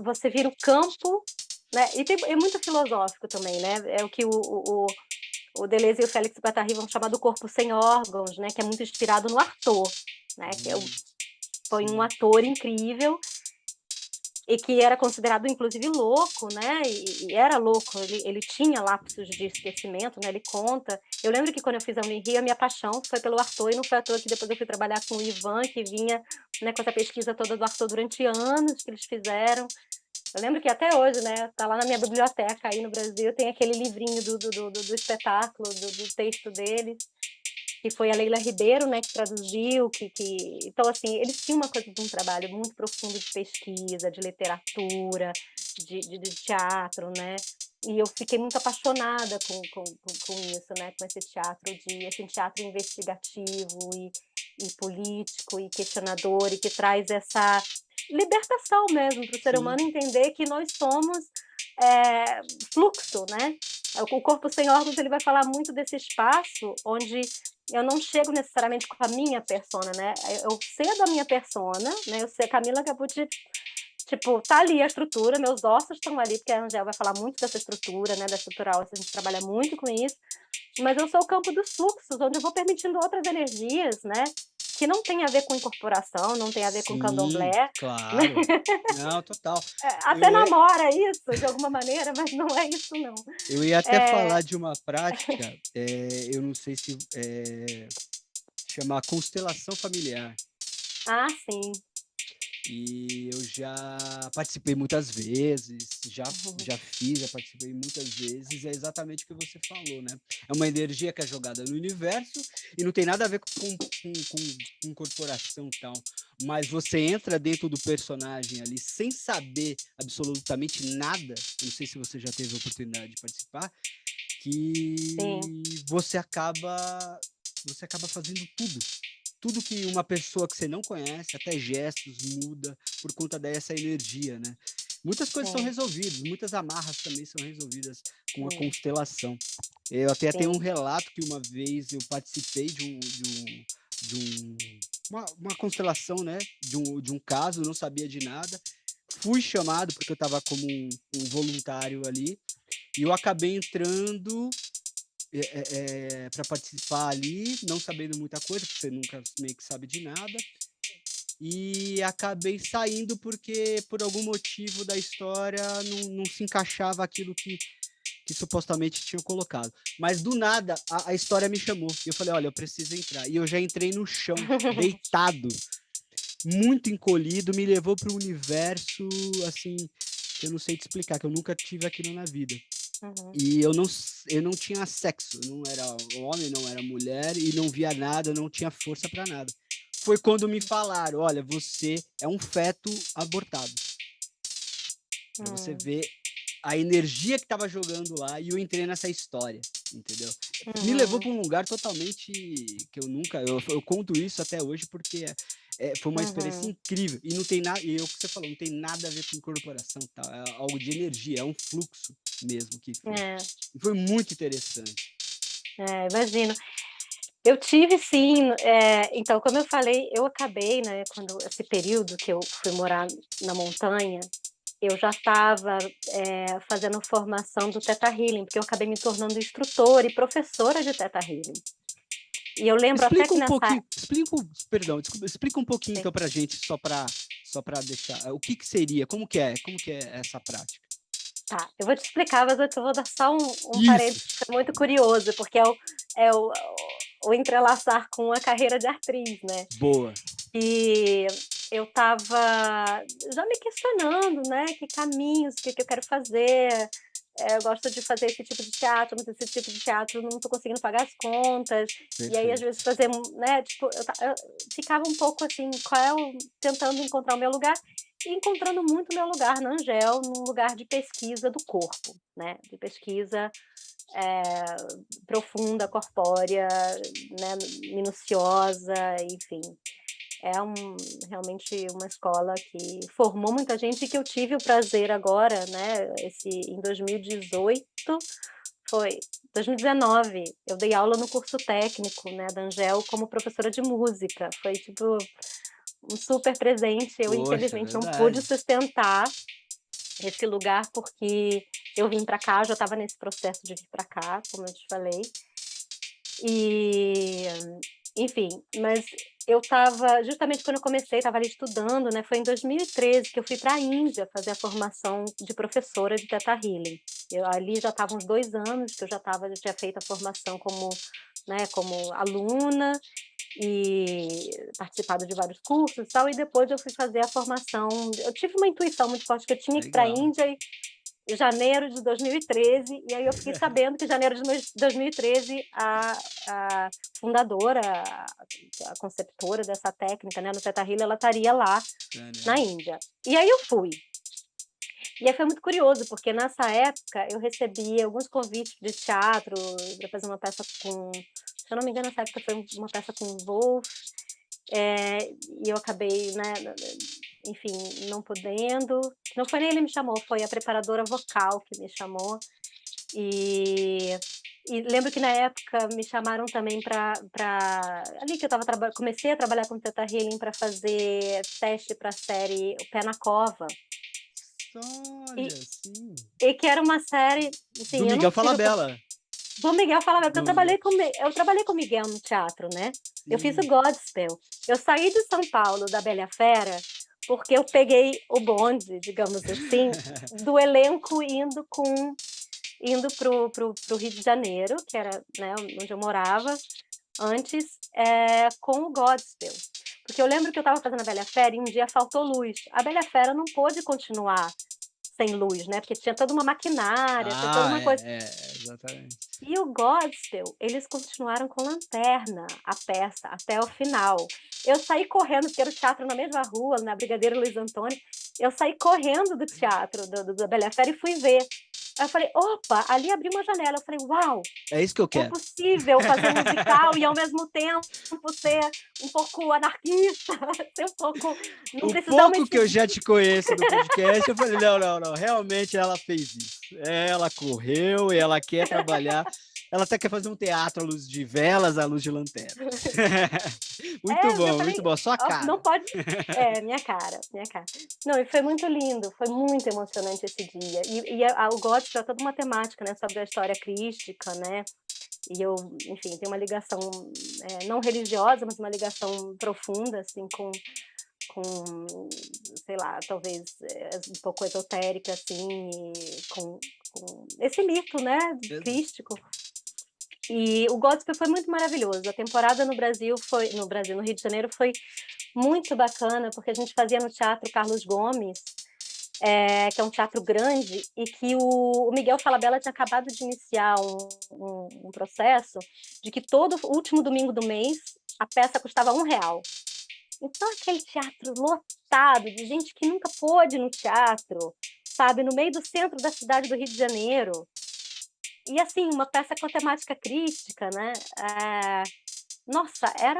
Speaker 2: você vira o campo, né, e é muito filosófico também, né, é o que o Deleuze e o Félix Guattari vão chamar do corpo sem órgãos, né, que é muito inspirado no Artaud, né, foi um
Speaker 1: Sim,
Speaker 2: ator incrível e que era considerado inclusive louco, né, e era louco, ele tinha lapsos de esquecimento, né, ele conta. Eu lembro que quando eu fiz a Unirio, a minha paixão foi pelo Arthur e não foi à toa que depois eu fui trabalhar com o Ivan, que vinha, né, com essa pesquisa toda do Arthur durante anos que eles fizeram. Eu lembro que até hoje, né, tá lá na minha biblioteca aí no Brasil, tem aquele livrinho do espetáculo, do texto dele, que foi a Leila Ribeiro, né, que traduziu, então, assim, eles tinham uma coisa de um trabalho muito profundo de pesquisa, de literatura, de teatro, né, e eu fiquei muito apaixonada com isso, né, com esse teatro investigativo e político e questionador e que traz essa libertação mesmo para o ser
Speaker 1: sim,
Speaker 2: humano entender que nós somos, fluxo, né. O corpo sem órgãos ele vai falar muito desse espaço onde eu não chego necessariamente com a minha persona, né, eu cedo a minha persona, né, eu sei Camila Capucci, tipo, tá ali a estrutura, meus ossos estão ali, porque a Angel vai falar muito dessa estrutura, né, da estrutura óssea, a gente trabalha muito com isso, mas eu sou o campo dos fluxos, onde eu vou permitindo outras energias, né, que não tem a ver com incorporação, não tem a ver com candomblé,
Speaker 1: sim,
Speaker 2: né,
Speaker 1: claro. Não, total.
Speaker 2: até
Speaker 1: Eu
Speaker 2: namora isso de alguma maneira, mas não é isso não.
Speaker 1: Eu ia até
Speaker 2: É,
Speaker 1: falar de uma prática, eu não sei se, chama constelação familiar.
Speaker 2: ah sim,
Speaker 1: E eu já participei muitas vezes,
Speaker 2: uhum,
Speaker 1: já fiz, já participei muitas vezes, é exatamente o que você falou, né. É uma energia que é jogada no universo e não tem nada a ver com corporação, e tal, mas você entra dentro do personagem ali sem saber absolutamente nada, eu não sei se você já teve a oportunidade de participar,
Speaker 2: sim,
Speaker 1: que você acaba fazendo tudo. Tudo que uma pessoa que você não conhece, até gestos, muda por conta dessa energia, né. Muitas coisas são
Speaker 2: sim,
Speaker 1: resolvidas, muitas amarras também são resolvidas com a
Speaker 2: sim,
Speaker 1: constelação. Eu até tenho um
Speaker 2: sim,
Speaker 1: relato que uma vez eu participei de uma constelação, né, de um caso, não sabia de nada, fui chamado porque eu estava como um voluntário ali, e eu acabei entrando para participar ali, não sabendo muita coisa, porque você nunca meio que sabe de nada. e acabei saindo porque, por algum motivo da história, não se encaixava aquilo que supostamente tinham colocado. Mas do nada, a história me chamou. E eu falei, olha, eu preciso entrar. E eu já entrei no chão, deitado, muito encolhido, me levou para um universo, assim, que eu não sei te explicar, que eu nunca tive aquilo na vida.
Speaker 2: Uhum.
Speaker 1: E eu não tinha sexo, não era homem, não era mulher, e não via nada, não tinha força para nada. Foi quando me falaram, olha, você é um feto abortado. Para você ver a energia que estava jogando lá, e eu entrei nessa história, entendeu? Me levou para um lugar totalmente que eu nunca... Eu conto isso até hoje porque foi uma experiência incrível. E não tem nada... E é o que você falou, não tem nada a ver com incorporação, tá? É algo de energia, é um fluxo mesmo que foi. E foi muito interessante.
Speaker 2: Imagino. Eu tive sim, então, como eu falei, eu acabei, né, quando esse período que eu fui morar na montanha, eu já estava fazendo formação do Theta Healing, porque eu acabei me tornando instrutora e professora de Theta Healing. E eu lembro até
Speaker 1: Explica
Speaker 2: que
Speaker 1: um
Speaker 2: nessa...
Speaker 1: pouquinho, desculpa, explica um pouquinho
Speaker 2: Sim.
Speaker 1: então pra gente, só para deixar, o que seria, como que é essa prática?
Speaker 2: Tá, eu vou te explicar, mas eu vou dar só um
Speaker 1: Isso,
Speaker 2: parênteses que é muito curioso, porque é o entrelaçar com a carreira de atriz, né?
Speaker 1: boa.
Speaker 2: E eu estava já me questionando, né, que caminhos, o que que eu quero fazer. Eu gosto de fazer esse tipo de teatro, mas esse tipo de teatro não estou conseguindo pagar as contas. E aí, às
Speaker 1: Perfeito.
Speaker 2: vezes, fazer, né, tipo, eu ficava um pouco assim, tentando encontrar o meu lugar, e encontrando muito meu lugar na Angel, num lugar de pesquisa do corpo, né, de pesquisa profunda, corpórea, né, minuciosa, enfim. Realmente uma escola que formou muita gente e que eu tive o prazer agora, né, em 2018, foi 2019, eu dei aula no curso técnico, né, da Angel como professora de música. Foi tipo um super presente. Eu
Speaker 1: Poxa,
Speaker 2: infelizmente não pude
Speaker 1: verdade.
Speaker 2: sustentar esse lugar porque eu vim para cá, eu já estava nesse processo de vir para cá, como eu te falei. E, enfim, mas eu estava, justamente quando eu comecei, estava ali estudando, né, foi em 2013 que eu fui para a Índia fazer a formação de professora de Theta Healing. Eu ali já estava uns 2 anos que já tinha feito a formação como, né, como aluna e participado de vários cursos e tal, e depois eu fui fazer a formação. Eu tive uma intuição muito forte que eu tinha que ir para a
Speaker 1: Legal.
Speaker 2: Índia em janeiro de 2013, e aí eu fiquei sabendo que em janeiro de 2013 a fundadora, a conceptora dessa técnica, né, no Theta Healing, ela estaria lá na Índia. E aí eu fui. E aí foi muito curioso, porque nessa época eu recebi alguns convites de teatro para fazer uma peça com, se eu não me engano, nessa época foi uma peça com Wolf, e eu acabei, né, enfim, não podendo. Não foi nem ele me chamou, foi a preparadora vocal que me chamou. E lembro que na época me chamaram também para ali que eu estava comecei a trabalhar com Theta Healing para fazer teste para a série O Pé na Cova.
Speaker 1: Olha,
Speaker 2: E,
Speaker 1: sim.
Speaker 2: e que era uma série,
Speaker 1: Do
Speaker 2: assim, eu não
Speaker 1: Miguel
Speaker 2: tive
Speaker 1: Falabella.
Speaker 2: do Miguel Falabella, porque
Speaker 1: Do Miguel.
Speaker 2: eu trabalhei com o Miguel no teatro, né? Eu fiz o
Speaker 1: Sim.
Speaker 2: Godspell. Eu saí de São Paulo, da Bela Fera, porque eu peguei o bonde, digamos assim, do elenco indo pro Rio de Janeiro, que era, né, onde eu morava antes, com o Godspell. Porque eu lembro que eu estava fazendo a Bela Fera e um dia faltou luz. A Bela Fera não pôde continuar sem luz, né? Porque tinha toda uma maquinária, tinha toda uma coisa.
Speaker 1: Exatamente.
Speaker 2: E o Godspell, eles continuaram com lanterna a peça até o final. Eu saí correndo, porque era o teatro na mesma rua, na Brigadeiro Luiz Antônio. Eu saí correndo do teatro da Bela Fera e fui ver. Aí eu falei, opa, ali abriu uma janela. Eu falei, uau,
Speaker 1: É isso que eu
Speaker 2: é
Speaker 1: quero.
Speaker 2: possível fazer musical e ao mesmo tempo ser um pouco anarquista, ser um pouco, não
Speaker 1: O
Speaker 2: precisar uma
Speaker 1: pouco que eu já te conheço do podcast, eu falei, não, realmente ela fez isso. Ela correu e ela quer trabalhar. Ela até quer fazer um teatro à luz de velas, à luz de lanterna.
Speaker 2: Eu
Speaker 1: Muito
Speaker 2: falei,
Speaker 1: bom, sua
Speaker 2: ó,
Speaker 1: cara.
Speaker 2: não pode. Minha cara, minha cara. Não, e foi muito lindo, foi muito emocionante esse dia. O Gótico é toda uma temática, né, sobre a história crística, né? E eu, enfim, tenho uma ligação não religiosa, mas uma ligação profunda, assim, com, sei lá, talvez, um pouco esotérica, assim, e com esse mito, né,
Speaker 1: Exa
Speaker 2: crístico. E o gospel foi muito maravilhoso. A temporada no Rio de Janeiro, foi muito bacana, porque a gente fazia no Teatro Carlos Gomes, que é um teatro grande, e que o Miguel Falabella tinha acabado de iniciar um processo de que todo último domingo do mês a peça custava R$ 1. Então aquele teatro lotado de gente que nunca pôde ir no teatro, sabe, no meio do centro da cidade do Rio de Janeiro. E assim, uma peça com temática crística, né, nossa, era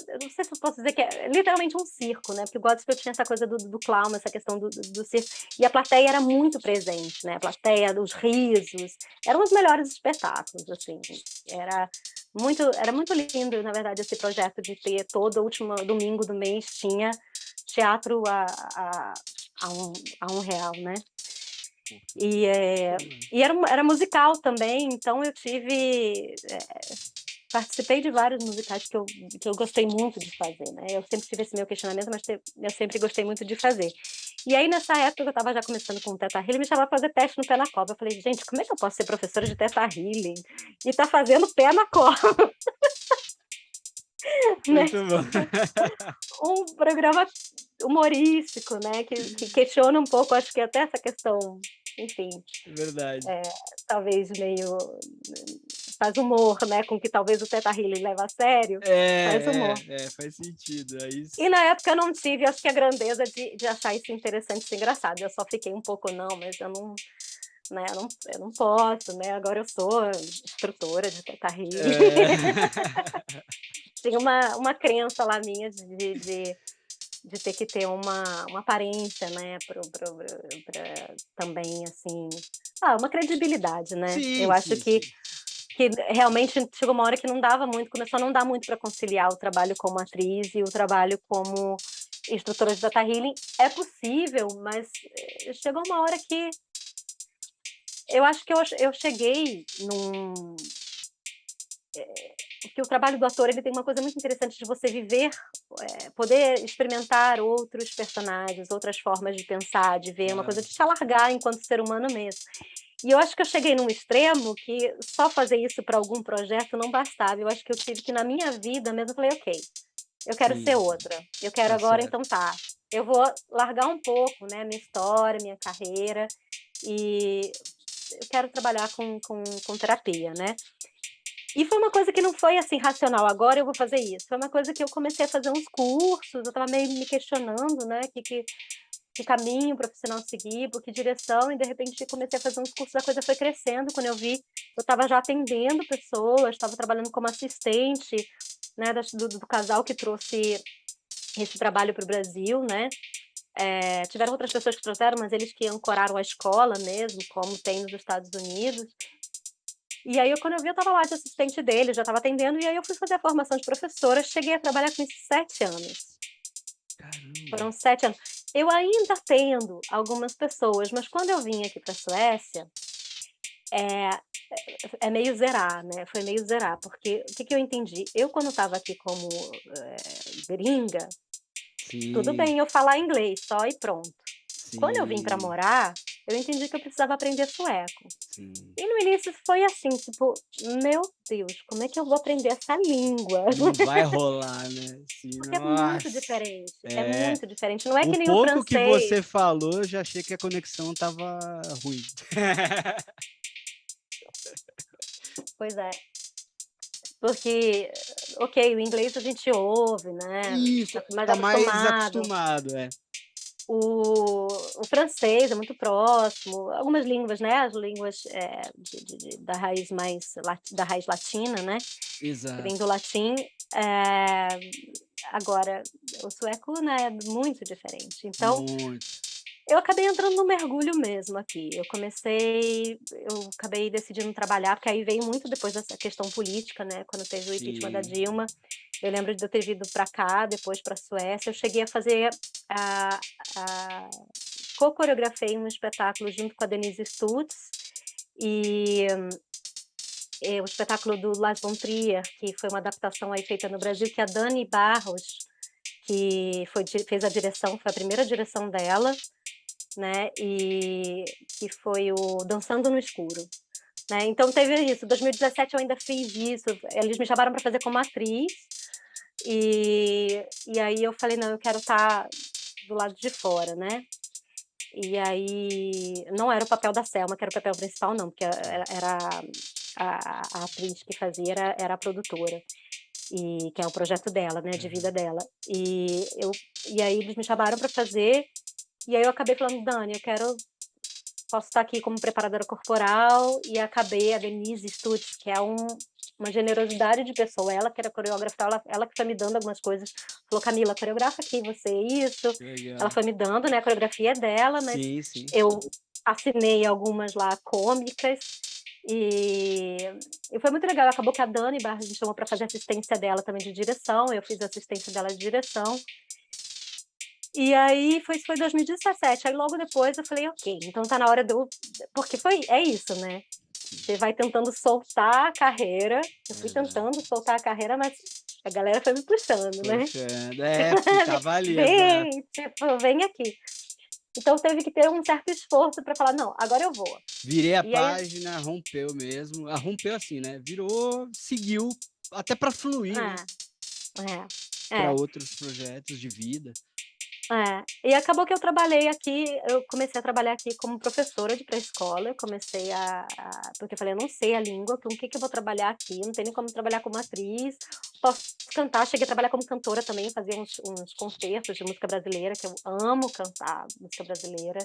Speaker 2: eu não sei se eu posso dizer que é literalmente um circo, né, porque o gospel tinha essa coisa do clown, essa questão do circo, e a plateia era muito presente, né, a plateia, os risos, eram os melhores espetáculos, assim, era era muito lindo, na verdade, esse projeto de ter todo último domingo do mês tinha teatro a a um R$ 1, né.
Speaker 1: Pô,
Speaker 2: E,
Speaker 1: bacana.
Speaker 2: era musical também, então eu participei de vários musicais que eu gostei muito de fazer, né, eu sempre tive esse meu questionamento, mas eu sempre gostei muito de fazer. E aí nessa época eu estava já começando com o Teta Healing, me chamaram pra fazer teste no pé na cobra, eu falei: "Gente, como é que eu posso ser professora de Teta Healing e tá fazendo pé na cobra?", né.
Speaker 1: Muito bom.
Speaker 2: Um programa humorístico, né, que questiona um pouco, acho que até essa questão, enfim,
Speaker 1: Verdade.
Speaker 2: eh, talvez meio faz humor, né, com que talvez o Teta Healing leva a sério, faz humor.
Speaker 1: Faz sentido. Aí
Speaker 2: E na época eu não tive, acho que a grandeza de achar isso interessante, isso engraçado, eu só fiquei um pouco: "Não, mas eu não, né, eu não posso, né, agora eu sou instrutora de Teta Healing".
Speaker 1: É.
Speaker 2: Tinha uma crença lá minha de ter que ter uma aparência, né, pra também, assim, uma credibilidade, né. Eu
Speaker 1: Sim,
Speaker 2: acho
Speaker 1: sim, sim.
Speaker 2: que realmente chegou uma hora que não dava muito, começou a não dar muito para conciliar o trabalho como atriz e o trabalho como instrutora de Theta Healing. É possível, mas, chegou uma hora que eu acho que eu cheguei porque o trabalho do ator, ele tem uma coisa muito interessante de você viver, poder experimentar outros personagens, outras formas de pensar, de ver, uma coisa
Speaker 1: Claro.
Speaker 2: de te alargar enquanto ser humano mesmo. E eu acho que eu cheguei num extremo que só fazer isso para algum projeto não bastava, eu acho que eu tive que na minha vida mesmo, eu falei: "Ok, eu quero ser
Speaker 1: Sim,
Speaker 2: outra, eu quero
Speaker 1: tá
Speaker 2: agora
Speaker 1: certo.
Speaker 2: então tá, eu vou largar um pouco, né, minha história, minha carreira, e eu quero trabalhar com terapia", né. E foi uma coisa que não foi, assim, racional, agora eu vou fazer isso, foi uma coisa que eu comecei a fazer uns cursos, eu estava meio me questionando, né, que caminho profissional seguir, por que direção, e de repente comecei a fazer uns cursos, a coisa foi crescendo, quando eu vi, eu estava já atendendo pessoas, estava trabalhando como assistente, né, do casal que trouxe esse trabalho para o Brasil, né. Tiveram outras pessoas que trouxeram, mas eles que ancoraram a escola mesmo, como tem nos Estados Unidos. E aí quando eu vi, eu estava lá de assistente dele, já estava atendendo, e aí eu fui fazer a formação de professora, cheguei a trabalhar com isso 7 anos.
Speaker 1: Caramba.
Speaker 2: Foram 7 anos. Eu ainda atendo algumas pessoas, mas quando eu vim aqui para a Suécia, é é meio zerar, né, foi meio zerar, porque o que que eu entendi? Eu quando estava aqui como, gringa, tudo
Speaker 1: Sim,
Speaker 2: bem eu falar inglês só e pronto. Quando eu vim para
Speaker 1: sim,
Speaker 2: morar, eu entendi que eu precisava aprender sueco.
Speaker 1: sim.
Speaker 2: E no início foi assim, tipo: "Meu Deus, como é que eu vou aprender essa língua?"
Speaker 1: Não vai rolar, né. Sim,
Speaker 2: Porque
Speaker 1: nossa.
Speaker 2: é
Speaker 1: É.
Speaker 2: muito diferente, não é
Speaker 1: O
Speaker 2: que nem o
Speaker 1: pouco que
Speaker 2: francês.
Speaker 1: você falou, eu já achei que a conexão estava ruim.
Speaker 2: Pois é, porque, ok, o inglês a gente ouve, né,
Speaker 1: Isso,
Speaker 2: tá mais
Speaker 1: tá mais
Speaker 2: acostumado.
Speaker 1: acostumado, é.
Speaker 2: O francês é muito próximo, algumas línguas, né, as línguas, da raiz da raiz latina, né, que vem do
Speaker 1: Exato.
Speaker 2: latim, agora o sueco, né, é muito diferente. Então,
Speaker 1: Muito.
Speaker 2: eu acabei entrando no mergulho mesmo aqui, eu acabei decidindo trabalhar, porque aí veio muito depois dessa questão política, né, quando teve o impeachment da
Speaker 1: Sim.
Speaker 2: Dilma, eu lembro de eu ter vindo para cá, depois pra Suécia, eu cheguei a fazer a co-coreografei um espetáculo junto com a Denise Stutz, e, o espetáculo do Lars von Trier, que foi uma adaptação aí feita no Brasil, que a Dani Barros que fez a direção, foi a primeira direção dela, né, e que foi o Dançando no Escuro, né. Então teve isso, 2017 eu ainda fiz isso, eles me chamaram para fazer como atriz, e aí eu falei: "Não, eu quero estar do lado de fora", né. E aí não era o papel da Selma, que era o papel principal não, porque era a atriz que fazia era a produtora, e que é o projeto dela, né, de vida
Speaker 1: Aham.
Speaker 2: dela. E aí eles me chamaram para fazer, e aí eu acabei falando: "Dani, posso estar aqui como preparadora corporal", e acabei a Denise Stutz, que é uma generosidade de pessoa, ela que era coreógrafa, ela que foi me dando algumas coisas, falou: "Camila, coreografa aqui você isso",
Speaker 1: Que
Speaker 2: ela
Speaker 1: legal.
Speaker 2: foi me dando, né, a coreografia é dela, mas
Speaker 1: Sim, sim.
Speaker 2: eu assinei algumas lá cômicas, e e foi muito legal, acabou que a Dani Barros me chamou para fazer assistência dela também de direção, eu fiz assistência dela de direção, e aí isso foi 2017, aí logo depois eu falei: "Ok, então tá na hora de eu", porque é isso, né, você vai tentando soltar a carreira, eu fui
Speaker 1: Exato.
Speaker 2: tentando soltar a carreira, mas a galera foi me puxando, né.
Speaker 1: Puxando. É, porque tava ali, exato.
Speaker 2: "Vem, tipo, vem aqui". Então teve que ter um certo esforço para falar: "Não, agora eu vou".
Speaker 1: Virei a
Speaker 2: E aí
Speaker 1: página, rompeu mesmo. Ah, rompeu assim, né, virou, seguiu, até pra fluir, né,
Speaker 2: é,
Speaker 1: pra
Speaker 2: é.
Speaker 1: outros projetos de vida.
Speaker 2: É, e acabou que eu comecei a trabalhar aqui como professora de pré-escola, eu comecei porque eu falei: "Eu não sei a língua, com o que que eu vou trabalhar aqui? Não tem nem como trabalhar como atriz, posso cantar", cheguei a trabalhar como cantora também, fazia uns concertos de música brasileira, que eu amo cantar música brasileira.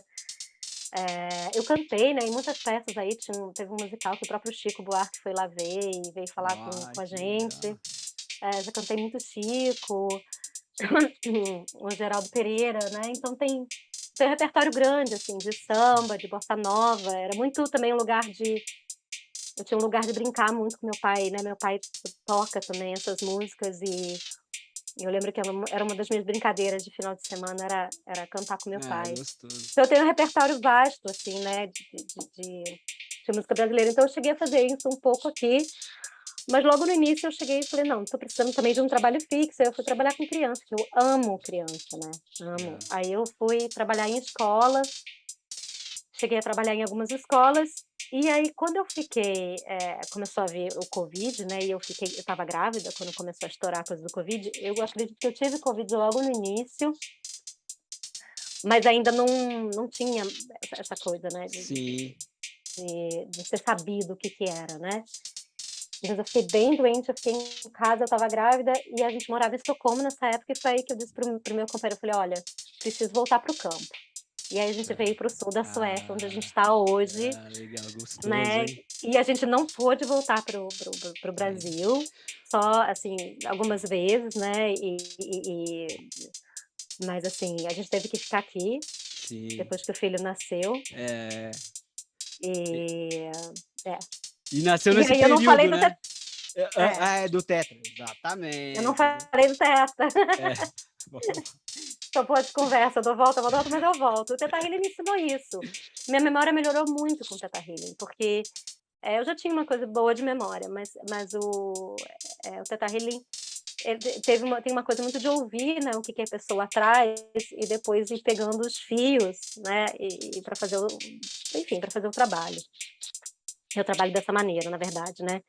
Speaker 2: Eu cantei, né, em muitas peças aí, teve um musical que o próprio Chico Buarque foi lá ver e veio falar
Speaker 1: Ah,
Speaker 2: com a
Speaker 1: que
Speaker 2: gente.
Speaker 1: legal.
Speaker 2: Já cantei muito Chico, o Geraldo Pereira, né, então tem um repertório grande, assim, de samba, de bossa nova, era muito também um lugar de eu tinha um lugar de brincar muito com meu pai, né, meu pai toca também essas músicas e eu lembro que era uma das minhas brincadeiras de final de semana era cantar com meu
Speaker 1: Ah, é
Speaker 2: pai.
Speaker 1: gostoso.
Speaker 2: Então eu tenho um repertório vasto, assim, né, de música brasileira, então eu cheguei a fazer isso um pouco aqui, mas logo no início eu cheguei e falei: "Não, tô precisando também de um trabalho fixo", aí eu fui trabalhar com criança, que eu amo criança, né, amo.
Speaker 1: Aham.
Speaker 2: Aí eu fui trabalhar em escola, cheguei a trabalhar em algumas escolas, e aí quando eu fiquei, começou a vir o covid, né, e eu estava grávida quando começou a estourar a coisa do covid, eu acredito que eu tive covid logo no início, mas ainda não tinha essa coisa, né,
Speaker 1: Sim.
Speaker 2: de ser sabido o que que era, né. Mas eu fiquei bem doente, eu fiquei em casa, eu estava grávida e a gente morava em Estocolmo nessa época e foi aí que eu disse para o meu companheiro, eu falei: "Olha, preciso voltar para o campo". E aí a gente veio para o sul da Suécia, onde a gente
Speaker 1: Ah,
Speaker 2: está hoje,
Speaker 1: ah, legal, gostoso,
Speaker 2: né,
Speaker 1: hein.
Speaker 2: e a gente não pôde voltar para o
Speaker 1: Aí,
Speaker 2: Brasil, só, assim, algumas vezes, né, mas, assim, a gente teve que ficar aqui,
Speaker 1: sim.
Speaker 2: depois que o filho nasceu,
Speaker 1: É. E
Speaker 2: e é.
Speaker 1: e nasceu
Speaker 2: E
Speaker 1: nesse
Speaker 2: aí eu não falei
Speaker 1: período,
Speaker 2: do
Speaker 1: né.
Speaker 2: é,
Speaker 1: É, do Tetra,
Speaker 2: eu não
Speaker 1: exatamente.
Speaker 2: falei do Teta.
Speaker 1: É, bom.
Speaker 2: Só boa de conversa, eu dou volta, mas eu volto. O Teta Healing me ensinou isso. Minha memória melhorou muito com o Teta Healing, porque, eu já tinha uma coisa boa de memória, mas o Teta Healing, tem uma coisa muito de ouvir, né, o que que a pessoa traz e depois ir pegando os fios, né, e pra fazer enfim, para fazer o trabalho. Eu trabalho dessa maneira, na verdade, né,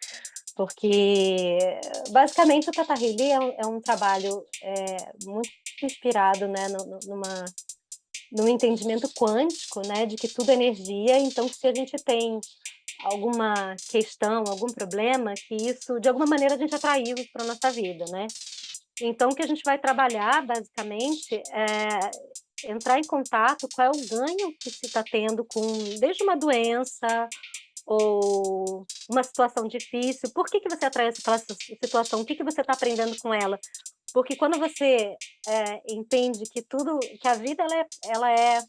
Speaker 2: porque basicamente o Teta Healing é um trabalho, muito inspirado, né, num entendimento quântico, né, de que tudo é energia, então se a gente tem alguma questão, algum problema, que isso de alguma maneira a gente atraiu isso para nossa vida, né. Então o que a gente vai trabalhar basicamente é entrar em contato, qual é o ganho que se está tendo com desde uma doença ou uma situação difícil, por que que você atrai aquela situação, o que que você está aprendendo com ela? Porque quando você, entende que a vida ela é,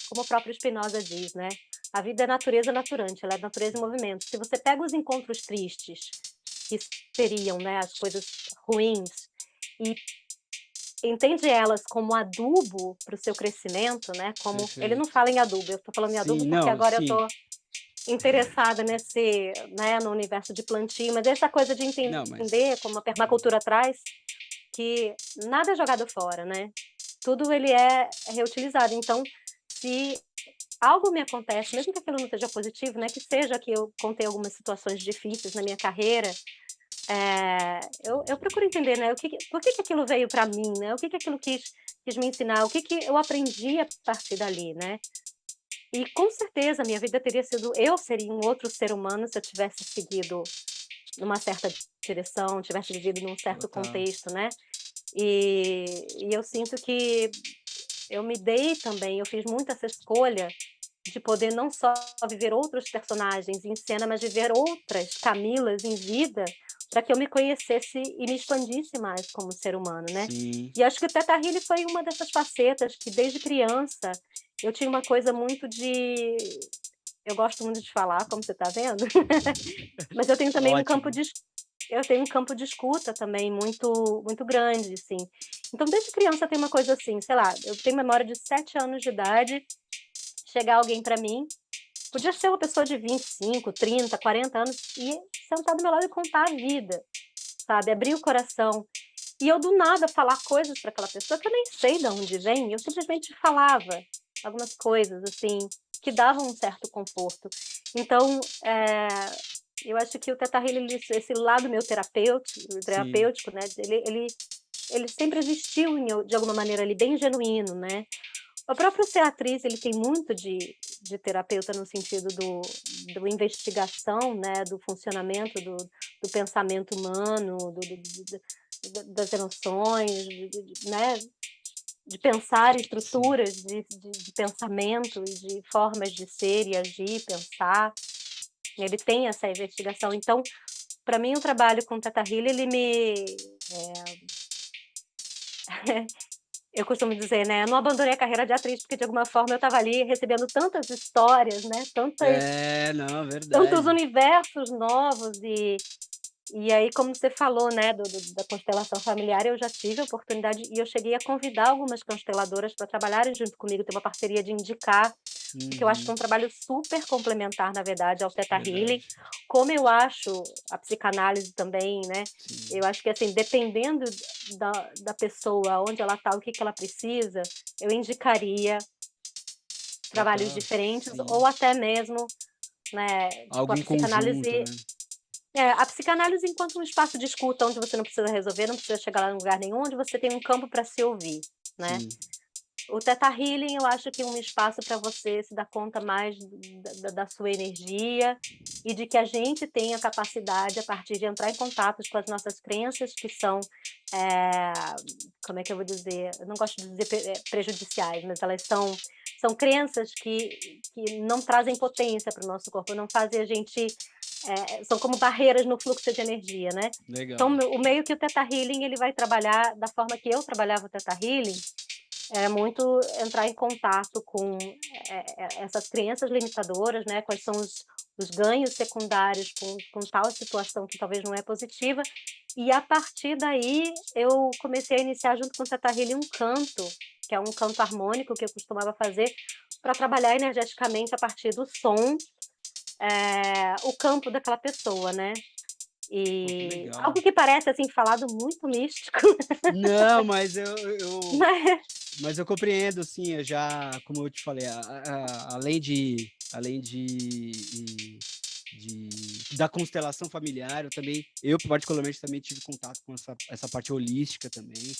Speaker 2: como o próprio Spinoza diz, né, a vida é natureza naturante, ela é natureza em movimento. Se você pega os encontros tristes, que seriam, né, as coisas ruins, e entende elas como adubo para o seu crescimento, né, como ele não
Speaker 1: Perfeito.
Speaker 2: fala em adubo, eu estou falando em
Speaker 1: Sim,
Speaker 2: adubo porque
Speaker 1: não,
Speaker 2: agora eu
Speaker 1: sim.
Speaker 2: estou interessada nesse, né, no universo de plantio, mas essa coisa de
Speaker 1: Não, mas
Speaker 2: entender como a permacultura traz, que nada é jogado fora, né. Tudo ele é reutilizado, então, se algo me acontece, mesmo que aquilo não seja positivo, né, que seja que eu contei algumas situações difíceis na minha carreira, eu procuro entender, né, por que que aquilo veio para mim, né, o que que aquilo quis me ensinar, o que que eu aprendi a partir dali, né. E com certeza a minha vida teria sido eu seria um outro ser humano se eu tivesse seguido numa certa direção, tivesse vivido num certo
Speaker 1: Total.
Speaker 2: contexto, né. E e eu sinto que eu me dei também eu fiz muito essa escolha de poder não só viver outros personagens em cena, mas viver outras Camilas em vida, para que eu me conhecesse e me expandisse mais como ser humano, né.
Speaker 1: Sim.
Speaker 2: E acho que o Teta Healy foi uma dessas facetas que desde criança eu tinha uma coisa muito de eu gosto muito de falar, como você está vendo, mas eu tenho também um campo
Speaker 1: Ótimo.
Speaker 2: de eu tenho um campo de escuta também muito grande, assim. Então desde criança tem uma coisa assim, sei lá, eu tenho memória de 7 anos de idade, chegar alguém para mim, podia ser uma pessoa de 25, 30, 40 anos, e sentar do meu lado e contar a vida, sabe, abrir o coração. E eu do nada falar coisas para aquela pessoa que eu nem sei de onde vem, eu simplesmente falava algumas coisas, assim, que davam um certo conforto. Então, eu acho que o Teta Healy esse lado meu
Speaker 1: Sim.
Speaker 2: terapêutico, né, ele sempre existiu em eu de alguma maneira ali, bem genuíno, né. O próprio ser atriz, ele tem muito de terapeuta no sentido do investigação, né, do funcionamento do pensamento humano, das emoções, né, de pensar em
Speaker 1: Sim.
Speaker 2: estruturas de pensamento e de formas de ser e agir, pensar. Ele tem essa investigação. Então, para mim o trabalho com o Teta Healy ele eu costumo dizer, né, eu não abandonei a carreira de atriz, porque de alguma forma eu estava ali recebendo tantas histórias, né,
Speaker 1: É, não,
Speaker 2: tantos
Speaker 1: verdade.
Speaker 2: universos novos e aí como você falou, né, da constelação familiar, eu já tive a oportunidade e eu cheguei a convidar algumas consteladoras para trabalharem junto comigo, ter uma parceria de indicar, porque eu acho que é
Speaker 1: Uhum.
Speaker 2: um trabalho super complementar, na verdade, ao Theta Healing,
Speaker 1: Verdade.
Speaker 2: como eu acho a psicanálise também, né,
Speaker 1: Sim.
Speaker 2: eu acho que, assim, dependendo da pessoa, onde ela está, o que que ela precisa, eu indicaria trabalhos
Speaker 1: Total.
Speaker 2: diferentes
Speaker 1: Sim.
Speaker 2: ou até mesmo, né, tipo a
Speaker 1: Algo em conjunto,
Speaker 2: psicanálise
Speaker 1: né.
Speaker 2: a psicanálise enquanto um espaço de escuta onde você não precisa resolver, não precisa chegar lá em lugar nenhum, onde você tem um campo para se ouvir, né.
Speaker 1: Sim.
Speaker 2: O Theta Healing eu acho que é um espaço para você se dar conta mais da sua energia, e de que a gente tem a capacidade, a partir de entrar em contatos com as nossas crenças que são, eh, como é que eu vou dizer? Eu não gosto de dizer prejudiciais, mas elas são crenças que não trazem potência para o nosso corpo, não fazem a gente são como barreiras no fluxo de energia, né. Então
Speaker 1: Legal.
Speaker 2: o meio que o Theta Healing ele vai trabalhar da forma que eu trabalhava o Theta Healing, é muito entrar em contato com, essas crenças limitadoras, né, quais são os ganhos secundários com tal situação que talvez não é positiva, e a partir daí eu comecei a iniciar junto com o Teta Healy um canto, que é um canto harmônico que eu costumava fazer, para trabalhar energeticamente a partir do som, o campo daquela pessoa, né.
Speaker 1: Pô, que
Speaker 2: E
Speaker 1: legal.
Speaker 2: algo que parece, assim, falado muito místico,
Speaker 1: Não, mas eu
Speaker 2: mas
Speaker 1: mas eu compreendo, sim, eu já como eu te falei, da constelação familiar, eu particularmente também tive contato com essa parte holística também.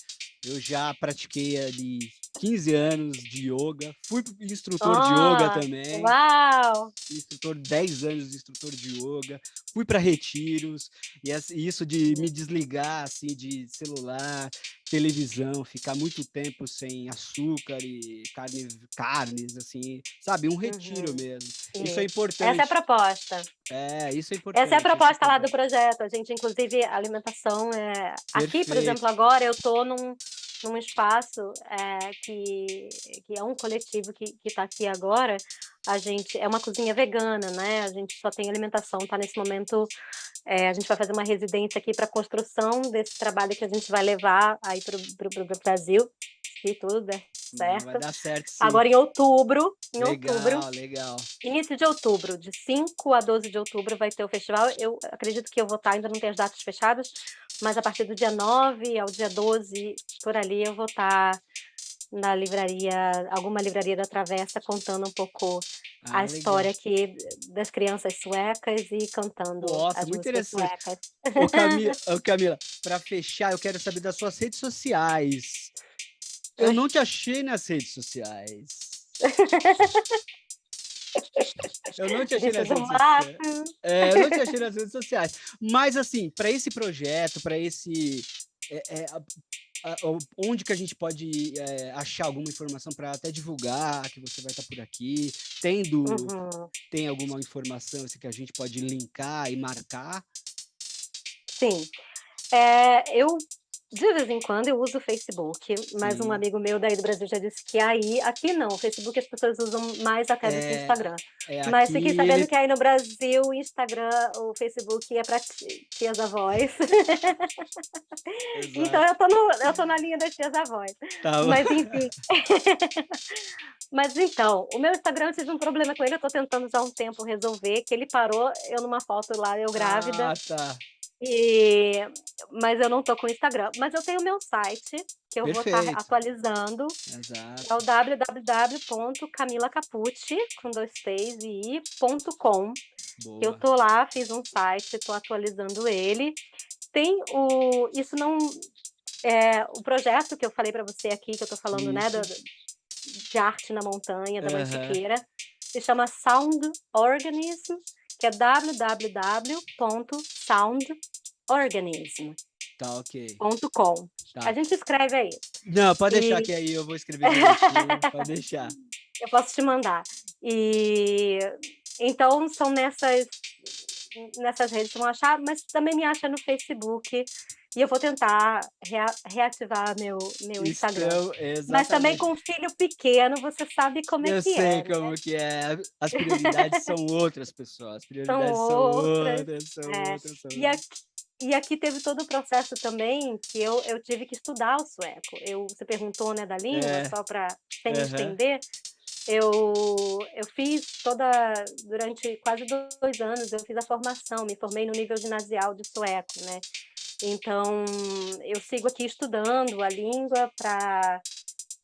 Speaker 1: Eu já pratiquei ali 15 anos de ioga, fui instrutor de ioga
Speaker 2: ah,
Speaker 1: também.
Speaker 2: uau!
Speaker 1: Instrutor 10 anos de instrutor de ioga, fui para retiros, e isso de me desligar, assim, de celular, televisão, ficar muito tempo sem açúcar e carnes, assim, sabe, um retiro
Speaker 2: Uhum,
Speaker 1: mesmo. Isso é
Speaker 2: isso. Essa é a
Speaker 1: importante.
Speaker 2: proposta.
Speaker 1: É, isso é
Speaker 2: Essa é a
Speaker 1: importante, isso é
Speaker 2: proposta lá do
Speaker 1: importante.
Speaker 2: projeto, a gente inclusive a alimentação, aqui, por exemplo,
Speaker 1: Perfeito.
Speaker 2: agora eu tô num espaço, que é um coletivo que tá aqui agora, a gente é uma cozinha vegana, né, a gente só tem alimentação, tá nesse momento, a gente vai fazer uma residência aqui para construção desse trabalho que a gente vai levar aí para o Brasil, se tudo der
Speaker 1: Não, vai
Speaker 2: certo.
Speaker 1: dar certo sim.
Speaker 2: Agora em outubro,
Speaker 1: Legal, legal.
Speaker 2: início de outubro, de 5 a 12 de outubro vai ter o festival. Eu acredito que eu vou estar, ainda não tenho as datas fechadas, mas a partir do dia 9 ao dia 12, por ali, eu vou estar na livraria, alguma livraria da Travessa, contando um pouco a
Speaker 1: Ah, legal.
Speaker 2: história aqui das crianças suecas e cantando
Speaker 1: Nossa,
Speaker 2: as
Speaker 1: muito
Speaker 2: músicas
Speaker 1: interessante.
Speaker 2: suecas.
Speaker 1: Ô Camila, para fechar, eu quero saber das suas redes sociais. Eu não te achei nas redes sociais. Eu não te achei
Speaker 2: Bicho
Speaker 1: nas
Speaker 2: do
Speaker 1: redes sociais.
Speaker 2: mato.
Speaker 1: Eu não te achei nas redes sociais. Mas, assim, para esse projeto, para esse. Onde que a gente pode achar alguma informação para até divulgar que você vai estar por aqui?
Speaker 2: Uhum.
Speaker 1: Tem alguma informação assim, que a gente pode linkar e marcar?
Speaker 2: Sim. Eu, de vez em quando, eu uso o Facebook, mas um
Speaker 1: Sim.
Speaker 2: amigo meu daí do Brasil já disse que aqui não, o Facebook as pessoas usam mais até do que o
Speaker 1: É,
Speaker 2: Instagram. Mas fiquei
Speaker 1: aqui
Speaker 2: sabendo
Speaker 1: ele.
Speaker 2: que aí no Brasil o Instagram, o Facebook é para tias avós. Então
Speaker 1: Exato.
Speaker 2: eu tô na linha das tias avós.
Speaker 1: Tá bom.
Speaker 2: Mas enfim. Mas então, o meu Instagram, eu tive um problema com ele, eu tô tentando já há um tempo resolver, que ele parou, eu numa foto lá, eu grávida,
Speaker 1: Ah, tá.
Speaker 2: e mas eu não tô com o Instagram. Mas eu tenho o meu site, que eu vou estar
Speaker 1: Perfeito.
Speaker 2: atualizando, que é o
Speaker 1: Exato.
Speaker 2: www.camilacapucci, com 2 T's e i.com. Eu
Speaker 1: Boa.
Speaker 2: tô lá, fiz um site, tô atualizando ele. Tem isso não o projeto que eu falei para você aqui, que eu tô falando, né,
Speaker 1: Isso.
Speaker 2: de arte na montanha, da
Speaker 1: Aham.
Speaker 2: Mantiqueira, se chama Sound Organism, que é www.soundorganism.com.
Speaker 1: Tá ok.
Speaker 2: A
Speaker 1: Tá.
Speaker 2: gente escreve aí.
Speaker 1: Não, pode deixar
Speaker 2: E
Speaker 1: que aí eu vou escrever direitinho. Pode deixar.
Speaker 2: eu posso te mandar. E então são nessas redes que vão achar, mas também me acha no Facebook. E eu vou tentar reativar meu Instagram.
Speaker 1: Estão
Speaker 2: Mas também
Speaker 1: exatamente.
Speaker 2: com um filho pequeno, você sabe como é
Speaker 1: Eu
Speaker 2: que
Speaker 1: sei
Speaker 2: é, né?
Speaker 1: como que é. As prioridades são outras, pessoal. As
Speaker 2: São
Speaker 1: prioridades são
Speaker 2: outras.
Speaker 1: outras, são
Speaker 2: É.
Speaker 1: outras, são
Speaker 2: E
Speaker 1: outras.
Speaker 2: aqui teve todo o processo também que eu tive que estudar o sueco. Você perguntou, né, da língua,
Speaker 1: É,
Speaker 2: só para sem me
Speaker 1: aham.
Speaker 2: estender, eu eu fiz durante quase 2 anos, eu fiz a formação, me formei no nível ginasial de sueco, né. Então, eu sigo aqui estudando a língua para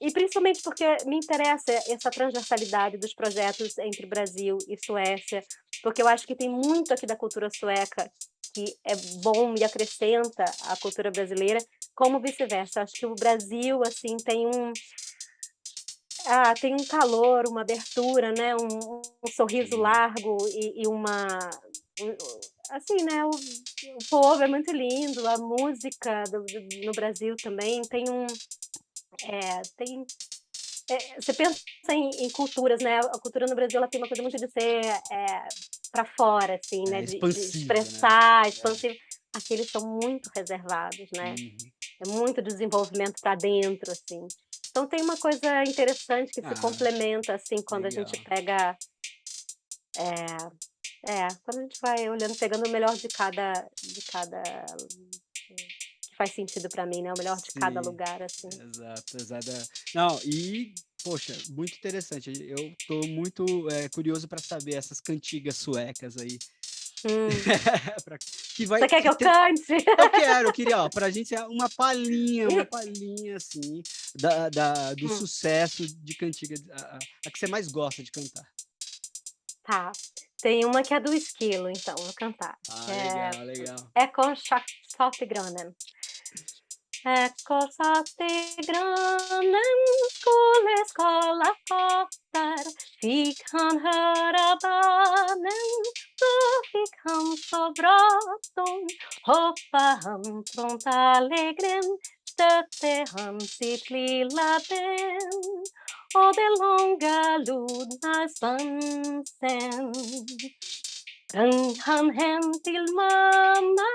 Speaker 2: e principalmente porque me interessa essa transversalidade dos projetos entre Brasil e Suécia, porque eu acho que tem muito aqui da cultura sueca que é bom e acrescenta à cultura brasileira, como vice-versa. Acho que o Brasil, assim, tem um calor, uma abertura, né, um sorriso
Speaker 1: Sim.
Speaker 2: largo e um assim, né, o povo é muito lindo, a música no Brasil também tem você pensa em culturas, né, a cultura no Brasil ela tem uma coisa muito de ser, pra fora, assim, né,
Speaker 1: É
Speaker 2: de
Speaker 1: expansiva, né?
Speaker 2: expressar,
Speaker 1: É.
Speaker 2: expansivo. Aqui eles são muito reservados, né,
Speaker 1: Uhum.
Speaker 2: é muito desenvolvimento para dentro, assim. Então tem uma coisa interessante que se
Speaker 1: Ah,
Speaker 2: complementa, assim, quando a gente
Speaker 1: legal.
Speaker 2: pega, quando a gente vai olhando, pegando o melhor de cada que faz sentido para mim, né, o melhor de cada
Speaker 1: Sim,
Speaker 2: lugar, assim.
Speaker 1: exato, exato. Não, e, poxa, muito interessante. Eu tô muito curioso para saber essas cantigas suecas aí.
Speaker 2: Hum.
Speaker 1: Pra- que vai,
Speaker 2: Você quer que
Speaker 1: que
Speaker 2: eu
Speaker 1: tem,
Speaker 2: cante?
Speaker 1: eu queria, ó, pra gente uma palhinha, assim, do
Speaker 2: Hum,
Speaker 1: sucesso de cantiga, a que você mais gosta de cantar.
Speaker 2: tá. Tem uma que é do Esquilo, então, vou cantar, que
Speaker 1: Ah,
Speaker 2: é
Speaker 1: legal, legal.
Speaker 2: Ekkorsaksatiggrannen. Ekkorsaktiggrannen skulle skala kottar, fick han höra barnen, då fick han så bråttom. Hoppa han från tallegren, stötte han sitt lilla ben och de långa lodna svansen sprang han hem till mamma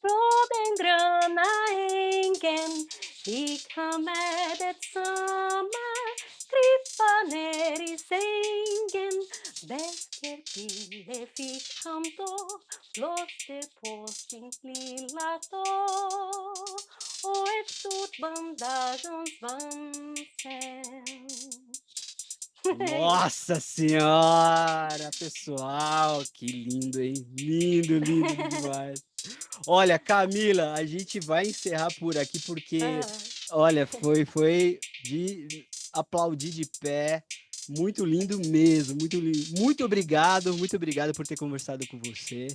Speaker 2: från den gröna ängen. Gick han med detsamma krypa ner i sängen. Västerpille fick han då, blåste på sin lilla tå och ett stort bandage om svansen.
Speaker 1: Nossa senhora, pessoal, que lindo, hein? Lindo, lindo demais. Olha, Camila, a gente vai encerrar por aqui porque,
Speaker 2: Ah,
Speaker 1: olha, foi de aplaudir de pé. Muito lindo mesmo, muito lindo. Muito obrigado por ter conversado com você,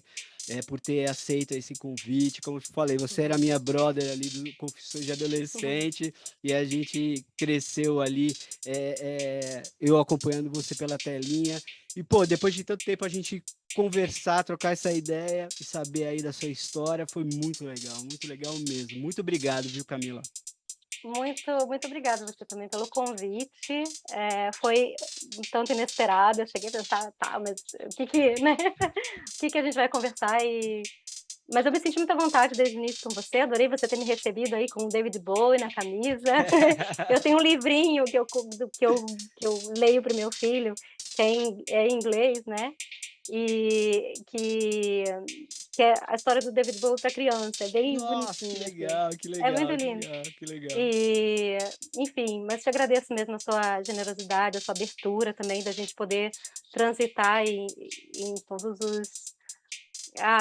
Speaker 1: por ter aceito esse convite. Como eu falei, você era minha brother ali do Confissões de Adolescente e a gente cresceu ali, eu acompanhando você pela telinha. E, pô, depois de tanto tempo a gente conversar, trocar essa ideia e saber aí da sua história, foi muito legal mesmo. Muito obrigado, viu, Camila?
Speaker 2: muito obrigada você também pelo convite. Foi um tanto inesperado, eu cheguei a pensar: "Tá, mas o que que, né, o que que a gente vai conversar?" Mas eu me senti muita vontade desde o início com você, adorei você ter me recebido aí com o David Bowie na camisa. Eu tenho um livrinho que eu co do que eu leio para o meu filho, que é em inglês, né, e que é a história do David Bowie para criança, é bem
Speaker 1: Nossa,
Speaker 2: bonitinho, assim.
Speaker 1: que
Speaker 2: É muito
Speaker 1: legal, que
Speaker 2: lindo.
Speaker 1: legal, que legal.
Speaker 2: E, enfim, mas te agradeço mesmo a sua generosidade, a sua abertura também da gente poder transitar em todos os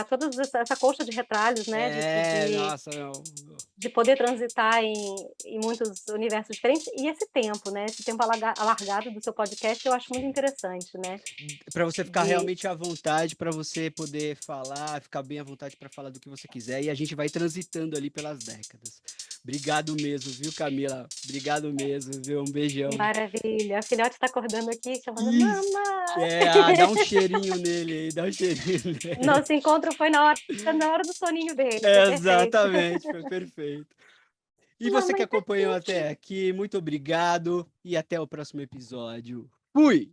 Speaker 2: todas essa coxa de retalhos, né,
Speaker 1: Nossa, não.
Speaker 2: de poder transitar em muitos universos diferentes, e esse tempo, né, esse tempo alargado do seu podcast eu acho muito interessante, né,
Speaker 1: Para você ficar
Speaker 2: de
Speaker 1: realmente à vontade, para você poder falar, ficar bem à vontade para falar do que você quiser, e a gente vai transitando ali pelas décadas. Obrigado mesmo, viu, Camila? Obrigado mesmo, viu? Um beijão.
Speaker 2: maravilha, a filhote está acordando aqui chamando:
Speaker 1: Isso.
Speaker 2: "Mamãe".
Speaker 1: Dá um cheirinho nele aí, dá um cheirinho nele.
Speaker 2: Nosso encontro foi na hora do soninho dele, foi perfeito.
Speaker 1: Exatamente, foi perfeito. E você que
Speaker 2: "Mamãe tá
Speaker 1: acompanhou
Speaker 2: aqui".
Speaker 1: até aqui, muito obrigado e até o próximo episódio. Fui!